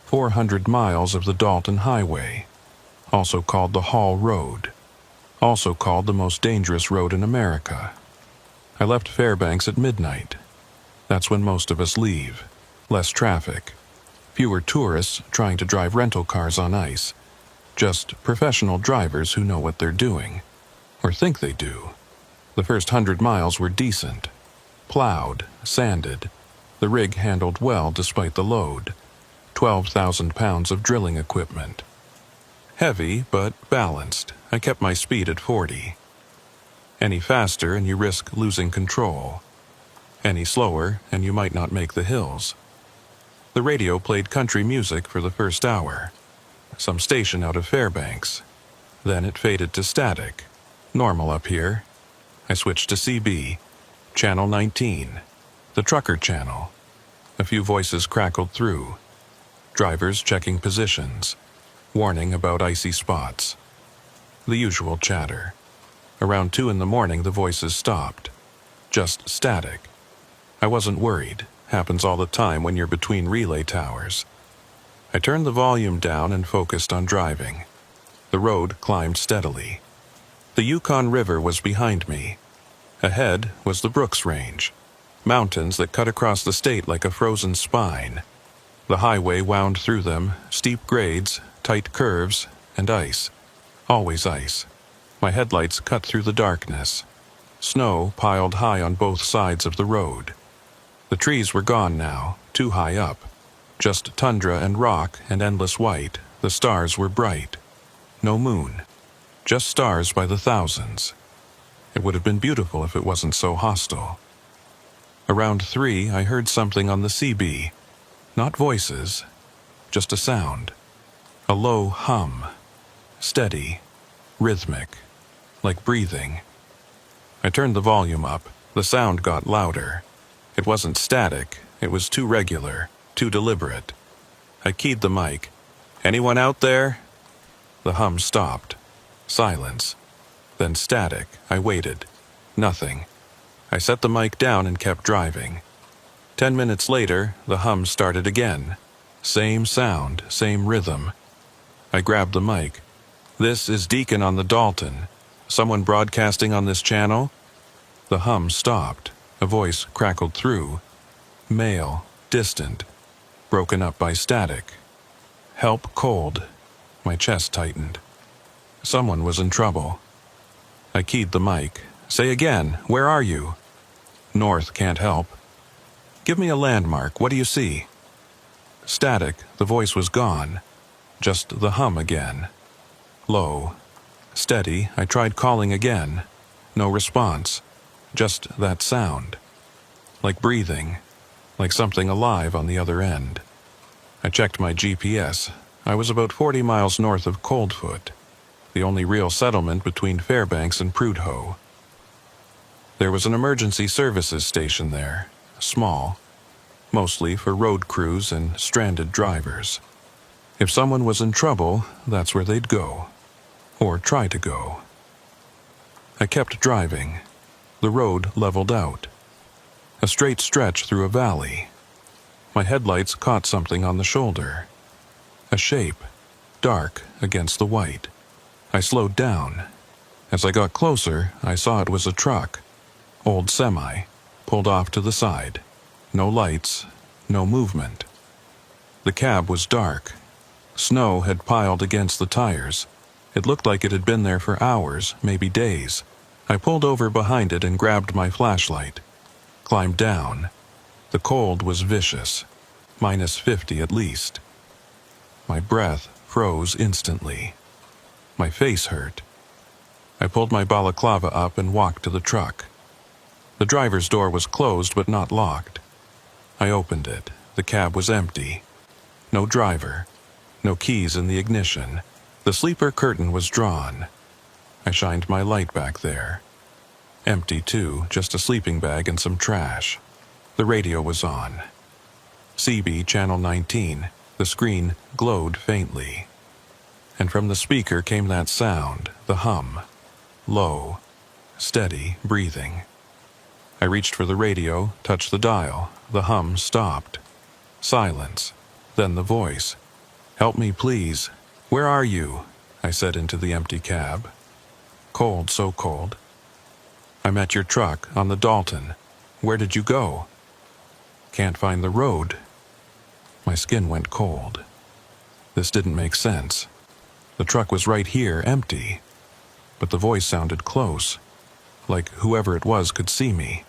S1: 400 miles of the Dalton Highway, also called the Hall Road, also called the most dangerous road in America. I left Fairbanks at midnight. That's when most of us leave. Less traffic. Fewer tourists trying to drive rental cars on ice. Just professional drivers who know what they're doing. Or think they do. The first 100 miles were decent. Plowed, sanded. The rig handled well despite the load. 12,000 pounds of drilling equipment. Heavy, but balanced. I kept my speed at 40. Any faster and you risk losing control. Any slower and you might not make the hills. The radio played country music for the first hour. Some station out of Fairbanks. Then it faded to static. Normal up here. I switched to CB. Channel 19. The trucker channel. A few voices crackled through. Drivers checking positions. Warning about icy spots. The usual chatter. Around 2 in the morning the voices stopped. Just static. I wasn't worried. Happens all the time when you're between relay towers. I turned the volume down and focused on driving. The road climbed steadily. The Yukon River was behind me. Ahead was the Brooks Range. Mountains that cut across the state like a frozen spine. The highway wound through them, steep grades, tight curves, and ice. Always ice. My headlights cut through the darkness. Snow piled high on both sides of the road. The trees were gone now, too high up. Just tundra and rock and endless white. The stars were bright. No moon. Just stars by the thousands. It would have been beautiful if it wasn't so hostile. Around 3, I heard something on the CB. Not voices, just a sound. A low hum. Steady. Rhythmic. Like breathing. I turned the volume up. The sound got louder. It wasn't static. It was too regular, too deliberate. I keyed the mic. Anyone out there? The hum stopped. Silence. Then static. I waited. Nothing. I set the mic down and kept driving. 10 minutes later, the hum started again. Same sound, same rhythm. I grabbed the mic. This is Deacon on the Dalton. Someone broadcasting on this channel? The hum stopped. A voice crackled through. Male, distant, broken up by static. Help cold. My chest tightened. Someone was in trouble. I keyed the mic. Say again, where are you? North, can't help. Give me a landmark, what do you see? Static, the voice was gone. Just the hum again. Low. Steady, I tried calling again. No response. Just that sound. Like breathing. Like something alive on the other end. I checked my GPS. I was about 40 miles north of Coldfoot, the only real settlement between Fairbanks and Prudhoe. There was an emergency services station there, small, mostly for road crews and stranded drivers. If someone was in trouble, that's where they'd go, or try to go. I kept driving. The road leveled out. A straight stretch through a valley. My headlights caught something on the shoulder. A shape, dark against the white. I slowed down. As I got closer, I saw it was a truck. Old semi, pulled off to the side. No lights, no movement. The cab was dark. Snow had piled against the tires. It looked like it had been there for hours, maybe days. I pulled over behind it and grabbed my flashlight. Climbed down. The cold was vicious. -50 at least. My breath froze instantly. My face hurt. I pulled my balaclava up and walked to the truck. The driver's door was closed but not locked. I opened it. The cab was empty. No driver. No keys in the ignition. The sleeper curtain was drawn. I shined my light back there. Empty too, just a sleeping bag and some trash. The radio was on. CB Channel 19. The screen glowed faintly. And from the speaker came that sound, the hum. Low, steady, breathing. I reached for the radio, touched the dial. The hum stopped. Silence. Then the voice. Help me, please. Where are you? I said into the empty cab. Cold, so cold. I'm at your truck, on the Dalton. Where did you go? Can't find the road. My skin went cold. This didn't make sense. The truck was right here, empty. But the voice sounded close, like whoever it was could see me.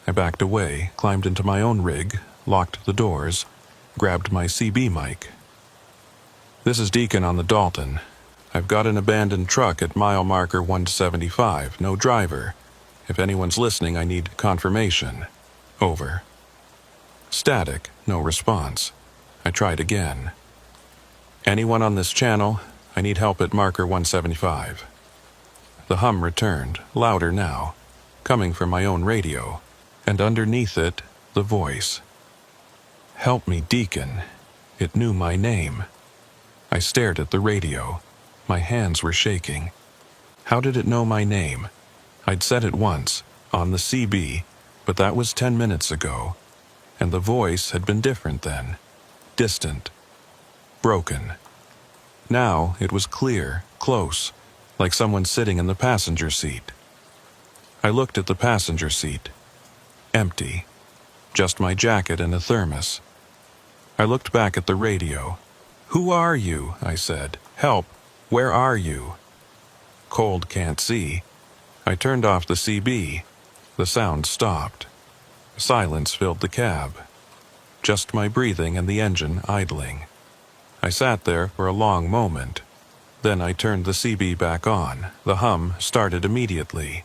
S1: I backed away, climbed into my own rig, locked the doors, grabbed my CB mic. This is Deacon on the Dalton. I've got an abandoned truck at mile marker 175, no driver. If anyone's listening, I need confirmation. Over. Static, no response. I tried again. Anyone on this channel? I need help at marker 175. The hum returned, louder now, coming from my own radio, and underneath it, the voice. Help me, Deacon. It knew my name. I stared at the radio. My hands were shaking. How did it know my name? I'd said it once, on the CB, but that was 10 minutes ago. And the voice had been different then. Distant. Broken. Now it was clear, close, like someone sitting in the passenger seat. I looked at the passenger seat. Empty. Just my jacket and a thermos. I looked back at the radio. Who are you? I said. Help. Where are you? Cold, can't see. I turned off the CB. The sound stopped. Silence filled the cab. Just my breathing and the engine idling. I sat there for a long moment. Then I turned the CB back on. The hum started immediately.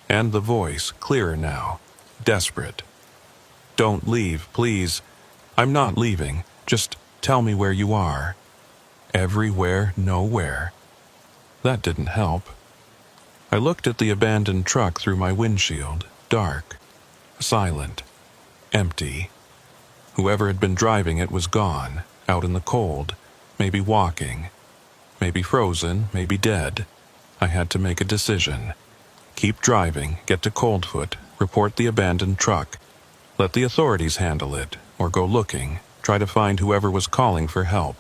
S1: And the voice, clearer now. Desperate. Don't leave, please. I'm not leaving. Just tell me where you are. Everywhere, nowhere. That didn't help. I looked at the abandoned truck through my windshield. Dark. Silent. Empty. Whoever had been driving it was gone, out in the cold, maybe walking, maybe frozen, maybe dead. I had to make a decision. Keep driving, get to Coldfoot, report the abandoned truck. Let the authorities handle it, or go looking, try to find whoever was calling for help.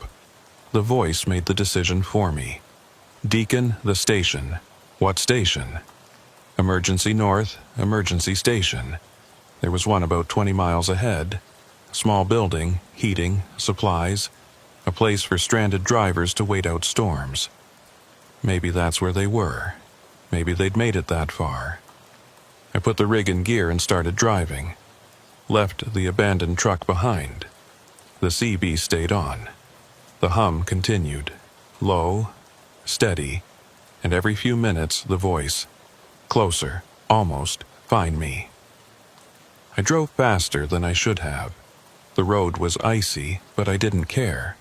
S1: The voice made the decision for me. Deacon, the station. What station? Emergency North, emergency station. There was one about 20 miles ahead. Small building, heating, supplies, a place for stranded drivers to wait out storms. Maybe that's where they were. Maybe they'd made it that far. I put the rig in gear and started driving. Left the abandoned truck behind. The CB stayed on. The hum continued. Low, steady, and every few minutes the voice. Closer, almost, find me. I drove faster than I should have. The road was icy, but I didn't care.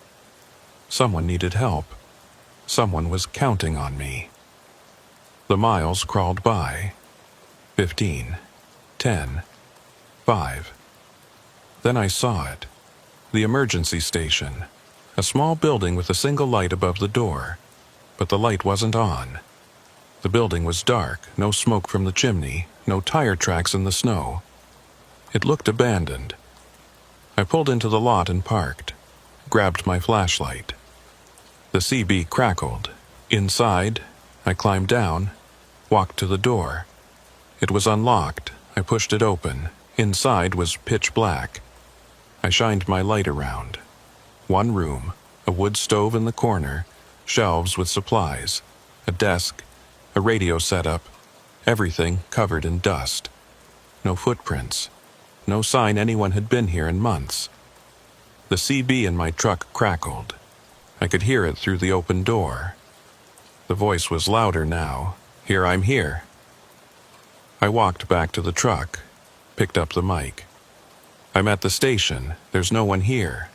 S1: Someone needed help. Someone was counting on me. The miles crawled by. 15, 10, 5. Then I saw it. The emergency station. A small building with a single light above the door. But the light wasn't on. The building was dark, no smoke from the chimney, no tire tracks in the snow. It looked abandoned. I pulled into the lot and parked. Grabbed my flashlight. The CB crackled. Inside, I climbed down, walked to the door. It was unlocked. I pushed it open. Inside was pitch black. I shined my light around. One room, a wood stove in the corner, shelves with supplies, a desk, a radio setup, everything covered in dust. No footprints. No sign anyone had been here in months. The CB in my truck crackled. I could hear it through the open door. The voice was louder now. Here, I'm here. I walked back to the truck, picked up the mic. I'm at the station. There's no one here.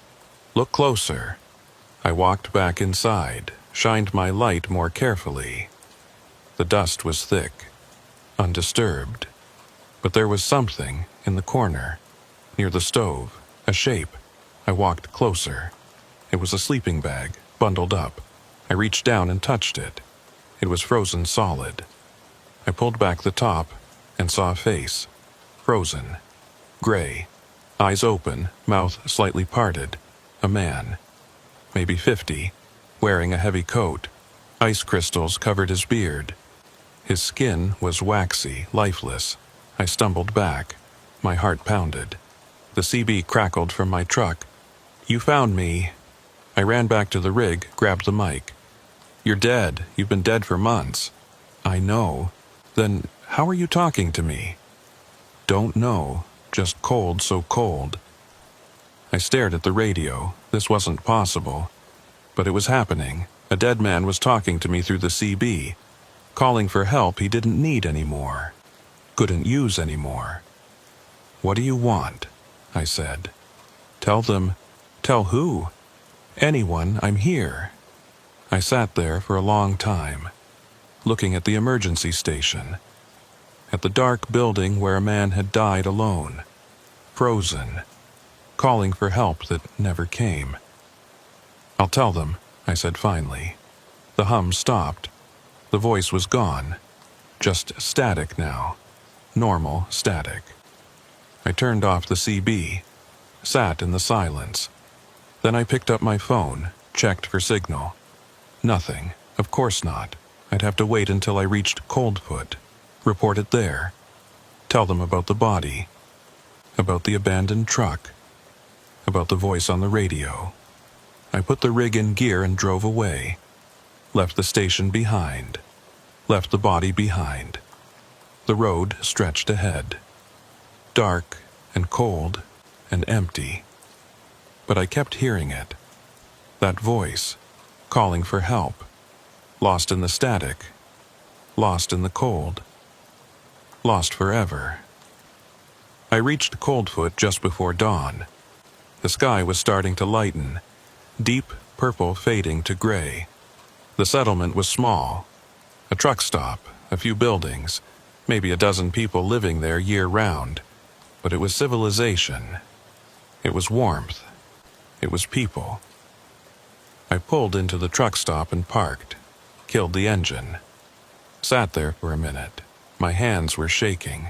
S1: Look closer. I walked back inside, shined my light more carefully. The dust was thick, undisturbed. But there was something in the corner, near the stove, a shape. I walked closer. It was a sleeping bag, bundled up. I reached down and touched it. It was frozen solid. I pulled back the top and saw a face. Frozen. Gray. Eyes open, mouth slightly parted. A man. Maybe 50, wearing a heavy coat. Ice crystals covered his beard. His skin was waxy, lifeless. I stumbled back. My heart pounded. The CB crackled from my truck. You found me. I ran back to the rig, grabbed the mic. You're dead. You've been dead for months. I know. Then how are you talking to me? Don't know. Just cold, so cold. I stared at the radio. This wasn't possible. But it was happening. A dead man was talking to me through the CB, calling for help he didn't need anymore. Couldn't use anymore. What do you want? I said. Tell them. Tell who? Anyone, I'm here. I sat there for a long time, looking at the emergency station, at the dark building where a man had died alone, frozen, calling for help that never came. I'll tell them, I said finally. The hum stopped. The voice was gone. Just static now. Normal static. I turned off the CB, sat in the silence. Then I picked up my phone, checked for signal. Nothing. Of course not. I'd have to wait until I reached Coldfoot. Report it there. Tell them about the body. About the abandoned truck. About the voice on the radio. I put the rig in gear and drove away. Left the station behind. Left the body behind. The road stretched ahead. Dark and cold and empty. But I kept hearing it. That voice, calling for help. Lost in the static. Lost in the cold. Lost forever. I reached Coldfoot just before dawn. The sky was starting to lighten, deep purple fading to gray. The settlement was small. A truck stop, a few buildings, maybe a dozen people living there year-round. But it was civilization. It was warmth. It was people. I pulled into the truck stop and parked, killed the engine. Sat there for a minute. My hands were shaking.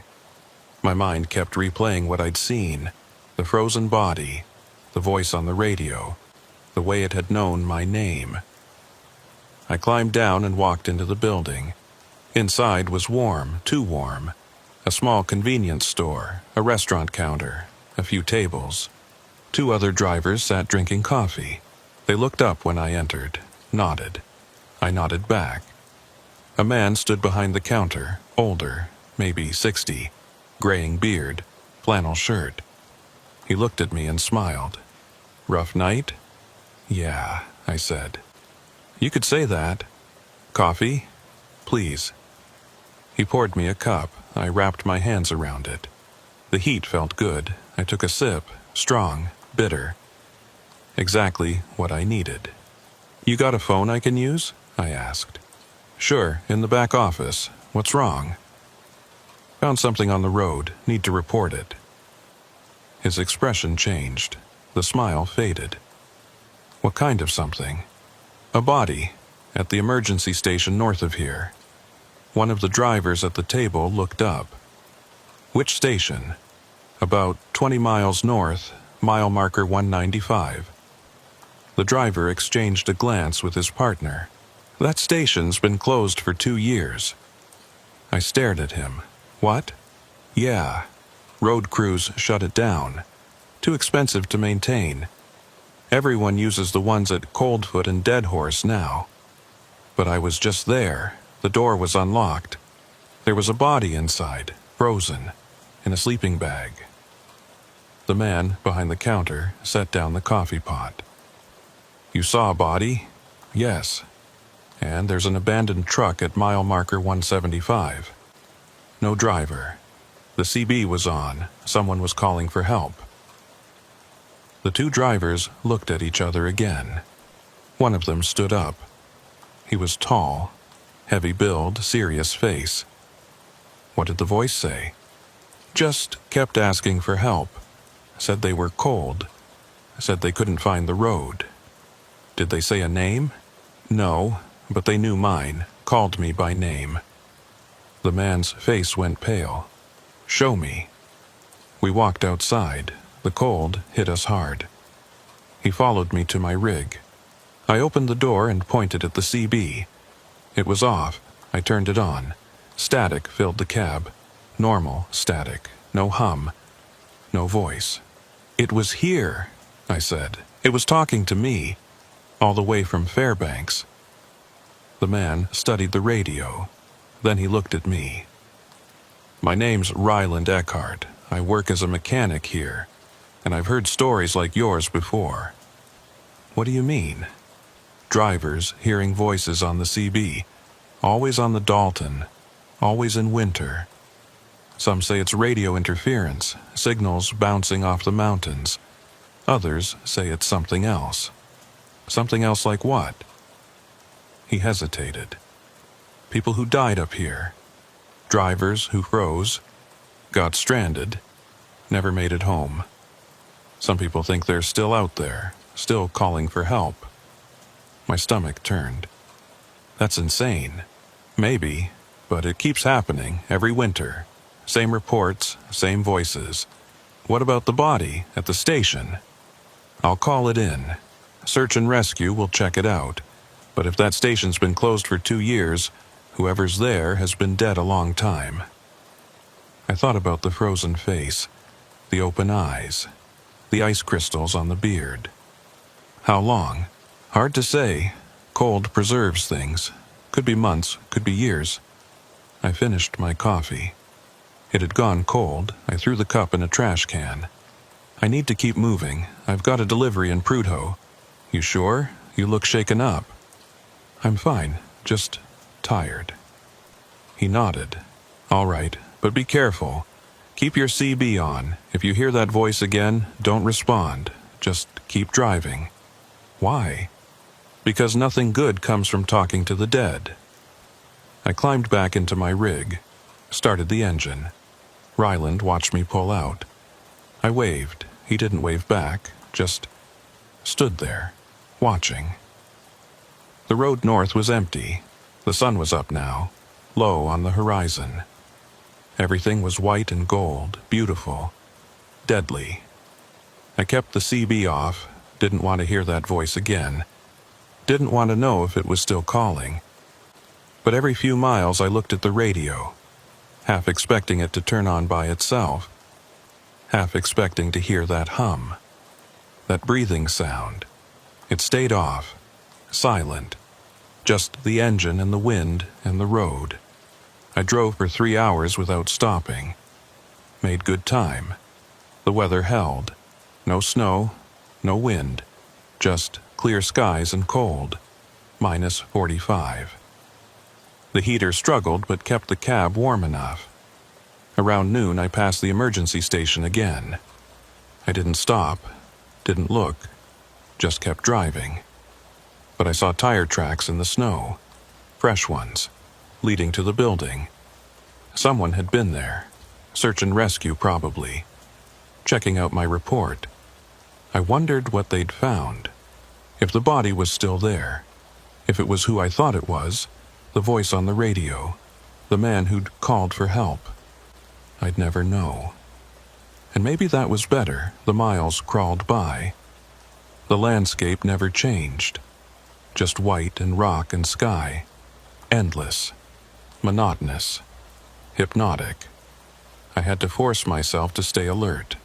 S1: My mind kept replaying what I'd seen, the frozen body, the voice on the radio, the way it had known my name. I climbed down and walked into the building. Inside was warm, too warm. A small convenience store, a restaurant counter, a few tables. 2 other drivers sat drinking coffee. They looked up when I entered, nodded. I nodded back. A man stood behind the counter, older, maybe 60, graying beard, flannel shirt. He looked at me and smiled. "Rough night?" "Yeah," I said. "You could say that. Coffee? Please." He poured me a cup. I wrapped my hands around it. The heat felt good. I took a sip, strong, bitter. Exactly what I needed. "You got a phone I can use?" I asked. "Sure, in the back office. What's wrong?" "Found something on the road. Need to report it." His expression changed. The smile faded. "What kind of something?" "A body, at the emergency station north of here." One of the drivers at the table looked up. "Which station?" "About 20 miles north, mile marker 195. The driver exchanged a glance with his partner. "That station's been closed for 2 years. I stared at him. "What?" "Yeah. Road crews shut it down. Too expensive to maintain. Everyone uses the ones at Coldfoot and Dead Horse now. But I was just there. The door was unlocked. There was a body inside, frozen, in a sleeping bag." The man behind the counter set down the coffee pot. "You saw a body?" "Yes. And there's an abandoned truck at mile marker 175. No driver. The CB was on. Someone was calling for help." The 2 drivers looked at each other again. One of them stood up. He was tall, heavy build, serious face. What did the voice say? "Just kept asking for help. Said they were cold. Said they couldn't find the road." "Did they say a name?" "No, but they knew mine, called me by name." The man's face went pale. "Show me." We walked outside. The cold hit us hard. He followed me to my rig. I opened the door and pointed at the CB. It was off. I turned it on. Static filled the cab. Normal static. No hum. No voice. "It was here," I said. "It was talking to me. All the way from Fairbanks." The man studied the radio. Then he looked at me. "My name's Ryland Eckhart. I work as a mechanic here, and I've heard stories like yours before." "What do you mean?" "Drivers hearing voices on the CB, always on the Dalton, always in winter. Some say it's radio interference, signals bouncing off the mountains. Others say it's something else." "Something else like what?" He hesitated. "People who died up here. Drivers who froze, got stranded, never made it home. Some people think they're still out there, still calling for help." My stomach turned. "That's insane." "Maybe, but it keeps happening every winter. Same reports, same voices." "What about the body at the station?" "I'll call it in. Search and rescue will check it out. But if that station's been closed for 2 years, whoever's there has been dead a long time." I thought about the frozen face, the open eyes, the ice crystals on the beard. "How long?" "Hard to say. Cold preserves things. Could be months, could be years." I finished my coffee. It had gone cold. I threw the cup in a trash can. "I need to keep moving. I've got a delivery in Prudhoe." "You sure? You look shaken up." "I'm fine. Just tired." He nodded. "All right, but be careful. Keep your CB on. If you hear that voice again, don't respond. Just keep driving." "Why?" "Because nothing good comes from talking to the dead." I climbed back into my rig, started the engine. Ryland watched me pull out. I waved. He didn't wave back, just stood there, watching. The road north was empty. The sun was up now, low on the horizon. Everything was white and gold, beautiful, deadly. I kept the CB off, didn't want to hear that voice again. Didn't want to know if it was still calling. But every few miles I looked at the radio, half expecting it to turn on by itself, half expecting to hear that hum, that breathing sound. It stayed off, silent, just the engine and the wind and the road. I drove for 3 hours without stopping. Made good time. The weather held. No snow, no wind, just clear skies and cold, minus 45. The heater struggled but kept the cab warm enough. Around noon I passed the emergency station again. I didn't stop, didn't look, just kept driving. But I saw tire tracks in the snow, fresh ones, leading to the building. Someone had been there, search and rescue probably, checking out my report. I wondered what they'd found, if the body was still there, if it was who I thought it was, the voice on the radio, the man who'd called for help. I'd never know. And maybe that was better. The miles crawled by. The landscape never changed. Just white and rock and sky. Endless. Monotonous. Hypnotic. I had to force myself to stay alert,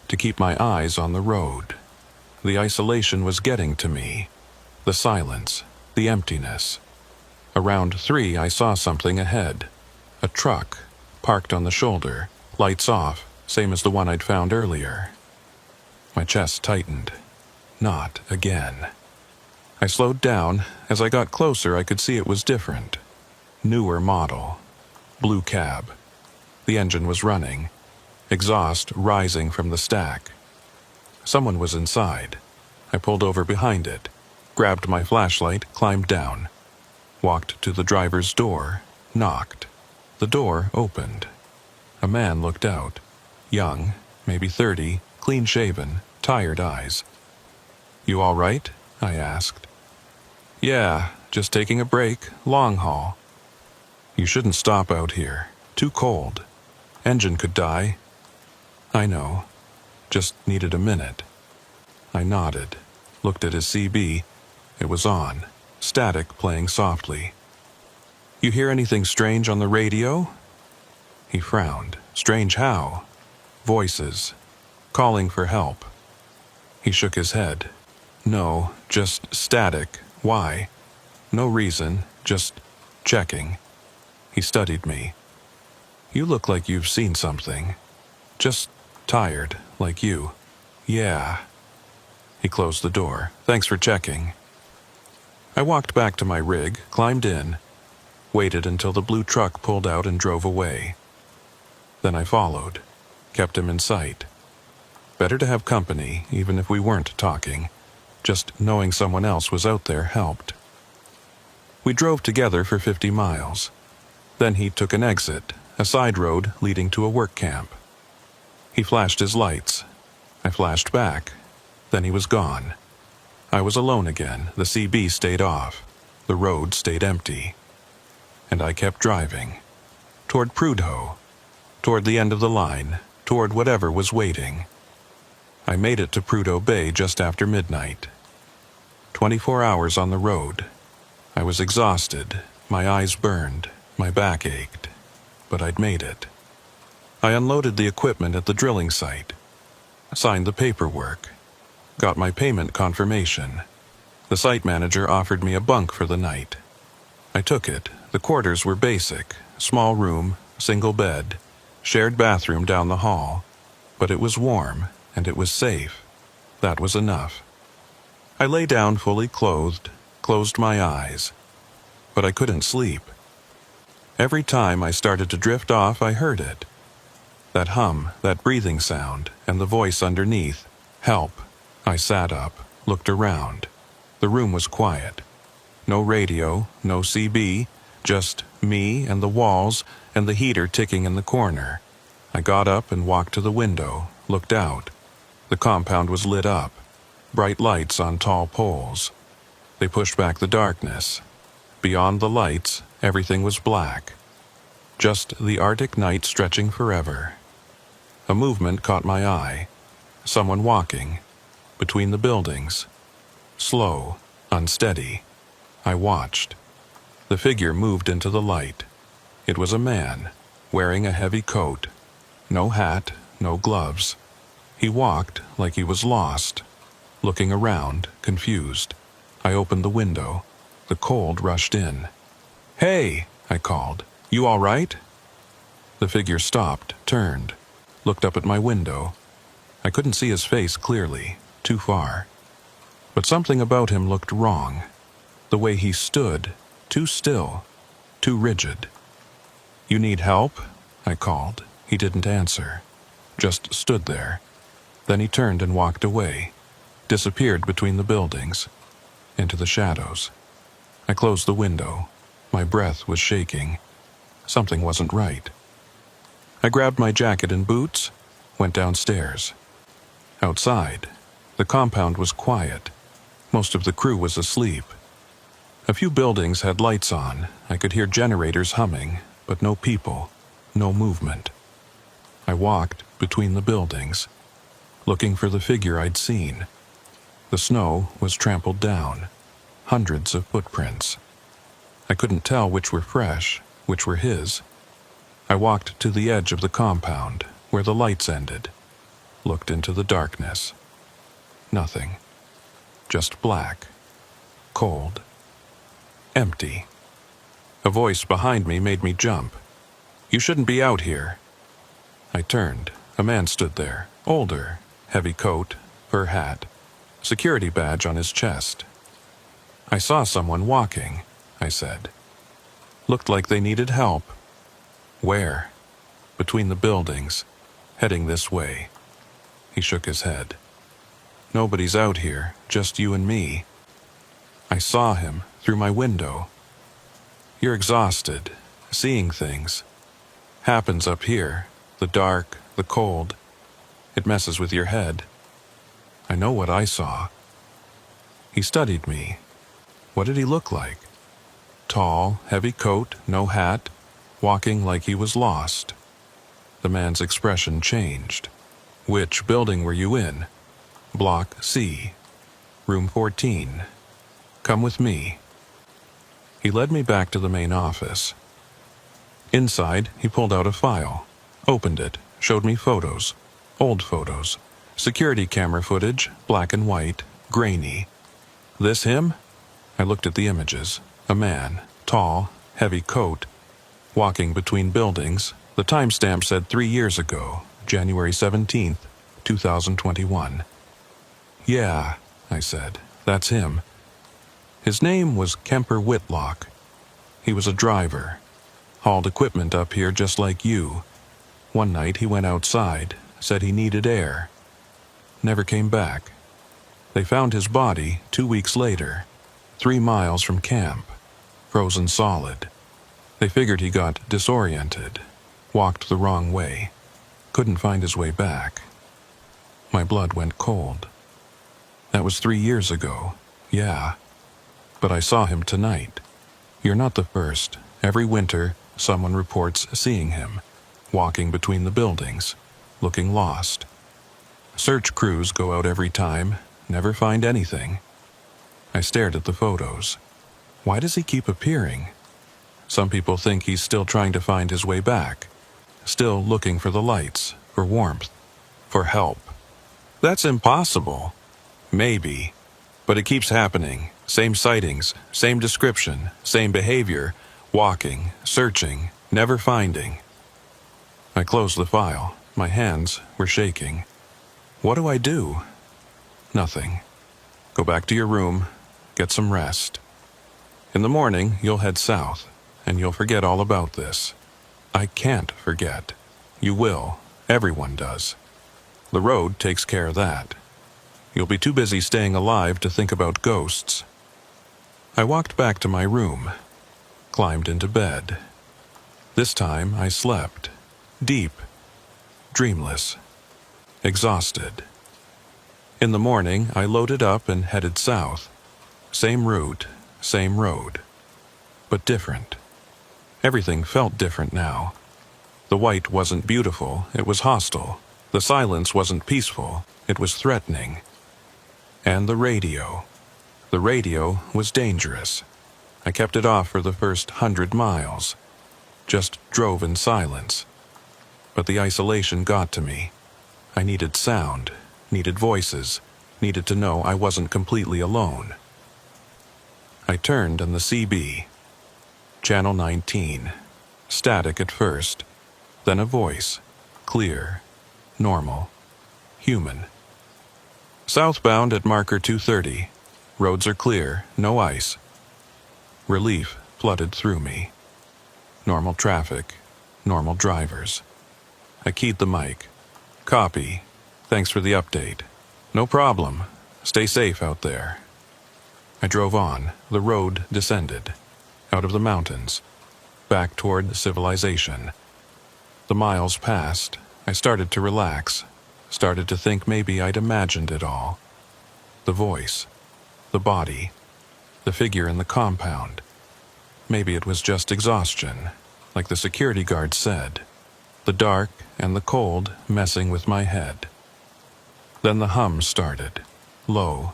S1: to keep my eyes on the road. The isolation was getting to me. The silence. The emptiness. Around 3 I saw something ahead. A truck, parked on the shoulder, lights off, same as the one I'd found earlier. My chest tightened. Not again. I slowed down. As I got closer, I could see it was different. Newer model. Blue cab. The engine was running. Exhaust rising from the stack. Someone was inside. I pulled over behind it, grabbed my flashlight, climbed down. Walked to the driver's door, knocked. The door opened. A man looked out. Young, maybe 30, clean-shaven, tired eyes. "You all right?" I asked. "Yeah, just taking a break, long haul." "You shouldn't stop out here. Too cold. Engine could die." "I know. Just needed a minute." I nodded, looked at his CB. It was on, static playing softly. "You hear anything strange on the radio?" He frowned. "Strange how?" "Voices. Calling for help." He shook his head. "No, just static. Why?" "No reason, just checking." He studied me. "You look like you've seen something. Just tired, like you." "Yeah." He closed the door. "Thanks for checking." I walked back to my rig, climbed in, waited until the blue truck pulled out and drove away. Then I followed, kept him in sight. Better to have company, even if we weren't talking. Just knowing someone else was out there helped. We drove together for 50 miles. Then he took an exit, a side road leading to a work camp. He flashed his lights. I flashed back. Then he was gone. I was alone again. The CB stayed off. The road stayed empty. And I kept driving. Toward Prudhoe. Toward the end of the line. Toward whatever was waiting. I made it to Prudhoe Bay just after midnight. 24 hours on the road. I was exhausted. My eyes burned. My back ached. But I'd made it. I unloaded the equipment at the drilling site. Signed the paperwork. Got my payment confirmation. The site manager offered me a bunk for the night. I took it. The quarters were basic. Small room, single bed, shared bathroom down the hall. But it was warm, and it was safe. That was enough. I lay down fully clothed, closed my eyes. But I couldn't sleep. Every time I started to drift off, I heard it. That hum, that breathing sound, and the voice underneath. Help. I sat up, looked around. The room was quiet. No radio, no CB, just me and the walls and the heater ticking in the corner. I got up and walked to the window, looked out. The compound was lit up, bright lights on tall poles. They pushed back the darkness. Beyond the lights, everything was black. Just the Arctic night stretching forever. A movement caught my eye. Someone walking. Between the buildings. Slow, unsteady. I watched. The figure moved into the light. It was a man, wearing a heavy coat. No hat, no gloves. He walked like he was lost. Looking around, confused. I opened the window. The cold rushed in. "Hey," I called. "You all right?" The figure stopped, turned, looked up at my window. I couldn't see his face clearly, too far. But something about him looked wrong. The way he stood, too still, too rigid. "You need help?" I called. He didn't answer, just stood there. Then he turned and walked away, disappeared between the buildings, into the shadows. I closed the window. My breath was shaking. Something wasn't right. I grabbed my jacket and boots, went downstairs. Outside, the compound was quiet. Most of the crew was asleep. A few buildings had lights on. I could hear generators humming, but no people, no movement. I walked between the buildings, looking for the figure I'd seen. The snow was trampled down, hundreds of footprints. I couldn't tell which were fresh, which were his. I walked to the edge of the compound, where the lights ended, looked into the darkness. Nothing. Just black. Cold. Empty. A voice behind me made me jump. "You shouldn't be out here." I turned. A man stood there, older, heavy coat, fur hat, security badge on his chest. "I saw someone walking," I said. "Looked like they needed help." "Where?" "Between the buildings, heading this way." He shook his head. "Nobody's out here, just you and me." I saw him through my window. "You're exhausted, seeing things. Happens up here, the dark, the cold. It messes with your head." I know what I saw. He studied me. What did he look like? Tall, heavy coat, no hat, walking like he was lost. The man's expression changed. "Which building were you in?" "Block C, room 14. Come with me." He led me back to the main office. Inside, he pulled out a file, opened it, showed me photos, old photos, security camera footage, black and white, grainy. "This him?" I looked at the images. A man, tall, heavy coat, walking between buildings. The timestamp said 3 years ago, January 17th, 2021. "Yeah," I said, "that's him." His name was Kemper Whitlock. He was a driver. Hauled equipment up here just like you. One night he went outside, said he needed air. Never came back. They found his body 2 weeks later, 3 miles from camp, frozen solid. They figured he got disoriented, walked the wrong way, couldn't find his way back. My blood went cold. That was 3 years ago, yeah. But I saw him tonight. You're not the first. Every winter, someone reports seeing him, walking between the buildings, looking lost. Search crews go out every time, never find anything. I stared at the photos. Why does he keep appearing? Some people think he's still trying to find his way back, still looking for the lights, for warmth, for help. That's impossible. Maybe. But it keeps happening. Same sightings, same description, same behavior, walking, searching, never finding. I closed the file. My hands were shaking. What do I do? Nothing. Go back to your room, get some rest. In the morning, you'll head south, and you'll forget all about this. I can't forget. You will. Everyone does. The road takes care of that. You'll be too busy staying alive to think about ghosts. I walked back to my room, climbed into bed. This time I slept, deep, dreamless, exhausted. In the morning I loaded up and headed south. Same route, same road, but different. Everything felt different now. The white wasn't beautiful, it was hostile. The silence wasn't peaceful, it was threatening. And the radio. The radio was dangerous. I kept it off for the first 100 miles. Just drove in silence. But the isolation got to me. I needed sound, needed voices, needed to know I wasn't completely alone. I turned on the CB. Channel 19. Static at first. Then a voice. Clear. Normal. Human. Southbound at marker 230. Roads are clear, no ice. Relief flooded through me. Normal traffic. Normal drivers. I keyed the mic. Copy. Thanks for the update. No problem. Stay safe out there. I drove on. The road descended. Out of the mountains. Back toward civilization. The miles passed. I started to relax. Started to think maybe I'd imagined it all. The voice. The body. The figure in the compound. Maybe it was just exhaustion, like the security guard said. The dark and the cold messing with my head. Then the hum started. Low.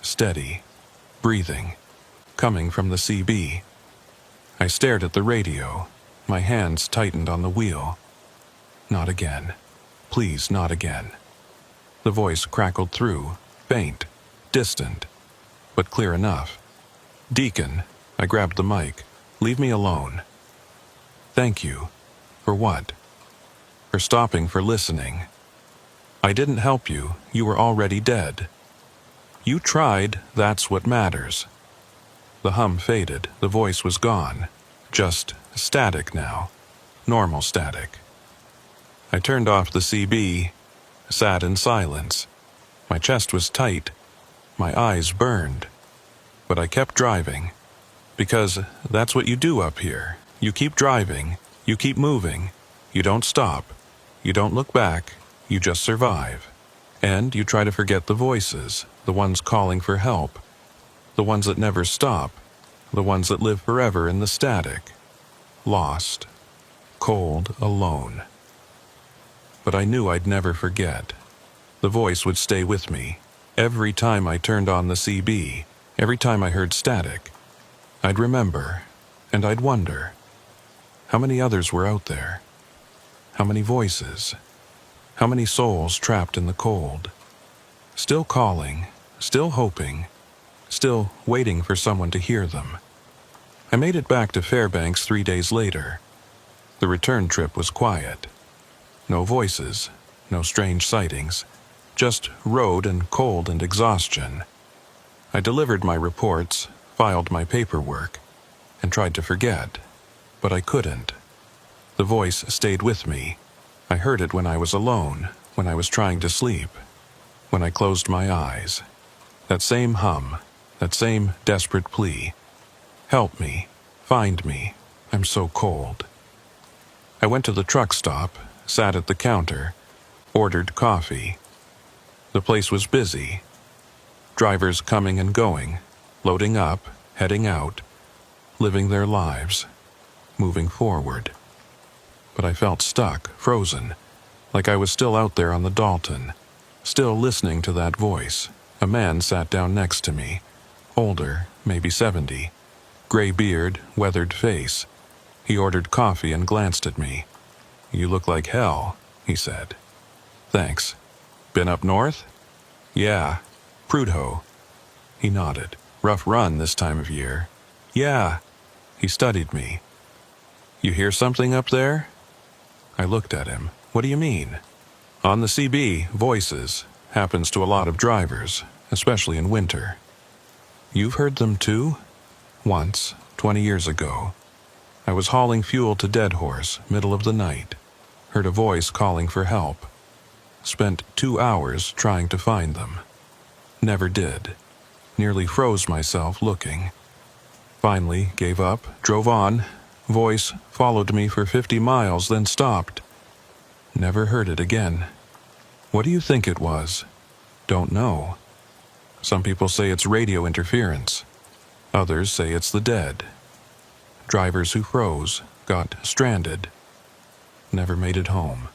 S1: Steady. Breathing. Coming from the CB. I stared at the radio. My hands tightened on the wheel. Not again. Please, not again. The voice crackled through, faint, distant, but clear enough. Deacon, I grabbed the mic. Leave me alone. Thank you. For what? For stopping for listening. I didn't help you. You were already dead. You tried, that's what matters. The hum faded. The voice was gone. Just static now. Normal static. I turned off the CB, sat in silence. My chest was tight. My eyes burned. But I kept driving. Because that's what you do up here. You keep driving. You keep moving. You don't stop. You don't look back. You just survive. And you try to forget the voices, the ones calling for help. The ones that never stop. The ones that live forever in the static. Lost. Cold, alone. But I knew I'd never forget. The voice would stay with me. Every time I turned on the CB, every time I heard static, I'd remember, and I'd wonder, how many others were out there? How many voices? How many souls trapped in the cold? Still calling, still hoping, still waiting for someone to hear them. I made it back to Fairbanks 3 days later. The return trip was quiet. No voices, no strange sightings, just road and cold and exhaustion. I delivered my reports, filed my paperwork, and tried to forget, but I couldn't. The voice stayed with me. I heard it when I was alone, when I was trying to sleep, when I closed my eyes. That same hum, that same desperate plea. Help me, find me, I'm so cold. I went to the truck stop, sat at the counter, ordered coffee. The place was busy. Drivers coming and going, loading up, heading out, living their lives, moving forward. But I felt stuck, frozen, like I was still out there on the Dalton, still listening to that voice. A man sat down next to me, older, maybe 70, gray beard, weathered face. He ordered coffee and glanced at me. You look like hell, he said. Thanks. Been up north? Yeah. Prudhoe. He nodded. Rough run this time of year. Yeah. He studied me. You hear something up there? I looked at him. What do you mean? On the CB, voices. Happens to a lot of drivers, especially in winter. You've heard them too? Once, 20 years ago. I was hauling fuel to Deadhorse, middle of the night. Heard a voice calling for help. Spent 2 hours trying to find them. Never did. Nearly froze myself looking. Finally gave up, drove on. Voice followed me for 50 miles, then stopped. Never heard it again. What do you think it was? Don't know. Some people say it's radio interference. Others say it's the dead. Drivers who froze, got stranded, never made it home.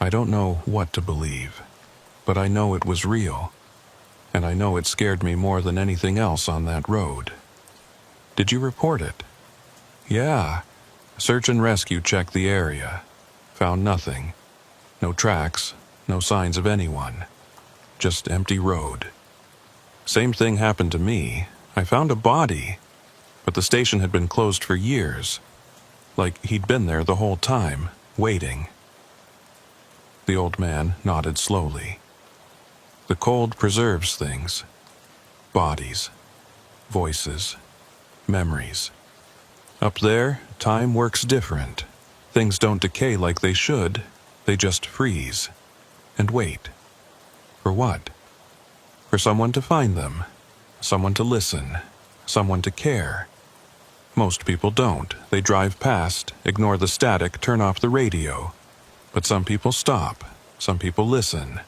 S1: I don't know what to believe, but I know it was real, and I know it scared me more than anything else on that road. Did you report it? Yeah. Search and rescue checked the area. Found nothing. No tracks, no signs of anyone. Just empty road. Same thing happened to me. I found a body, but the station had been closed for years. Like he'd been there the whole time, waiting. The old man nodded slowly. The cold preserves things. Bodies. Voices. Memories. Up there, time works different. Things don't decay like they should. They just freeze. And wait. For what? For someone to find them. Someone to listen. Someone to care. Most people don't. They drive past, ignore the static, turn off the radio. But some people stop. Some people listen.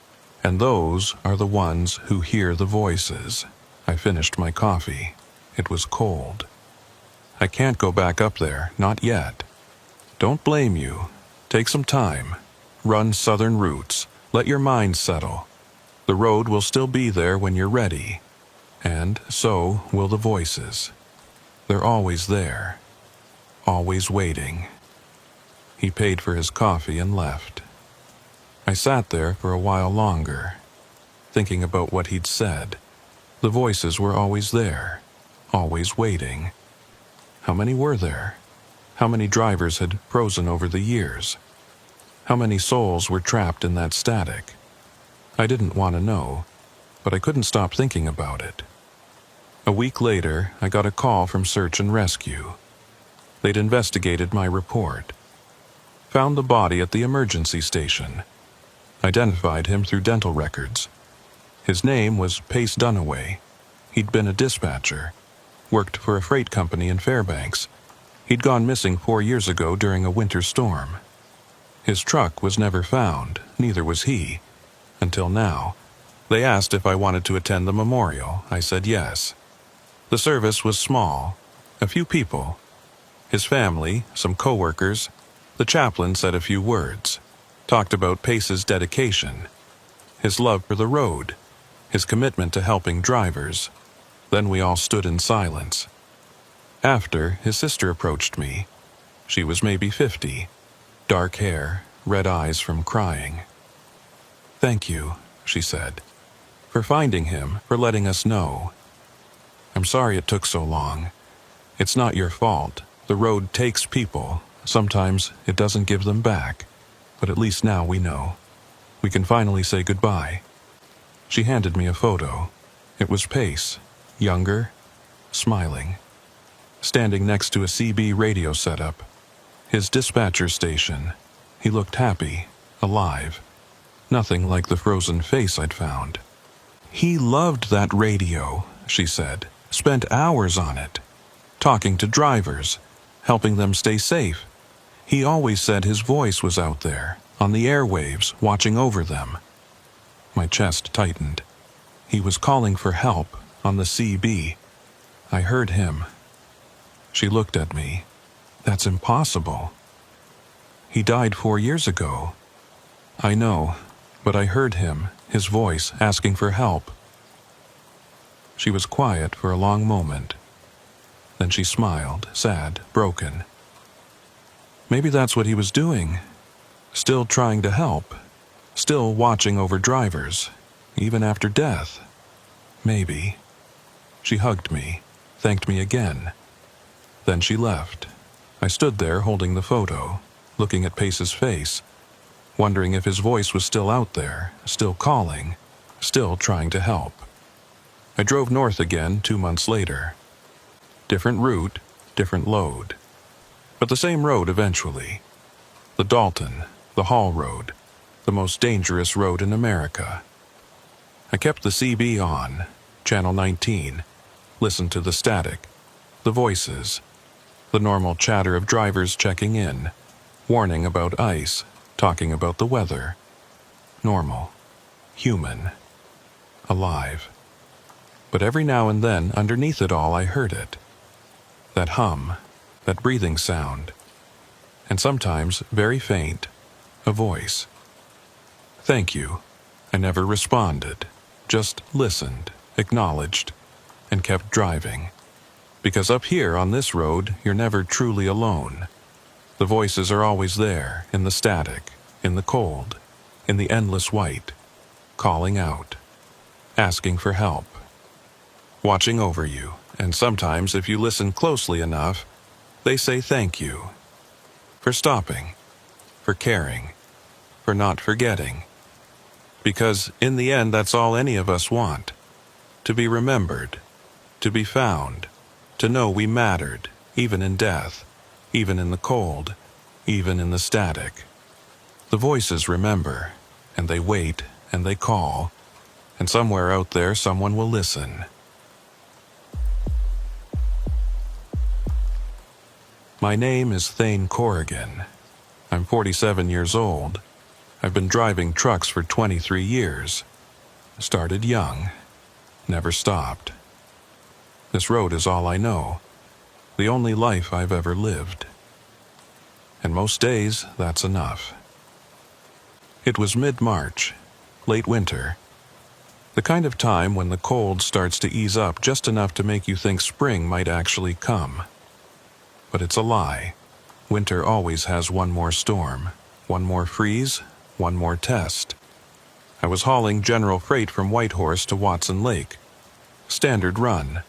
S1: And those are the ones who hear the voices. I finished my coffee. It was cold. I can't go back up there, not yet. Don't blame you. Take some time. Run southern routes. Let your mind settle. The road will still be there when you're ready. And so will the voices. They're always there. Always waiting. He paid for his coffee and left. I sat there for a while longer, thinking about what he'd said. The voices were always there. Always waiting. How many were there? How many drivers had frozen over the years? How many souls were trapped in that static? I didn't want to know, but I couldn't stop thinking about it. A week later, I got a call from Search and Rescue. They'd investigated my report. Found the body at the emergency station. Identified him through dental records. His name was Pace Dunaway. He'd been a dispatcher. Worked for a freight company in Fairbanks. He'd gone missing 4 years ago during a winter storm. His truck was never found, neither was he. Until now. They asked if I wanted to attend the memorial. I said yes. The service was small. A few people. His family, some co-workers. The chaplain said a few words. Talked about Pace's dedication. His love for the road. His commitment to helping drivers. Then we all stood in silence. After, his sister approached me. She was maybe 50. Dark hair, red eyes from crying. "Thank you," she said, "for finding him, for letting us know. I'm sorry it took so long. It's not your fault. The road takes people. Sometimes it doesn't give them back. But at least now we know. We can finally say goodbye." She handed me a photo. It was Pace, younger, smiling, standing next to a CB radio setup. His dispatcher station. He looked happy, alive. Nothing like the frozen face I'd found. "He loved that radio," she said. "Spent hours on it. Talking to drivers. Helping them stay safe. He always said his voice was out there, on the airwaves, watching over them." My chest tightened. He was calling for help, on the CB. I heard him. She looked at me. "That's impossible." "He died 4 years ago." "I know, but I heard him, his voice, asking for help." She was quiet for a long moment. Then she smiled, sad, broken. Maybe that's what he was doing. Still trying to help. Still watching over drivers, even after death. Maybe. She hugged me, thanked me again. Then she left. I stood there holding the photo, looking at Pace's face, wondering if his voice was still out there, still calling, still trying to help. I drove north again 2 months later. Different route, different load. But the same road eventually. The Dalton, the Hall Road, the most dangerous road in America. I kept the CB on, Channel 19, listened to the static, the voices, the normal chatter of drivers checking in, warning about ice, talking about the weather. Normal, human, alive. But every now and then, underneath it all, I heard it. That hum, that breathing sound, and sometimes, very faint, a voice. Thank you. I never responded, just listened, acknowledged, and kept driving. Because up here on this road, you're never truly alone. The voices are always there, in the static, in the cold, in the endless white, calling out, asking for help, watching over you, and sometimes, if you listen closely enough, they say thank you. For stopping, for caring, for not forgetting. Because in the end, that's all any of us want. To be remembered, to be found, to know we mattered, even in death, even in the cold, even in the static. The voices remember, and they wait, and they call, and somewhere out there someone will listen. My name is Thane Corrigan. I'm 47 years old. I've been driving trucks for 23 years. Started young. Never stopped. This road is all I know. The only life I've ever lived. And most days, that's enough. It was mid-March, late winter. The kind of time when the cold starts to ease up just enough to make you think spring might actually come. But it's a lie. Winter always has one more storm, one more freeze, one more test. I was hauling general freight from Whitehorse to Watson Lake. Standard run.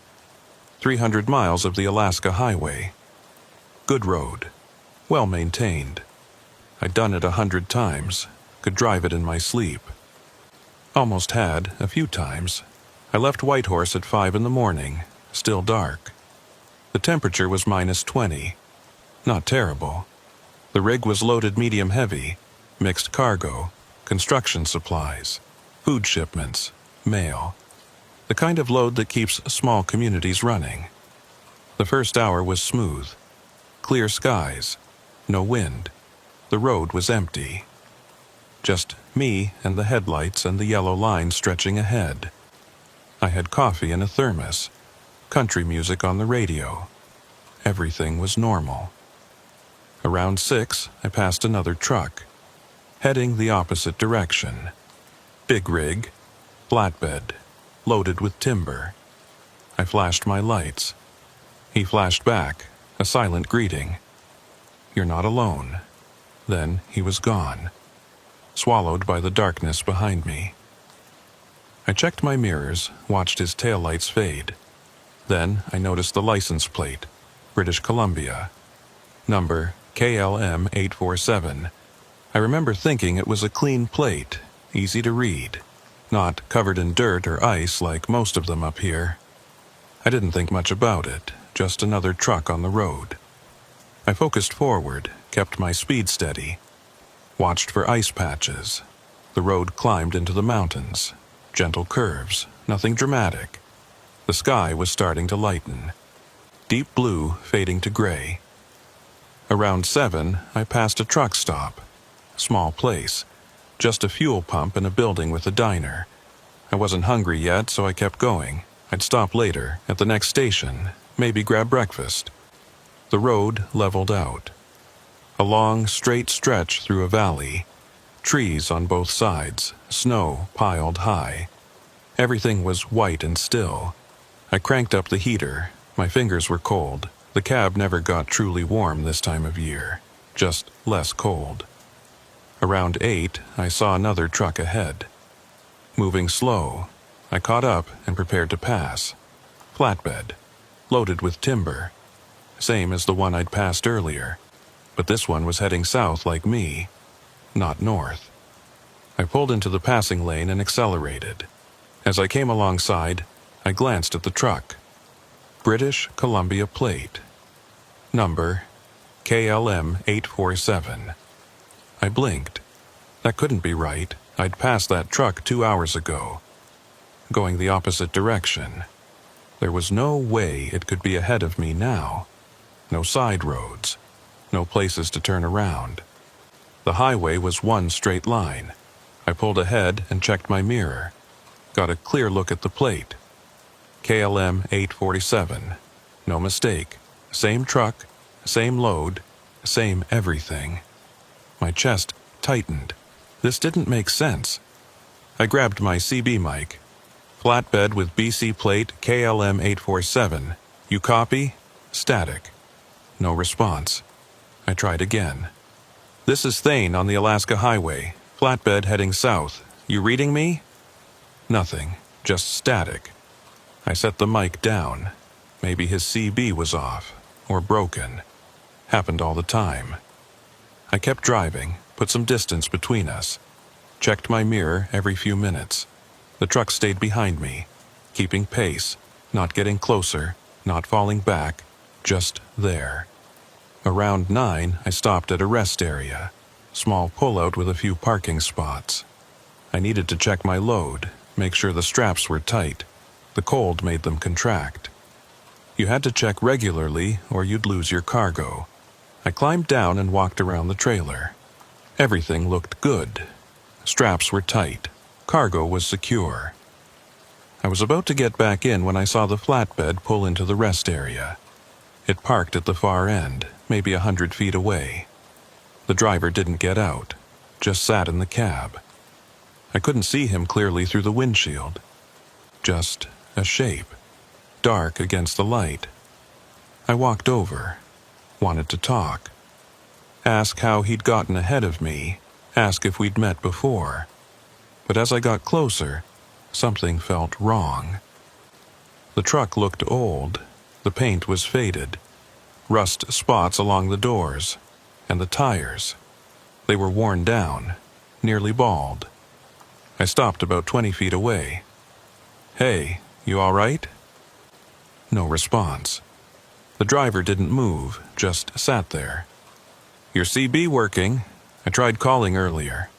S1: 300 miles of the Alaska Highway. Good road. Well maintained. I'd done it 100 times. Could drive it in my sleep. Almost had, a few times. I left Whitehorse at 5 in the morning. Still dark. The temperature was -20. Not terrible. The rig was loaded medium-heavy, mixed cargo, construction supplies, food shipments, mail. The kind of load that keeps small communities running. The first hour was smooth. Clear skies. No wind. The road was empty. Just me and the headlights and the yellow line stretching ahead. I had coffee in a thermos. Country music on the radio. Everything was normal. Around 6, I passed another truck, heading the opposite direction. Big rig, flatbed, loaded with timber. I flashed my lights. He flashed back, a silent greeting. You're not alone. Then he was gone, swallowed by the darkness behind me. I checked my mirrors, watched his taillights fade. Then I noticed the license plate, British Columbia. Number KLM 847. I remember thinking it was a clean plate, easy to read, not covered in dirt or ice like most of them up here. I didn't think much about it, just another truck on the road. I focused forward, kept my speed steady, watched for ice patches. The road climbed into the mountains, gentle curves, nothing dramatic. The sky was starting to lighten, deep blue fading to gray. Around 7, I passed a truck stop. Small place, just a fuel pump and a building with a diner. I wasn't hungry yet, so I kept going. I'd stop later, at the next station, maybe grab breakfast. The road leveled out. A long, straight stretch through a valley. Trees on both sides, snow piled high. Everything was white and still. I cranked up the heater. My fingers were cold. The cab never got truly warm this time of year, just less cold. Around 8, I saw another truck ahead. Moving slow, I caught up and prepared to pass. Flatbed, loaded with timber. Same as the one I'd passed earlier, but this one was heading south like me, not north. I pulled into the passing lane and accelerated. As I came alongside, I glanced at the truck. British Columbia plate. Number KLM 847. I blinked. That couldn't be right. I'd passed that truck 2 hours ago, going the opposite direction. There was no way it could be ahead of me now. No side roads, no places to turn around. The highway was one straight line. I pulled ahead and checked my mirror. Got a clear look at the plate. KLM 847. No mistake. Same truck, same load, same everything. My chest tightened. This didn't make sense. I grabbed my CB mic. Flatbed with BC plate KLM 847. You copy? Static. No response. I tried again. This is Thane on the Alaska Highway. Flatbed heading south. You reading me? Nothing. Just static. I set the mic down. Maybe his CB was off. Or broken. Happened all the time. I kept driving, put some distance between us. Checked my mirror every few minutes. The truck stayed behind me, keeping pace, not getting closer, not falling back, just there. Around 9, I stopped at a rest area. Small pullout with a few parking spots. I needed to check my load, make sure the straps were tight. The cold made them contract. You had to check regularly or you'd lose your cargo. I climbed down and walked around the trailer. Everything looked good. Straps were tight. Cargo was secure. I was about to get back in when I saw the flatbed pull into the rest area. It parked at the far end, maybe 100 feet away. The driver didn't get out, just sat in the cab. I couldn't see him clearly through the windshield. Just a shape, dark against the light. I walked over, wanted to talk. Ask how he'd gotten ahead of me, ask if we'd met before. But as I got closer, something felt wrong. The truck looked old. The paint was faded. Rust spots along the doors. And the tires. They were worn down, nearly bald. I stopped about 20 feet away. Hey, you all right? No response. The driver didn't move, just sat there. Your CB working? I tried calling earlier.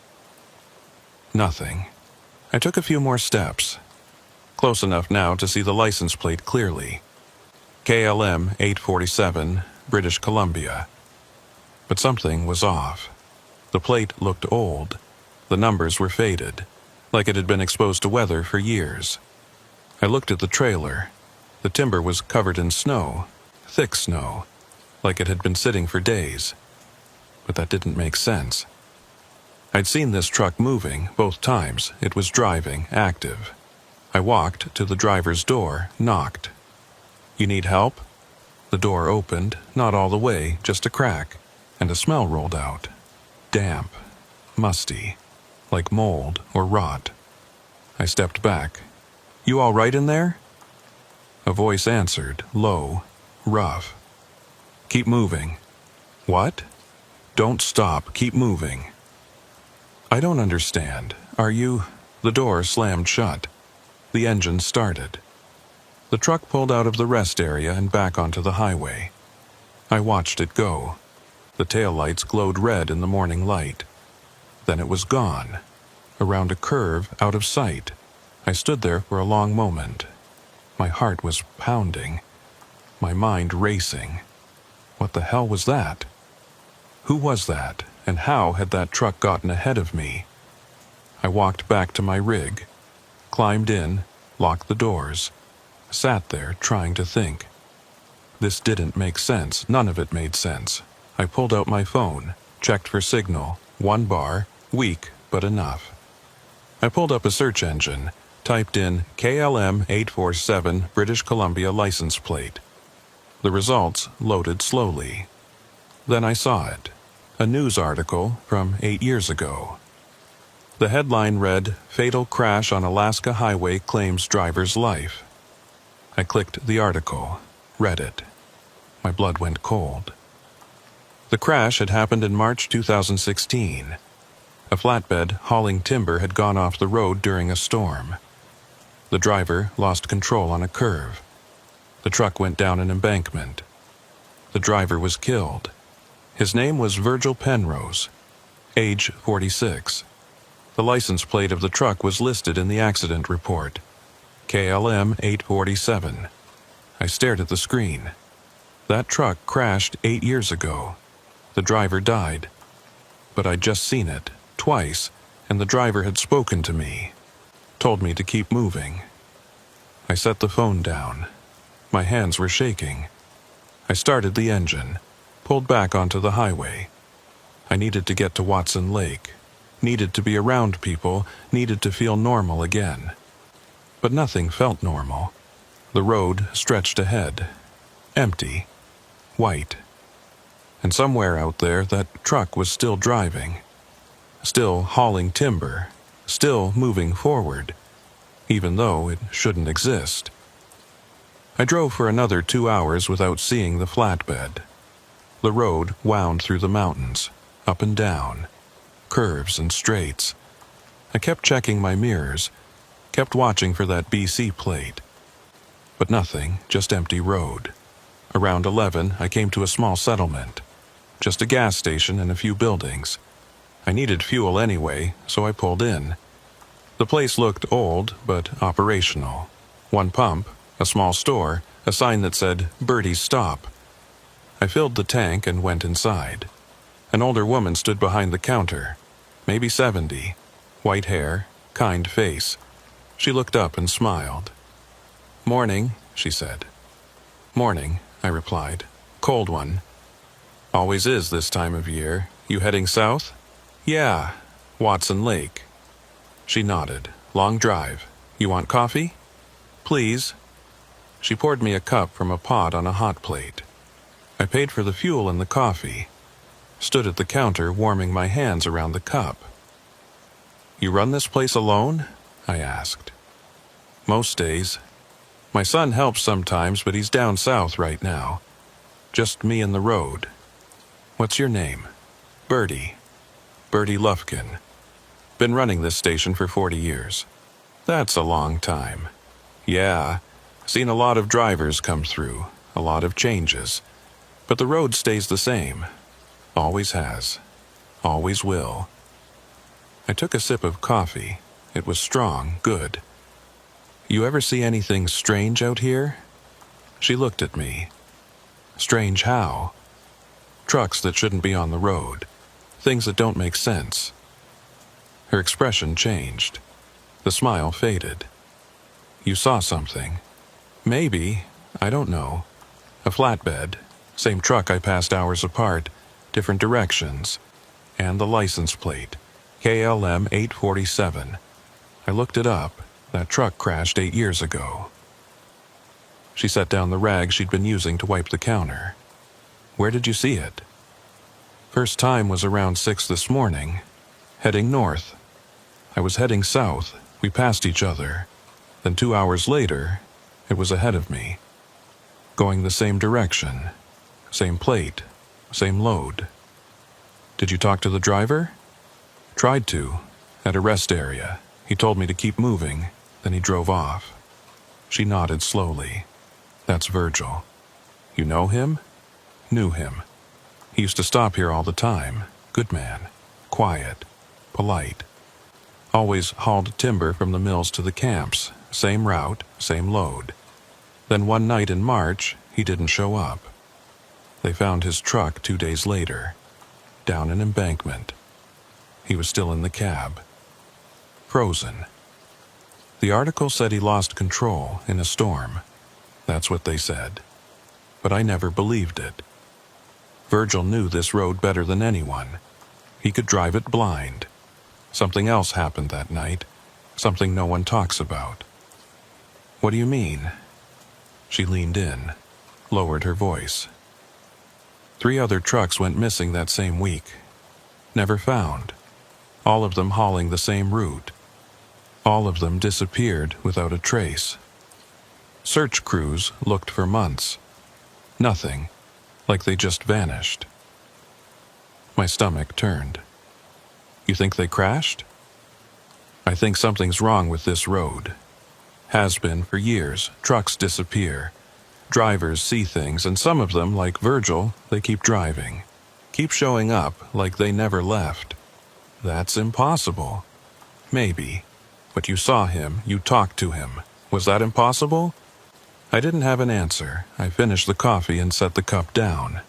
S1: Nothing. I took a few more steps. Close enough now to see the license plate clearly. KLM 847, British Columbia. But something was off. The plate looked old. The numbers were faded, like it had been exposed to weather for years. I looked at the trailer. The timber was covered in snow, thick snow, like it had been sitting for days. But that didn't make sense. I'd seen this truck moving both times. It was driving, active. I walked to the driver's door, knocked. You need help? The door opened, not all the way, just a crack, and a smell rolled out. Damp, musty, like mold or rot. I stepped back. You all right in there? A voice answered, low, rough. Keep moving. What? Don't stop, keep moving. I don't understand. Are you... The door slammed shut. The engine started. The truck pulled out of the rest area and back onto the highway. I watched it go. The taillights glowed red in the morning light. Then it was gone. Around a curve, out of sight. I stood there for a long moment. My heart was pounding. My mind racing. What the hell was that? Who was that, and how had that truck gotten ahead of me? I walked back to my rig, climbed in, locked the doors, sat there trying to think. This didn't make sense. None of it made sense. I pulled out my phone, checked for signal. 1 bar, weak, but enough. I pulled up a search engine, typed in KLM 847 British Columbia license plate. The results loaded slowly. Then I saw it. A news article from 8 years ago. The headline read, Fatal Crash on Alaska Highway Claims Driver's Life. I clicked the article, read it. My blood went cold. The crash had happened in March 2016. A flatbed hauling timber had gone off the road during a storm. The driver lost control on a curve. The truck went down an embankment. The driver was killed. His name was Virgil Penrose, age 46. The license plate of the truck was listed in the accident report, KLM 847. I stared at the screen. That truck crashed 8 years ago. The driver died. But I'd just seen it, twice, and the driver had spoken to me, told me to keep moving. I set the phone down. My hands were shaking. I started the engine, pulled back onto the highway. I needed to get to Watson Lake, needed to be around people, needed to feel normal again. But nothing felt normal. The road stretched ahead, empty, white. And somewhere out there, that truck was still driving, still hauling timber, still moving forward, even though it shouldn't exist. I drove for another 2 hours without seeing the flatbed. The road wound through the mountains, up and down, curves and straights. I kept checking my mirrors, kept watching for that BC plate. But nothing, just empty road. Around 11, I came to a small settlement. Just a gas station and a few buildings. I needed fuel anyway, so I pulled in. The place looked old, but operational. One pump, a small store, a sign that said, "Birdie's Stop." I filled the tank and went inside. An older woman stood behind the counter, maybe 70, white hair, kind face. She looked up and smiled. "Morning," she said. "Morning," I replied. "Cold one." "Always is this time of year. You heading south?" "Yeah, Watson Lake." She nodded. "Long drive. You want coffee?" "Please." She poured me a cup from a pot on a hot plate. I paid for the fuel and the coffee, stood at the counter warming my hands around the cup. "You run this place alone?" I asked. "Most days. My son helps sometimes, but he's down south right now. Just me and the road." "What's your name?" "Birdie. Birdie Lufkin. Been running this station for 40 years. "That's a long time." "Yeah, seen a lot of drivers come through, a lot of changes. But the road stays the same. Always has. Always will." I took a sip of coffee. It was strong, good. "You ever see anything strange out here?" She looked at me. "Strange how?" "Trucks that shouldn't be on the road. Things that don't make sense." Her expression changed. The smile faded. "You saw something?" "Maybe. I don't know. A flatbed. Same truck I passed hours apart. Different directions. And the license plate. KLM 847. I looked it up. That truck crashed 8 years ago." She set down the rag she'd been using to wipe the counter. "Where did you see it?" "First time was around 6 this morning. Heading north. I was heading south. We passed each other. Then 2 hours later, it was ahead of me. Going the same direction. Same plate. Same load." "Did you talk to the driver?" "Tried to. At a rest area. He told me to keep moving. Then he drove off." She nodded slowly. "That's Virgil." "You know him?" "Knew him. He used to stop here all the time. Good man. Quiet. Polite. Always hauled timber from the mills to the camps. Same route, same load. Then one night in March, he didn't show up. They found his truck 2 days later, down an embankment. He was still in the cab. Frozen. The article said he lost control in a storm. That's what they said. But I never believed it. Virgil knew this road better than anyone. He could drive it blind. Something else happened that night. Something no one talks about. "What do you mean?" She leaned in, lowered her voice. 3 other trucks went missing that same week. Never found. All of them hauling the same route. All of them disappeared without a trace. Search crews looked for months. Nothing, like they just vanished. My stomach turned. "You think they crashed?" "I think something's wrong with this road. Has been for years. Trucks disappear. Drivers see things, and some of them, like Virgil, they keep driving. Keep showing up like they never left. That's impossible." "Maybe. But you saw him, you talked to him. Was that impossible?" I didn't have an answer. I finished the coffee and set the cup down.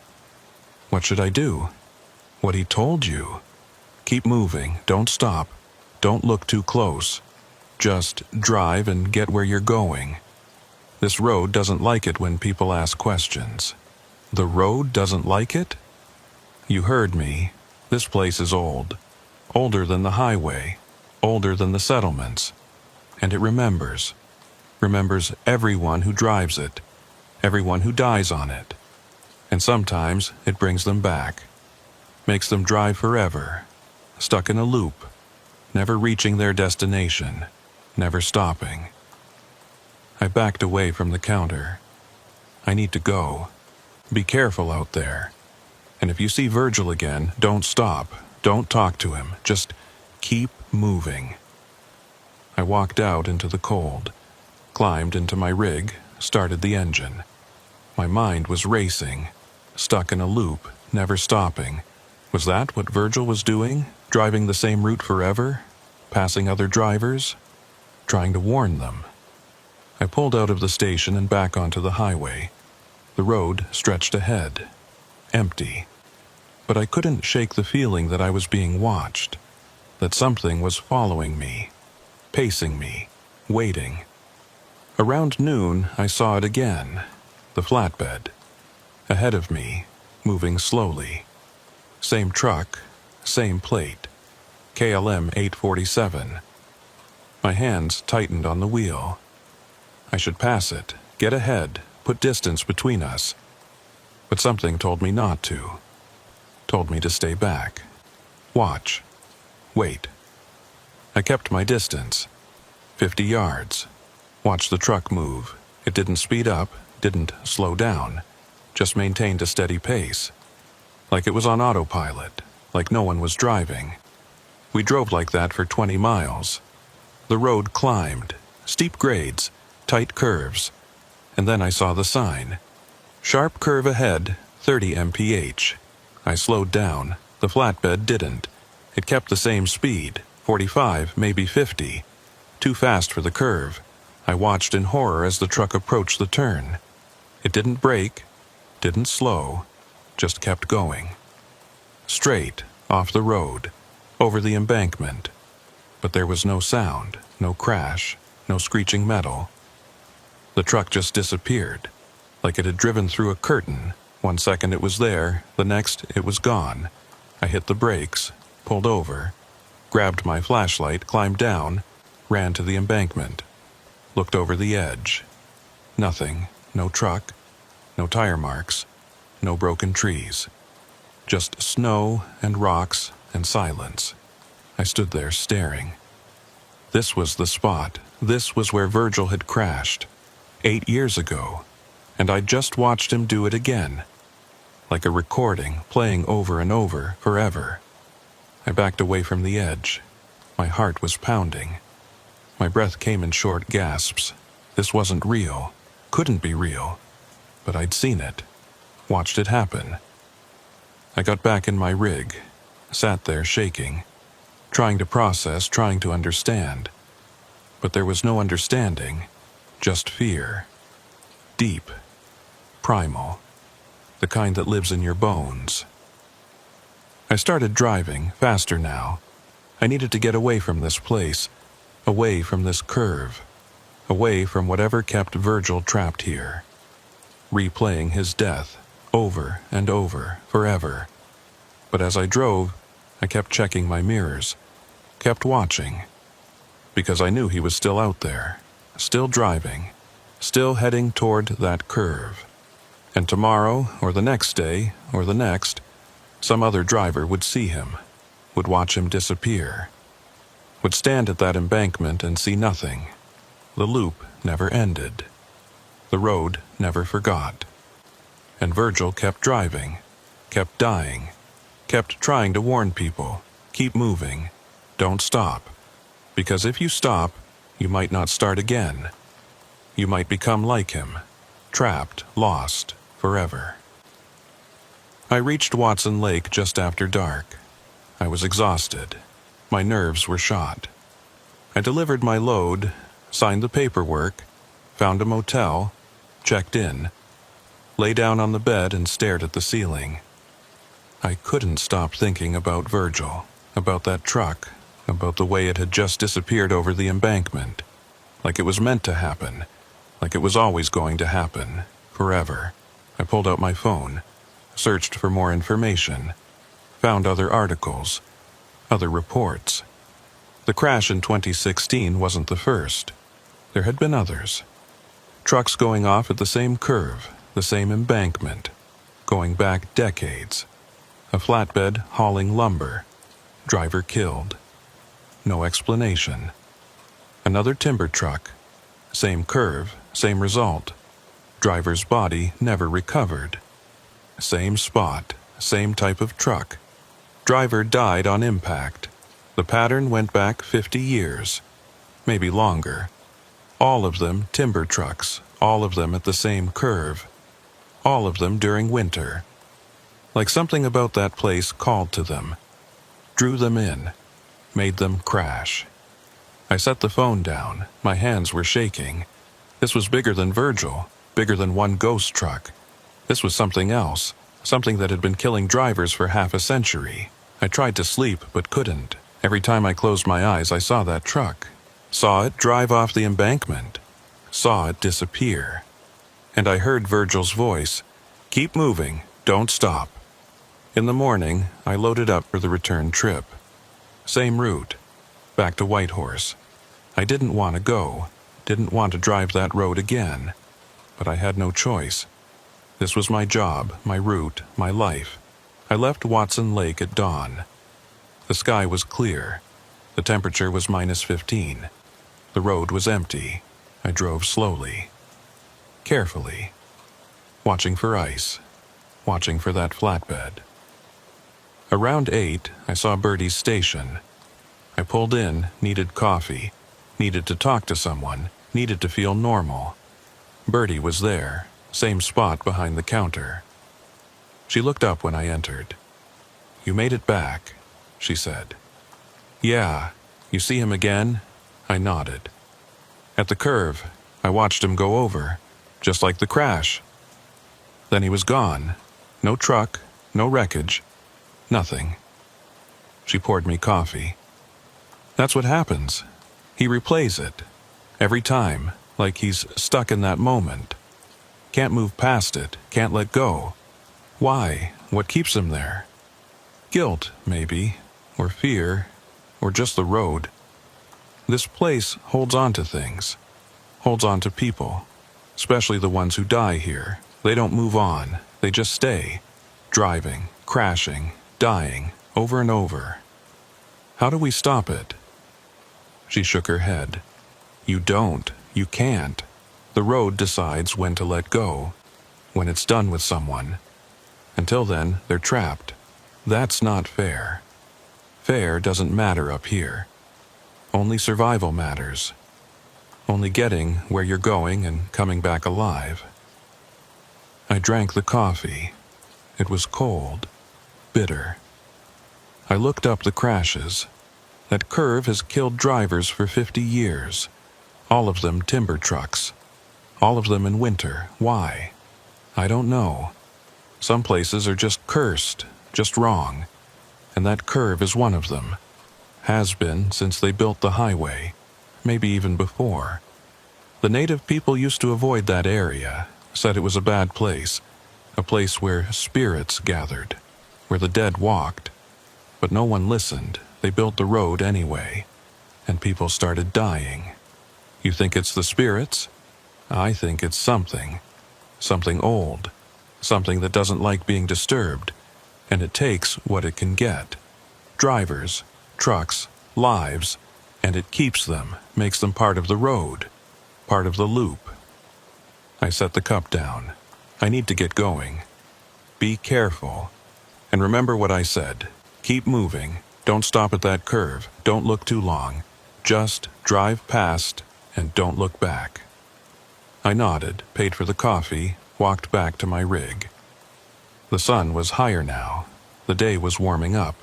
S1: "What should I do?" "What he told you. Keep moving, don't stop. Don't look too close. Just drive and get where you're going. This road doesn't like it when people ask questions. The road doesn't like it? You heard me. This place is old. Older than the highway. Older than the settlements. And it remembers. Remembers everyone who drives it. Everyone who dies on it. And sometimes it brings them back. Makes them drive forever. Stuck in a loop. Never reaching their destination. Never stopping. I backed away from the counter. I need to go. Be careful out there. And if you see Virgil again, don't stop. Don't talk to him. Just keep moving. I walked out into the cold, climbed into my rig, started the engine. My mind was racing, stuck in a loop, never stopping. Was that what Virgil was doing? Driving the same route forever? Passing other drivers? Trying to warn them? I pulled out of the station and back onto the highway. The road stretched ahead, empty. But I couldn't shake the feeling that I was being watched, that something was following me, pacing me, waiting. Around noon, I saw it again, the flatbed. Ahead of me, moving slowly. Same truck, same plate, KLM 847. My hands tightened on the wheel. I should pass it, get ahead, put distance between us. But something told me not to. Told me to stay back. Watch. Wait. I kept my distance. 50 yards. Watched the truck move. It didn't speed up, didn't slow down. Just maintained a steady pace. Like it was on autopilot. Like no one was driving. We drove like that for 20 miles. The road climbed. Steep grades. Tight curves. And then I saw the sign. Sharp curve ahead, 30 mph. I slowed down. The flatbed didn't. It kept the same speed, 45, maybe 50. Too fast for the curve. I watched in horror as the truck approached the turn. It didn't brake, didn't slow, just kept going. Straight, off the road, over the embankment. But there was no sound, no crash, no screeching metal. The truck just disappeared, like it had driven through a curtain. 1 second it was there, the next it was gone. I hit the brakes, pulled over, grabbed my flashlight, climbed down, ran to the embankment, looked over the edge. Nothing, no truck, no tire marks, no broken trees. Just snow and rocks and silence. I stood there staring. This was the spot. This was where Virgil had crashed. 8 years ago, and I just watched him do it again, like a recording playing over and over forever. I backed away from the edge. My heart was pounding. My breath came in short gasps. This wasn't real, couldn't be real, but I'd seen it, watched it happen. I got back in my rig, sat there shaking, trying to process, trying to understand. But there was no understanding. Just fear. Deep. Primal. The kind that lives in your bones. I started driving, faster now. I needed to get away from this place, away from this curve, away from whatever kept Virgil trapped here. Replaying his death, over and over, forever. But as I drove, I kept checking my mirrors, kept watching, because I knew he was still out there. Still driving, still heading toward that curve. And tomorrow, or the next day, or the next, some other driver would see him, would watch him disappear, would stand at that embankment and see nothing. The loop never ended. The road never forgot. And Virgil kept driving, kept dying, kept trying to warn people, keep moving, don't stop. Because if you stop, you might not start again. You might become like him, trapped, lost, forever. I reached Watson Lake just after dark. I was exhausted. My nerves were shot. I delivered my load, signed the paperwork, found a motel, checked in, lay down on the bed and stared at the ceiling. I couldn't stop thinking about Virgil, about that truck, about the way it had just disappeared over the embankment, like it was meant to happen, like it was always going to happen, forever. I pulled out my phone, searched for more information, found other articles, other reports. The crash in 2016 wasn't the first. There had been others. Trucks going off at the same curve, the same embankment, going back decades. A flatbed hauling lumber. Driver killed. No explanation. Another timber truck. Same curve, same result. Driver's body never recovered. Same spot, same type of truck. Driver died on impact. The pattern went back 50 years, maybe longer. All of them timber trucks, all of them at the same curve. All of them during winter. Like something about that place called to them, drew them in, made them crash. I set the phone down. My hands were shaking. This was bigger than Virgil, bigger than one ghost truck. This was something else, something that had been killing drivers for half a century. I tried to sleep, but couldn't. Every time I closed my eyes, I saw that truck. Saw it drive off the embankment. Saw it disappear. And I heard Virgil's voice, "Keep moving, don't stop." In the morning, I loaded up for the return trip. Same route, back to Whitehorse. I didn't want to go, didn't want to drive that road again, but I had no choice. This was my job, my route, my life. I left Watson Lake at dawn. The sky was clear. The temperature was -15. The road was empty. I drove slowly, carefully, watching for ice, watching for that flatbed. Around 8, I saw Birdie's station. I pulled in, needed coffee, needed to talk to someone, needed to feel normal. Birdie was there, same spot behind the counter. She looked up when I entered. "You made it back," she said. "Yeah. You see him again?" I nodded. "At the curve. I watched him go over, just like the crash. Then he was gone. No truck, no wreckage, nothing." She poured me coffee. "That's what happens. He replays it. Every time, like he's stuck in that moment. Can't move past it, can't let go. Why? What keeps him there? Guilt, maybe, or fear, or just the road. This place holds on to things, holds on to people, especially the ones who die here. They don't move on, they just stay, driving, crashing, dying, over and over. How do we stop it?" She shook her head. "You don't, you can't. The road decides when to let go, when it's done with someone. Until then, they're trapped. That's not fair. Fair doesn't matter up here. Only survival matters. Only getting where you're going and coming back alive." I drank the coffee. It was cold, bitter. I looked up the crashes. That curve has killed drivers for 50 years. All of them timber trucks. All of them in winter. Why? I don't know. Some places are just cursed, just wrong. And that curve is one of them. Has been since they built the highway. Maybe even before. The native people used to avoid that area, said it was a bad place. A place where spirits gathered, where the dead walked. But no one listened. They built the road anyway. And people started dying. You think it's the spirits? I think it's something. Something old. Something that doesn't like being disturbed. And it takes what it can get. Drivers, trucks, lives, and it keeps them, makes them part of the road, part of the loop. I set the cup down. I need to get going. Be careful. And remember what I said. Keep moving. Don't stop at that curve. Don't look too long. Just drive past and don't look back. I nodded, paid for the coffee, walked back to my rig. The sun was higher now. The day was warming up.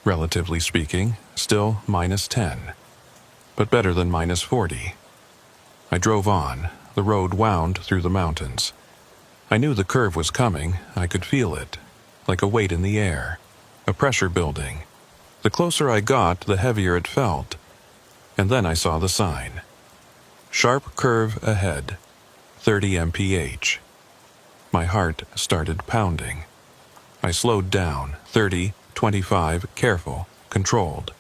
S1: Relatively speaking, still -10, but better than -40. I drove on. The road wound through the mountains. I knew the curve was coming. I could feel it, like a weight in the air, a pressure building. The closer I got, the heavier it felt. And then I saw the sign. Sharp curve ahead, 30 mph. My heart started pounding. I slowed down, 30, 25, careful, controlled.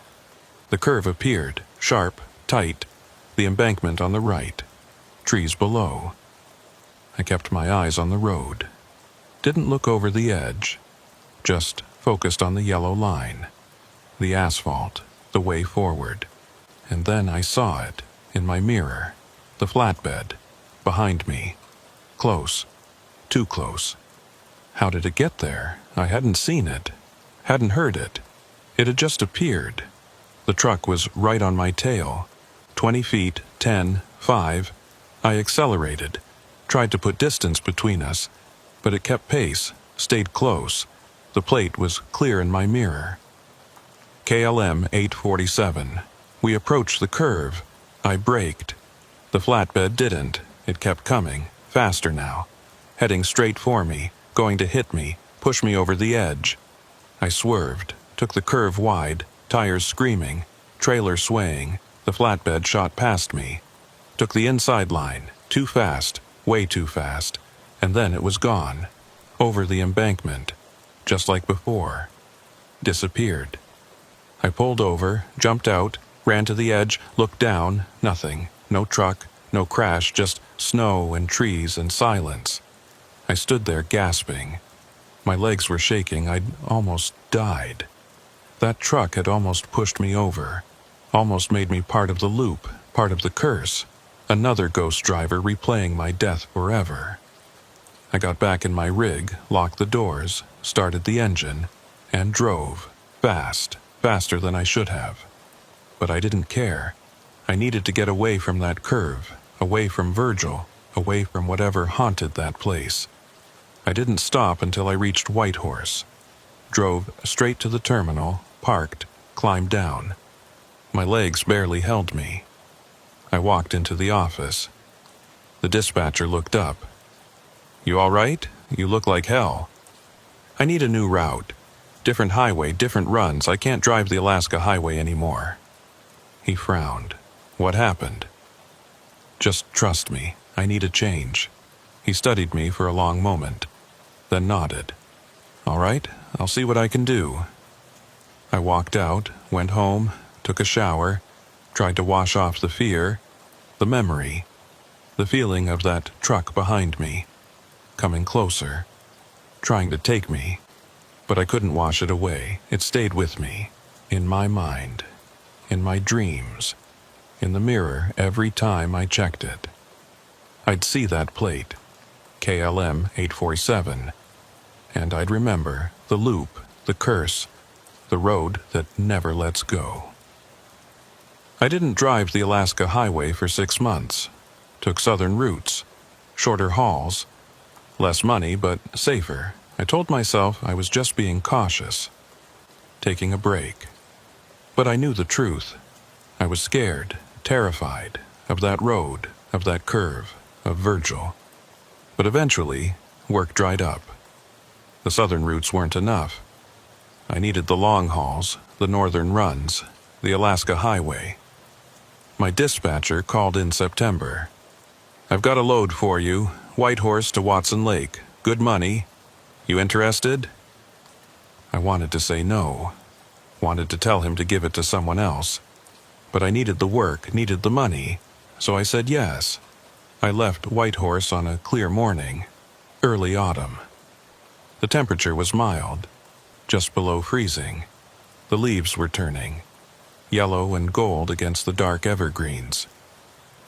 S1: The curve appeared, sharp, tight, the embankment on the right, trees below. I kept my eyes on the road. Didn't look over the edge, just focused on the yellow line, the asphalt, the way forward. And then I saw it, in my mirror, the flatbed, behind me, close, too close. How did it get there? I hadn't seen it, hadn't heard it. It had just appeared. The truck was right on my tail. 20 feet, 10, 5. I accelerated, tried to put distance between us, but it kept pace, stayed close. The plate was clear in my mirror. KLM 847. We approached the curve. I braked. The flatbed didn't. It kept coming, faster now, heading straight for me, going to hit me, push me over the edge. I swerved, took the curve wide, tires screaming, trailer swaying. The flatbed shot past me. Took the inside line, too fast, way too fast, and then it was gone, over the embankment, just like before. Disappeared. I pulled over, jumped out, ran to the edge, looked down, nothing, no truck, no crash, just snow and trees and silence. I stood there gasping. My legs were shaking. I'd almost died. That truck had almost pushed me over, almost made me part of the loop, part of the curse, another ghost driver replaying my death forever. I got back in my rig, locked the doors, started the engine, and drove, fast, faster than I should have. But I didn't care. I needed to get away from that curve, away from Virgil, away from whatever haunted that place. I didn't stop until I reached Whitehorse. Drove straight to the terminal, parked, climbed down. My legs barely held me. I walked into the office. The dispatcher looked up. "You all right? You look like hell." "I need a new route. Different highway, different runs. I can't drive the Alaska Highway anymore." He frowned. "What happened?" "Just trust me. I need a change." He studied me for a long moment, then nodded. "All right, I'll see what I can do." I walked out, went home, took a shower, tried to wash off the fear, the memory, the feeling of that truck behind me, coming closer, trying to take me. But I couldn't wash it away. It stayed with me, in my mind, in my dreams, in the mirror every time I checked it. I'd see that plate, KLM 847, and I'd remember the loop, the curse, the road that never lets go. I didn't drive the Alaska Highway for 6 months. Took southern routes, shorter hauls, less money but safer. I told myself I was just being cautious, taking a break. But I knew the truth. I was scared, terrified, of that road, of that curve, of Virgil. But eventually, work dried up. The southern routes weren't enough. I needed the long hauls, the northern runs, the Alaska Highway. My dispatcher called in September. "I've got a load for you, Whitehorse to Watson Lake, good money. You interested?" I wanted to say no, wanted to tell him to give it to someone else. But I needed the work, needed the money, so I said yes. I left Whitehorse on a clear morning, early autumn. The temperature was mild, just below freezing. The leaves were turning, yellow and gold against the dark evergreens.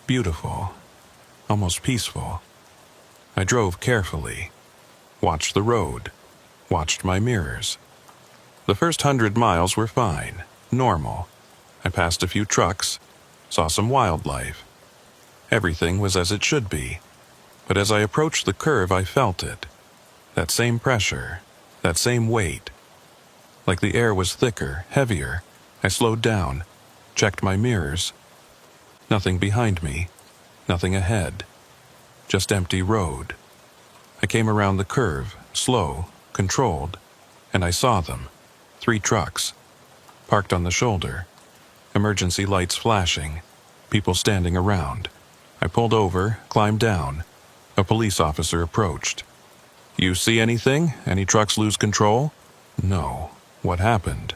S1: Beautiful, almost peaceful. I drove carefully, watched the road, watched my mirrors. The first 100 miles were fine, normal. I passed a few trucks, saw some wildlife. Everything was as it should be. But as I approached the curve, I felt it. That same pressure, that same weight. Like the air was thicker, heavier. I slowed down, checked my mirrors. Nothing behind me, nothing ahead. Just empty road. I came around the curve, slow, controlled, and I saw them. 3 trucks, parked on the shoulder. Emergency lights flashing, people standing around. I pulled over, climbed down. A police officer approached. "You see anything? Any trucks lose control?" "No. What happened?"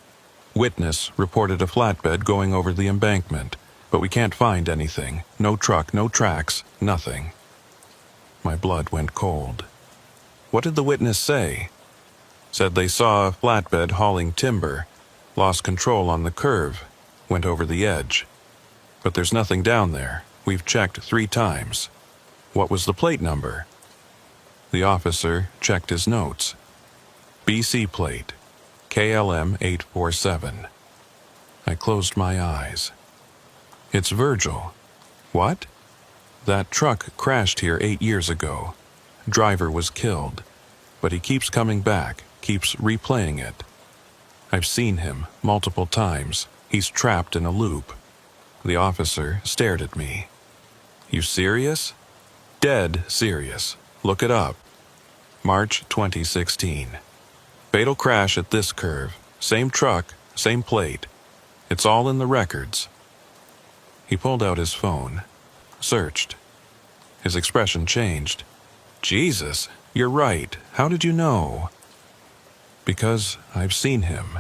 S1: "Witness reported a flatbed going over the embankment, but we can't find anything. No truck, no tracks, nothing." My blood went cold. What did the witness say? Said they saw a flatbed hauling timber, lost control on the curve, went over the edge. But there's nothing down there. We've checked 3 times. What was the plate number? The officer checked his notes. BC plate, KLM 847. I closed my eyes. It's Virgil. What? That truck crashed here 8 years ago. Driver was killed, but he keeps coming back, keeps replaying it. I've seen him multiple times. He's trapped in a loop. The officer stared at me. You serious? Dead serious. Look it up. March 2016. Fatal crash at this curve. Same truck, same plate. It's all in the records. He pulled out his phone. Searched. His expression changed. Jesus, you're right. How did you know? Because I've seen him.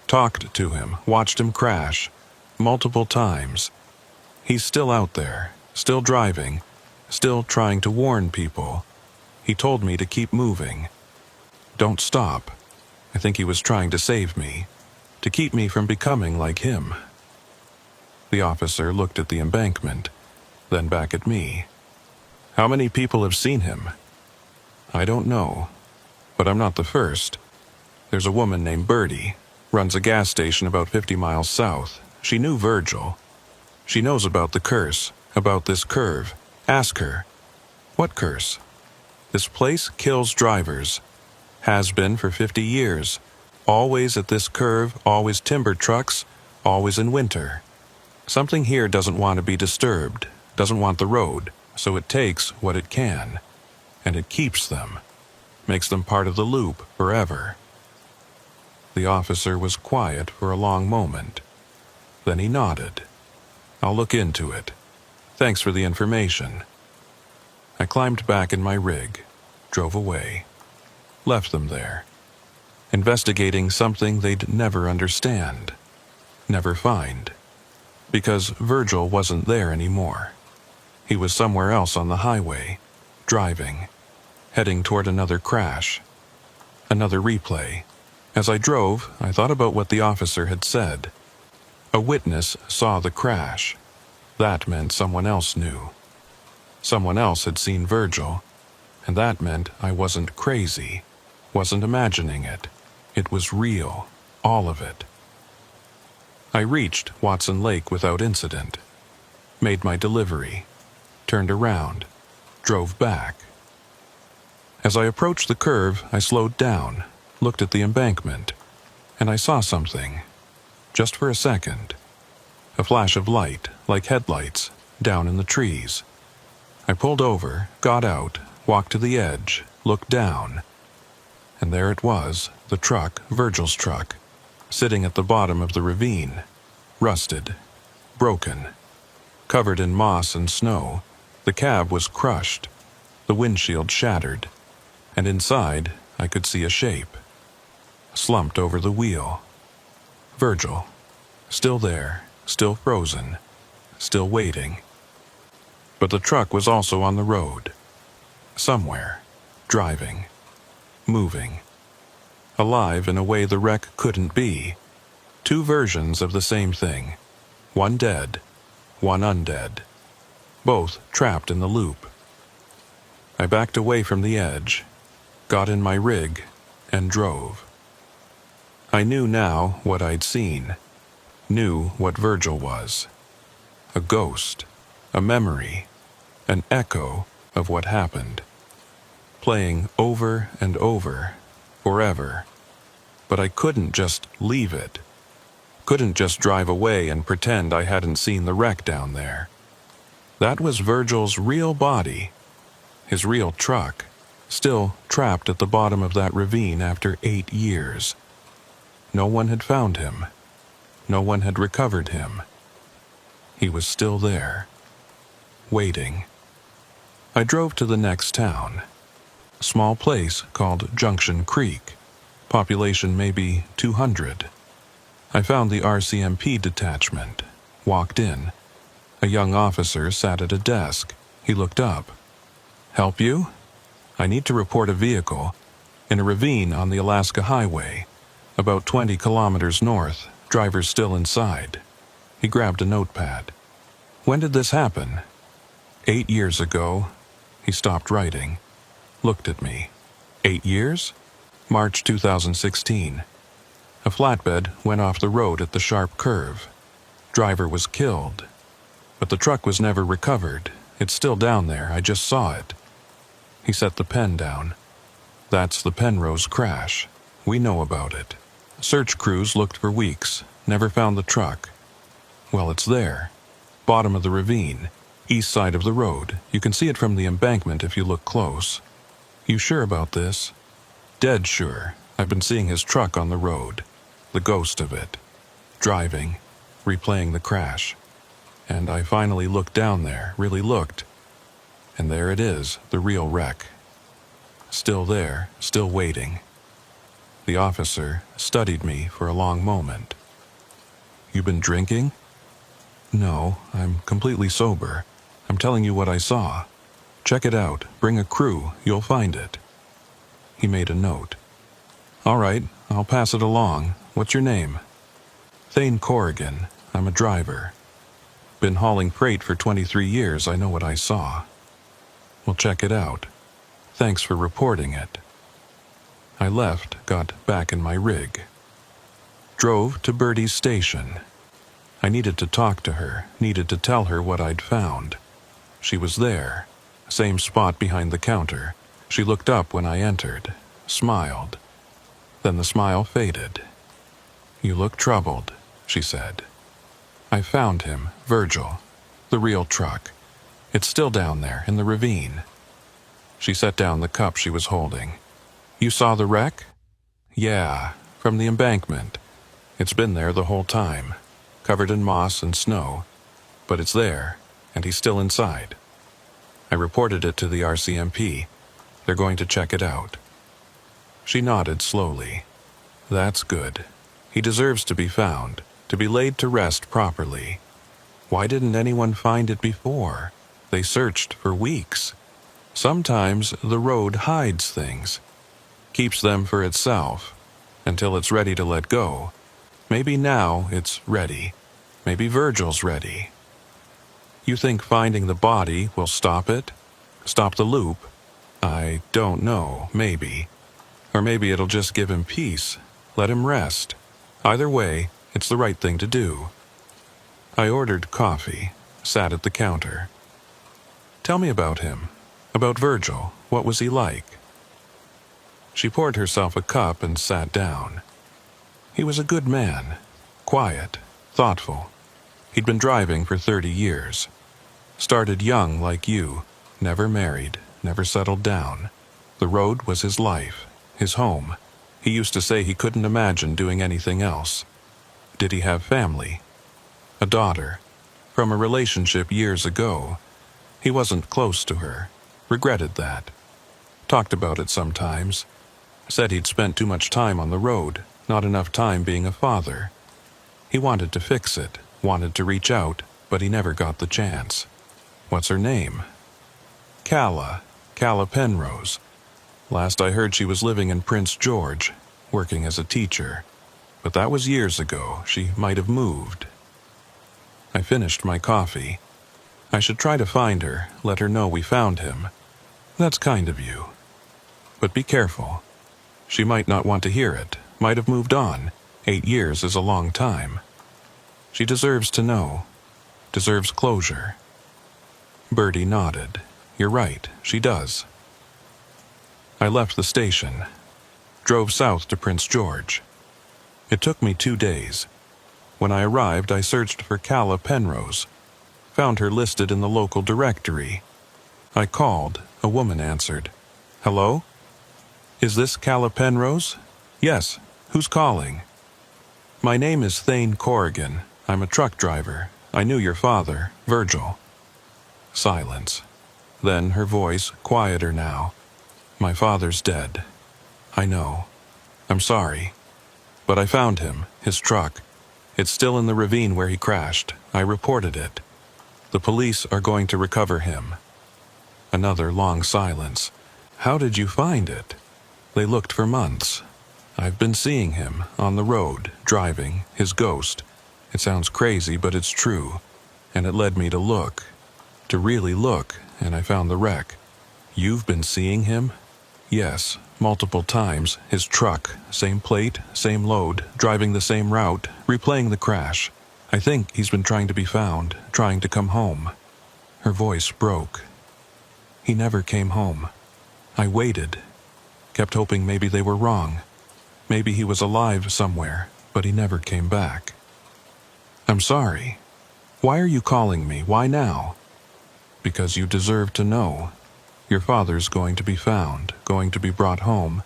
S1: Talked to him, watched him crash. Multiple times. He's still out there, still driving, still trying to warn people. He told me to keep moving. Don't stop. I think he was trying to save me, to keep me from becoming like him. The officer looked at the embankment, then back at me. How many people have seen him? I don't know, but I'm not the first. There's a woman named Birdie, runs a gas station about 50 miles south. She knew Virgil. She knows about the curse, about this curve. Ask her. What curse? This place kills drivers. Has been for 50 years. Always at this curve, always timber trucks, always in winter. Something here doesn't want to be disturbed, doesn't want the road, so it takes what it can. And it keeps them. Makes them part of the loop forever. The officer was quiet for a long moment. Then he nodded. I'll look into it. Thanks for the information. I climbed back in my rig, drove away, left them there, investigating something they'd never understand, never find, because Virgil wasn't there anymore. He was somewhere else on the highway, driving, heading toward another crash, another replay. As I drove, I thought about what the officer had said. A witness saw the crash. That meant someone else knew. Someone else had seen Virgil, and that meant I wasn't crazy, wasn't imagining it. It was real, all of it. I reached Watson Lake without incident, made my delivery, turned around, drove back. As I approached the curve, I slowed down, looked at the embankment, and I saw something. Just for a second. A flash of light, like headlights, down in the trees. I pulled over, got out, walked to the edge, looked down. And there it was, the truck, Virgil's truck, sitting at the bottom of the ravine, rusted, broken, covered in moss and snow. The cab was crushed, the windshield shattered, and inside I could see a shape, slumped over the wheel. Virgil, still there, still frozen, still waiting. But the truck was also on the road, somewhere, driving, moving, alive in a way the wreck couldn't be. 2 versions of the same thing, one dead, one undead, both trapped in the loop. I backed away from the edge, got in my rig, and drove. I knew now what I'd seen, knew what Virgil was. A ghost, a memory, an echo of what happened, playing over and over, forever. But I couldn't just leave it, couldn't just drive away and pretend I hadn't seen the wreck down there. That was Virgil's real body, his real truck, still trapped at the bottom of that ravine after 8 years. No one had found him. No one had recovered him. He was still there, waiting. I drove to the next town, a small place called Junction Creek, population maybe 200. I found the RCMP detachment, walked in. A young officer sat at a desk. He looked up. "Help you? I need to report a vehicle in a ravine on the Alaska Highway, about 20 kilometers north, driver's still inside." He grabbed a notepad. "When did this happen?" 8 years ago." He stopped writing, looked at me. 8 years? March 2016. A flatbed went off the road at the sharp curve. Driver was killed. But the truck was never recovered. It's still down there. I just saw it. He set the pen down. "That's the Penrose crash. We know about it. Search crews looked for weeks, never found the truck. Well, it's there. Bottom of the ravine, east side of the road. You can see it from the embankment if you look close." "You sure about this?" "Dead sure. I've been seeing his truck on the road. The ghost of it. Driving, replaying the crash. And I finally looked down there, really looked. And there it is, the real wreck. Still there, still waiting." The officer studied me for a long moment. "You been drinking?" "No, I'm completely sober. I'm telling you what I saw. Check it out. Bring a crew. You'll find it." He made a note. "All right, I'll pass it along. What's your name?" "Thane Corrigan. I'm a driver. Been hauling freight for 23 years. I know what I saw." "We'll check it out. Thanks for reporting it." I left, got back in my rig. Drove to Birdie's station. I needed to talk to her, needed to tell her what I'd found. She was there, same spot behind the counter. She looked up when I entered, smiled. Then the smile faded. "You look troubled," she said. "I found him, Virgil, the real truck. It's still down there in the ravine." She set down the cup she was holding. "You saw the wreck?" "Yeah, from the embankment. It's been there the whole time, covered in moss and snow. But it's there, and he's still inside. I reported it to the RCMP. They're going to check it out." She nodded slowly. "That's good. He deserves to be found, to be laid to rest properly. Why didn't anyone find it before? They searched for weeks. Sometimes the road hides things, keeps them for itself, until it's ready to let go. Maybe now it's ready. Maybe Virgil's ready." "You think finding the body will stop it? Stop the loop?" "I don't know, maybe. Or maybe it'll just give him peace, let him rest. Either way, it's the right thing to do." I ordered coffee, sat at the counter. "Tell me about him, about Virgil. What was he like?" She poured herself a cup and sat down. "He was a good man, quiet, thoughtful. He'd been driving for 30 years. Started young like you, never married, never settled down. The road was his life, his home. He used to say he couldn't imagine doing anything else." "Did he have family?" "A daughter, from a relationship years ago. He wasn't close to her, regretted that. Talked about it sometimes. Said he'd spent too much time on the road, not enough time being a father. He wanted to fix it, wanted to reach out, but he never got the chance." "What's her name?" Calla Penrose. Last I heard she was living in Prince George, working as a teacher. But that was years ago. She might have moved." I finished my coffee. "I should try to find her, let her know we found him." "That's kind of you. But be careful. She might not want to hear it, might have moved on. 8 years is a long time. She deserves to know, deserves closure." Birdie nodded. "You're right, she does." I left the station, drove south to Prince George. It took me 2 days. When I arrived, I searched for Calla Penrose, found her listed in the local directory. I called. A woman answered. "Hello? Is this Calla Penrose?" "Yes. Who's calling?" "My name is Thane Corrigan. I'm a truck driver. I knew your father, Virgil." Silence. Then her voice, quieter now. My father's dead. I know. I'm sorry. But I found him, his truck. It's still in the ravine where he crashed. I reported it. The police are going to recover him. Another long silence. How did you find it? They looked for months. I've been seeing him, on the road, driving, his ghost. It sounds crazy, but it's true. And it led me to look. To really look, and I found the wreck. You've been seeing him? Yes, multiple times. His truck, same plate, same load, driving the same route, replaying the crash. I think he's been trying to be found, trying to come home. Her voice broke. He never came home. I waited. Kept hoping maybe they were wrong. Maybe he was alive somewhere, but he never came back. I'm sorry. Why are you calling me? Why now? Because you deserve to know. Your father's going to be found, going to be brought home.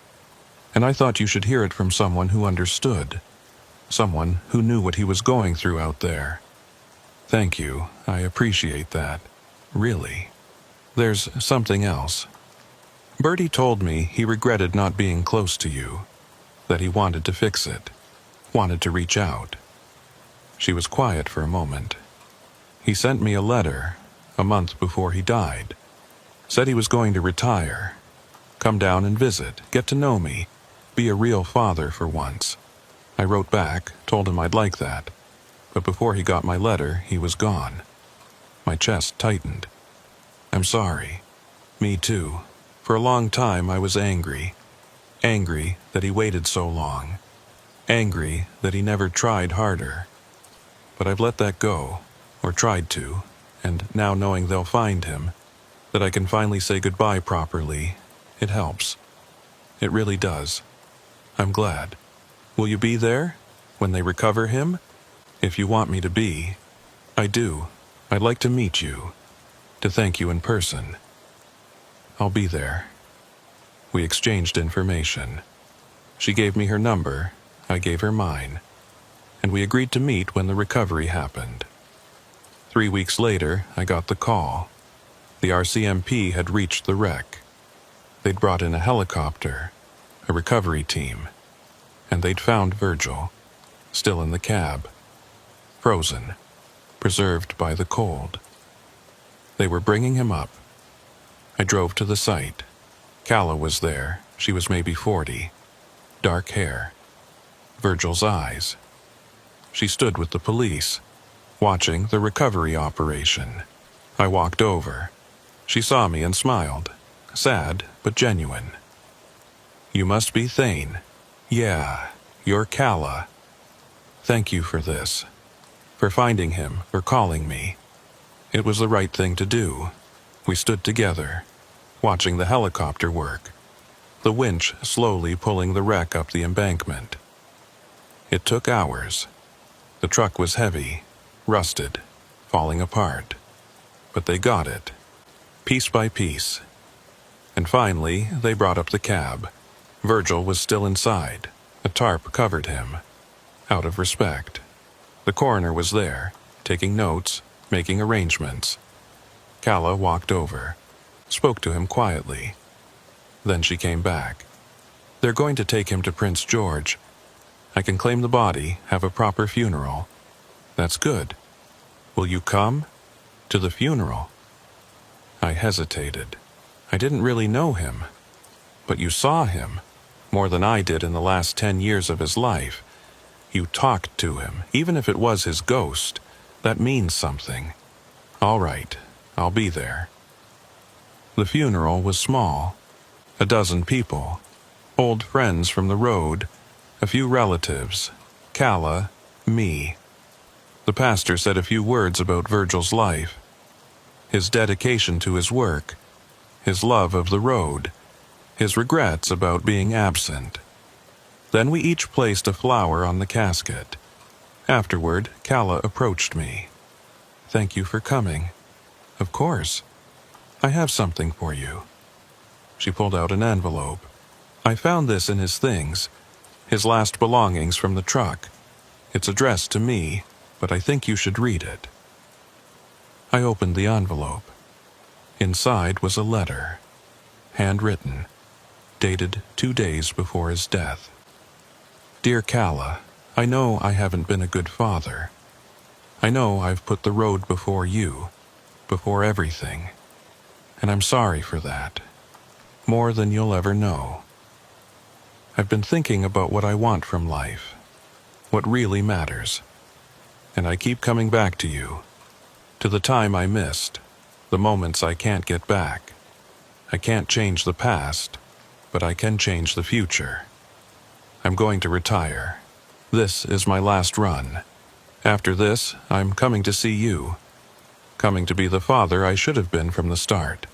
S1: And I thought you should hear it from someone who understood. Someone who knew what he was going through out there. Thank you. I appreciate that. Really. There's something else. Bertie told me he regretted not being close to you. That he wanted to fix it. Wanted to reach out. She was quiet for a moment. He sent me a letter, a month before he died. Said he was going to retire. Come down and visit, get to know me, be a real father for once. I wrote back, told him I'd like that. But before he got my letter, he was gone. My chest tightened. I'm sorry. Me too. For a long time I was angry. Angry that he waited so long. Angry that he never tried harder. But I've let that go, or tried to, and now knowing they'll find him, that I can finally say goodbye properly, it helps. It really does. I'm glad. Will you be there, when they recover him? If you want me to be. I do. I'd like to meet you, to thank you in person. I'll be there. We exchanged information. She gave me her number, I gave her mine, and we agreed to meet when the recovery happened. 3 weeks later, I got the call. The RCMP had reached the wreck. They'd brought in a helicopter, a recovery team, and they'd found Virgil, still in the cab, frozen, preserved by the cold. They were bringing him up. I drove to the site. Calla was there. She was maybe 40. Dark hair. Virgil's eyes. She stood with the police, watching the recovery operation. I walked over. She saw me and smiled. Sad, but genuine. You must be Thane. Yeah, you're Calla. Thank you for this. For finding him, for calling me. It was the right thing to do. We stood together, watching the helicopter work. The winch slowly pulling the wreck up the embankment. It took hours. The truck was heavy, rusted, falling apart. But they got it, piece by piece. And finally, they brought up the cab. Virgil was still inside. A tarp covered him. Out of respect. The coroner was there, taking notes, making arrangements. Calla walked over, spoke to him quietly. Then she came back. They're going to take him to Prince George. I can claim the body, have a proper funeral. That's good. Will you come? To the funeral? I hesitated. I didn't really know him. But you saw him, more than I did in the last 10 years of his life. You talked to him, even if it was his ghost. That means something. All right, I'll be there. The funeral was small. 12 people. Old friends from the road. A few relatives. Calla, me. The pastor said a few words about Virgil's life. His dedication to his work. His love of the road. His regrets about being absent. Then we each placed a flower on the casket. Afterward, Calla approached me. Thank you for coming. Of course. I have something for you. She pulled out an envelope. I found this in his things, his last belongings from the truck. It's addressed to me, but I think you should read it. I opened the envelope. Inside was a letter, handwritten, dated 2 days before his death. Dear Calla, I know I haven't been a good father. I know I've put the road before you, before everything, and I'm sorry for that, more than you'll ever know. I've been thinking about what I want from life, what really matters, and I keep coming back to you, to the time I missed, the moments I can't get back. I can't change the past, but I can change the future. I'm going to retire. This is my last run. After this, I'm coming to see you, coming to be the father I should have been from the start.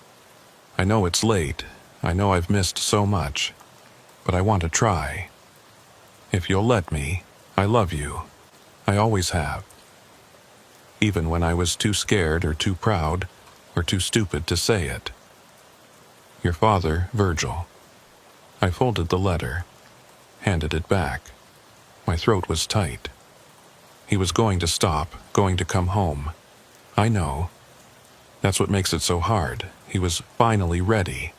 S1: I know it's late, I know I've missed so much, but I want to try. If you'll let me, I love you. I always have. Even when I was too scared or too proud or too stupid to say it. Your father, Virgil. I folded the letter, handed it back. My throat was tight. He was going to stop, going to come home. I know. That's what makes it so hard. He was finally ready.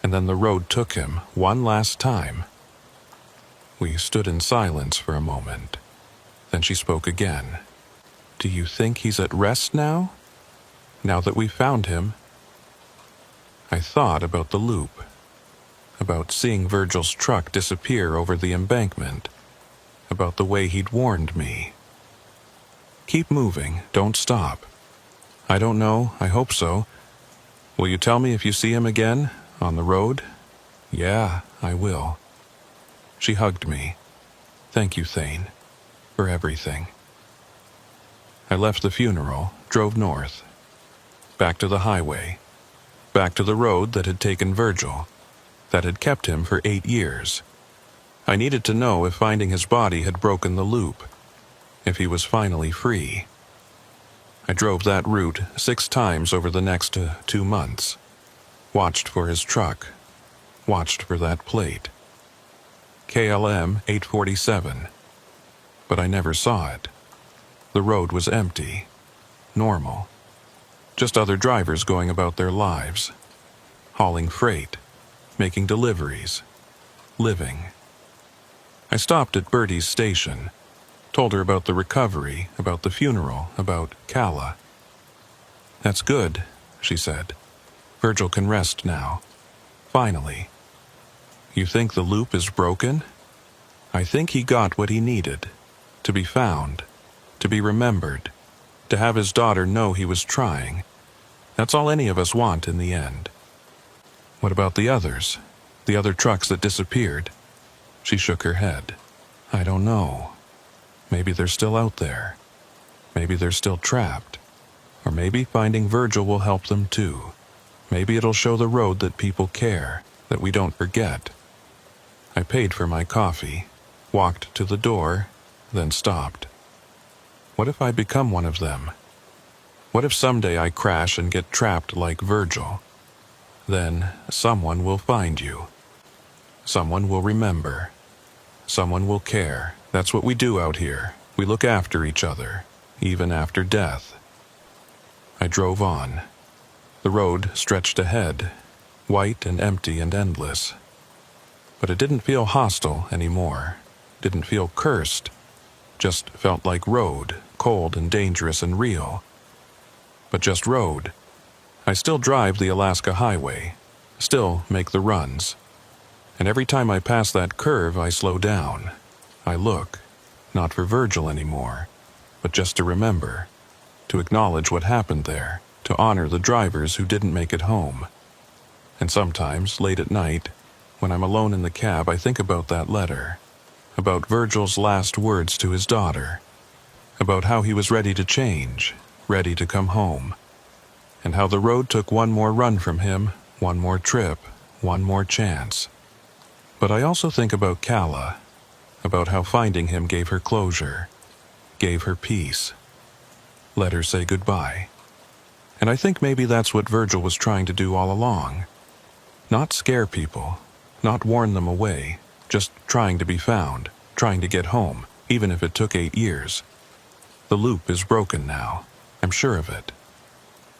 S1: And then the road took him one last time. We stood in silence for a moment. Then she spoke again. Do you think he's at rest now? Now that we've found him? I thought about the loop, about seeing Virgil's truck disappear over the embankment, about the way he'd warned me. Keep moving, don't stop. I don't know, I hope so. Will you tell me if you see him again, on the road? Yeah, I will. She hugged me. Thank you, Thane, for everything. I left the funeral, drove north, back to the highway, back to the road that had taken Virgil, that had kept him for 8 years. I needed to know if finding his body had broken the loop, if he was finally free. I drove that route 6 times over the next 2 months, watched for his truck, watched for that plate. KLM 847, but I never saw it. The road was empty, normal. Just other drivers going about their lives, hauling freight, making deliveries, living. I stopped at Bertie's station, told her about the recovery, about the funeral, about Calla. That's good, she said. Virgil can rest now. Finally. You think the loop is broken? I think he got what he needed, to be found, to be remembered, to have his daughter know he was trying. That's all any of us want in the end. What about the others? The other trucks that disappeared? She shook her head. I don't know. Maybe they're still out there. Maybe they're still trapped. Or maybe finding Virgil will help them too. Maybe it'll show the road that people care, that we don't forget. I paid for my coffee, walked to the door, then stopped. What if I become one of them? What if someday I crash and get trapped like Virgil? Then someone will find you. Someone will remember. Someone will care. That's what we do out here. We look after each other, even after death. I drove on. The road stretched ahead, white and empty and endless. But it didn't feel hostile anymore. Didn't feel cursed. Just felt like road, cold and dangerous and real. But just road. I still drive the Alaska Highway, still make the runs. And every time I pass that curve, I slow down. I look, not for Virgil anymore, but just to remember, to acknowledge what happened there, to honor the drivers who didn't make it home. And sometimes, late at night, when I'm alone in the cab, I think about that letter, about Virgil's last words to his daughter, about how he was ready to change, ready to come home, and how the road took one more run from him, one more trip, one more chance. But I also think about Calla, about how finding him gave her closure, gave her peace, let her say goodbye. And I think maybe that's what Virgil was trying to do all along. Not scare people, not warn them away, just trying to be found, trying to get home, even if it took 8 years. The loop is broken now, I'm sure of it.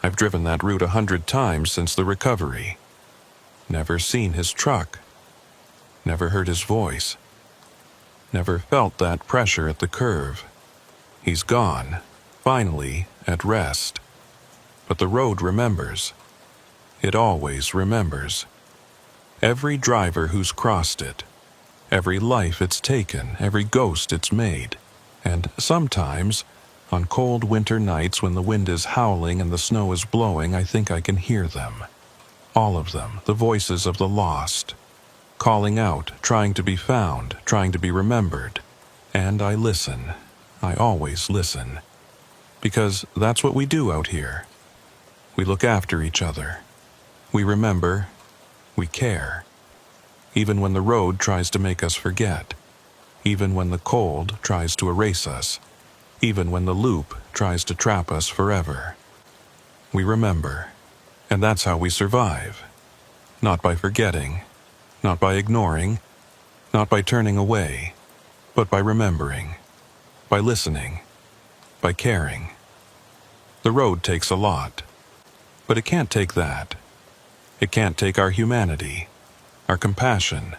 S1: I've driven that route 100 times since the recovery. Never seen his truck. Never heard his voice. Never felt that pressure at the curve. He's gone, finally, at rest. But the road remembers. It always remembers. Every driver who's crossed it. Every life it's taken, every ghost it's made. And sometimes, on cold winter nights when the wind is howling and the snow is blowing, I think I can hear them. All of them, the voices of the lost. Calling out, trying to be found, trying to be remembered. And I listen. I always listen. Because that's what we do out here. We look after each other. We remember. We care. Even when the road tries to make us forget. Even when the cold tries to erase us. Even when the loop tries to trap us forever. We remember. And that's how we survive. Not by forgetting. Not by ignoring. Not by turning away. But by remembering. By listening. By caring. The road takes a lot. But it can't take that. It can't take our humanity, our compassion,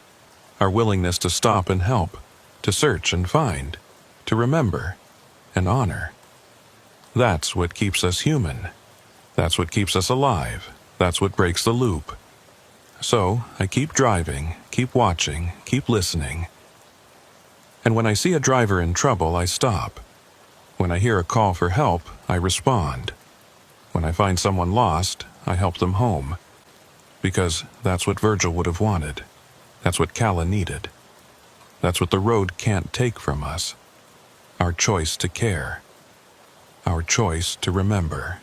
S1: our willingness to stop and help, to search and find, to remember and honor. That's what keeps us human. That's what keeps us alive. That's what breaks the loop. So I keep driving, keep watching, keep listening. And when I see a driver in trouble, I stop. When I hear a call for help, I respond. When I find someone lost, I help them home. Because that's what Virgil would have wanted. That's what Calla needed. That's what the road can't take from us. Our choice to care. Our choice to remember.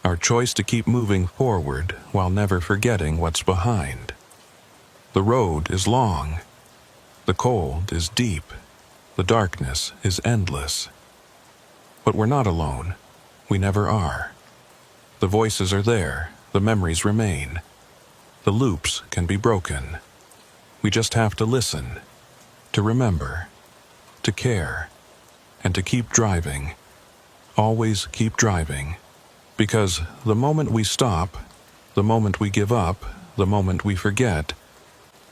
S1: Our choice to keep moving forward while never forgetting what's behind. The road is long. The cold is deep. The darkness is endless. But we're not alone. We never are. The voices are there. The memories remain. The loops can be broken. We just have to listen, to remember, to care, and to keep driving. Always keep driving. Because the moment we stop, the moment we give up, the moment we forget,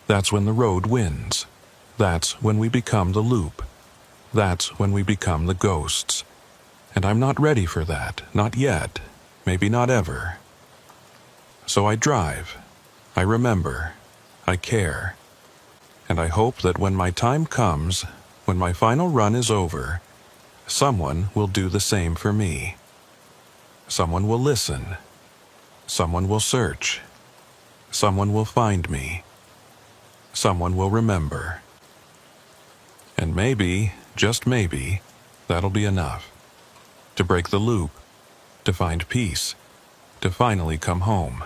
S1: that's when the road wins. That's when we become the loop. That's when we become the ghosts. And I'm not ready for that, not yet, maybe not ever. So I drive, I remember, I care, and I hope that when my time comes, when my final run is over, someone will do the same for me. Someone will listen, someone will search, someone will find me, someone will remember. And maybe, just maybe, that'll be enough. To break the loop, to find peace, to finally come home.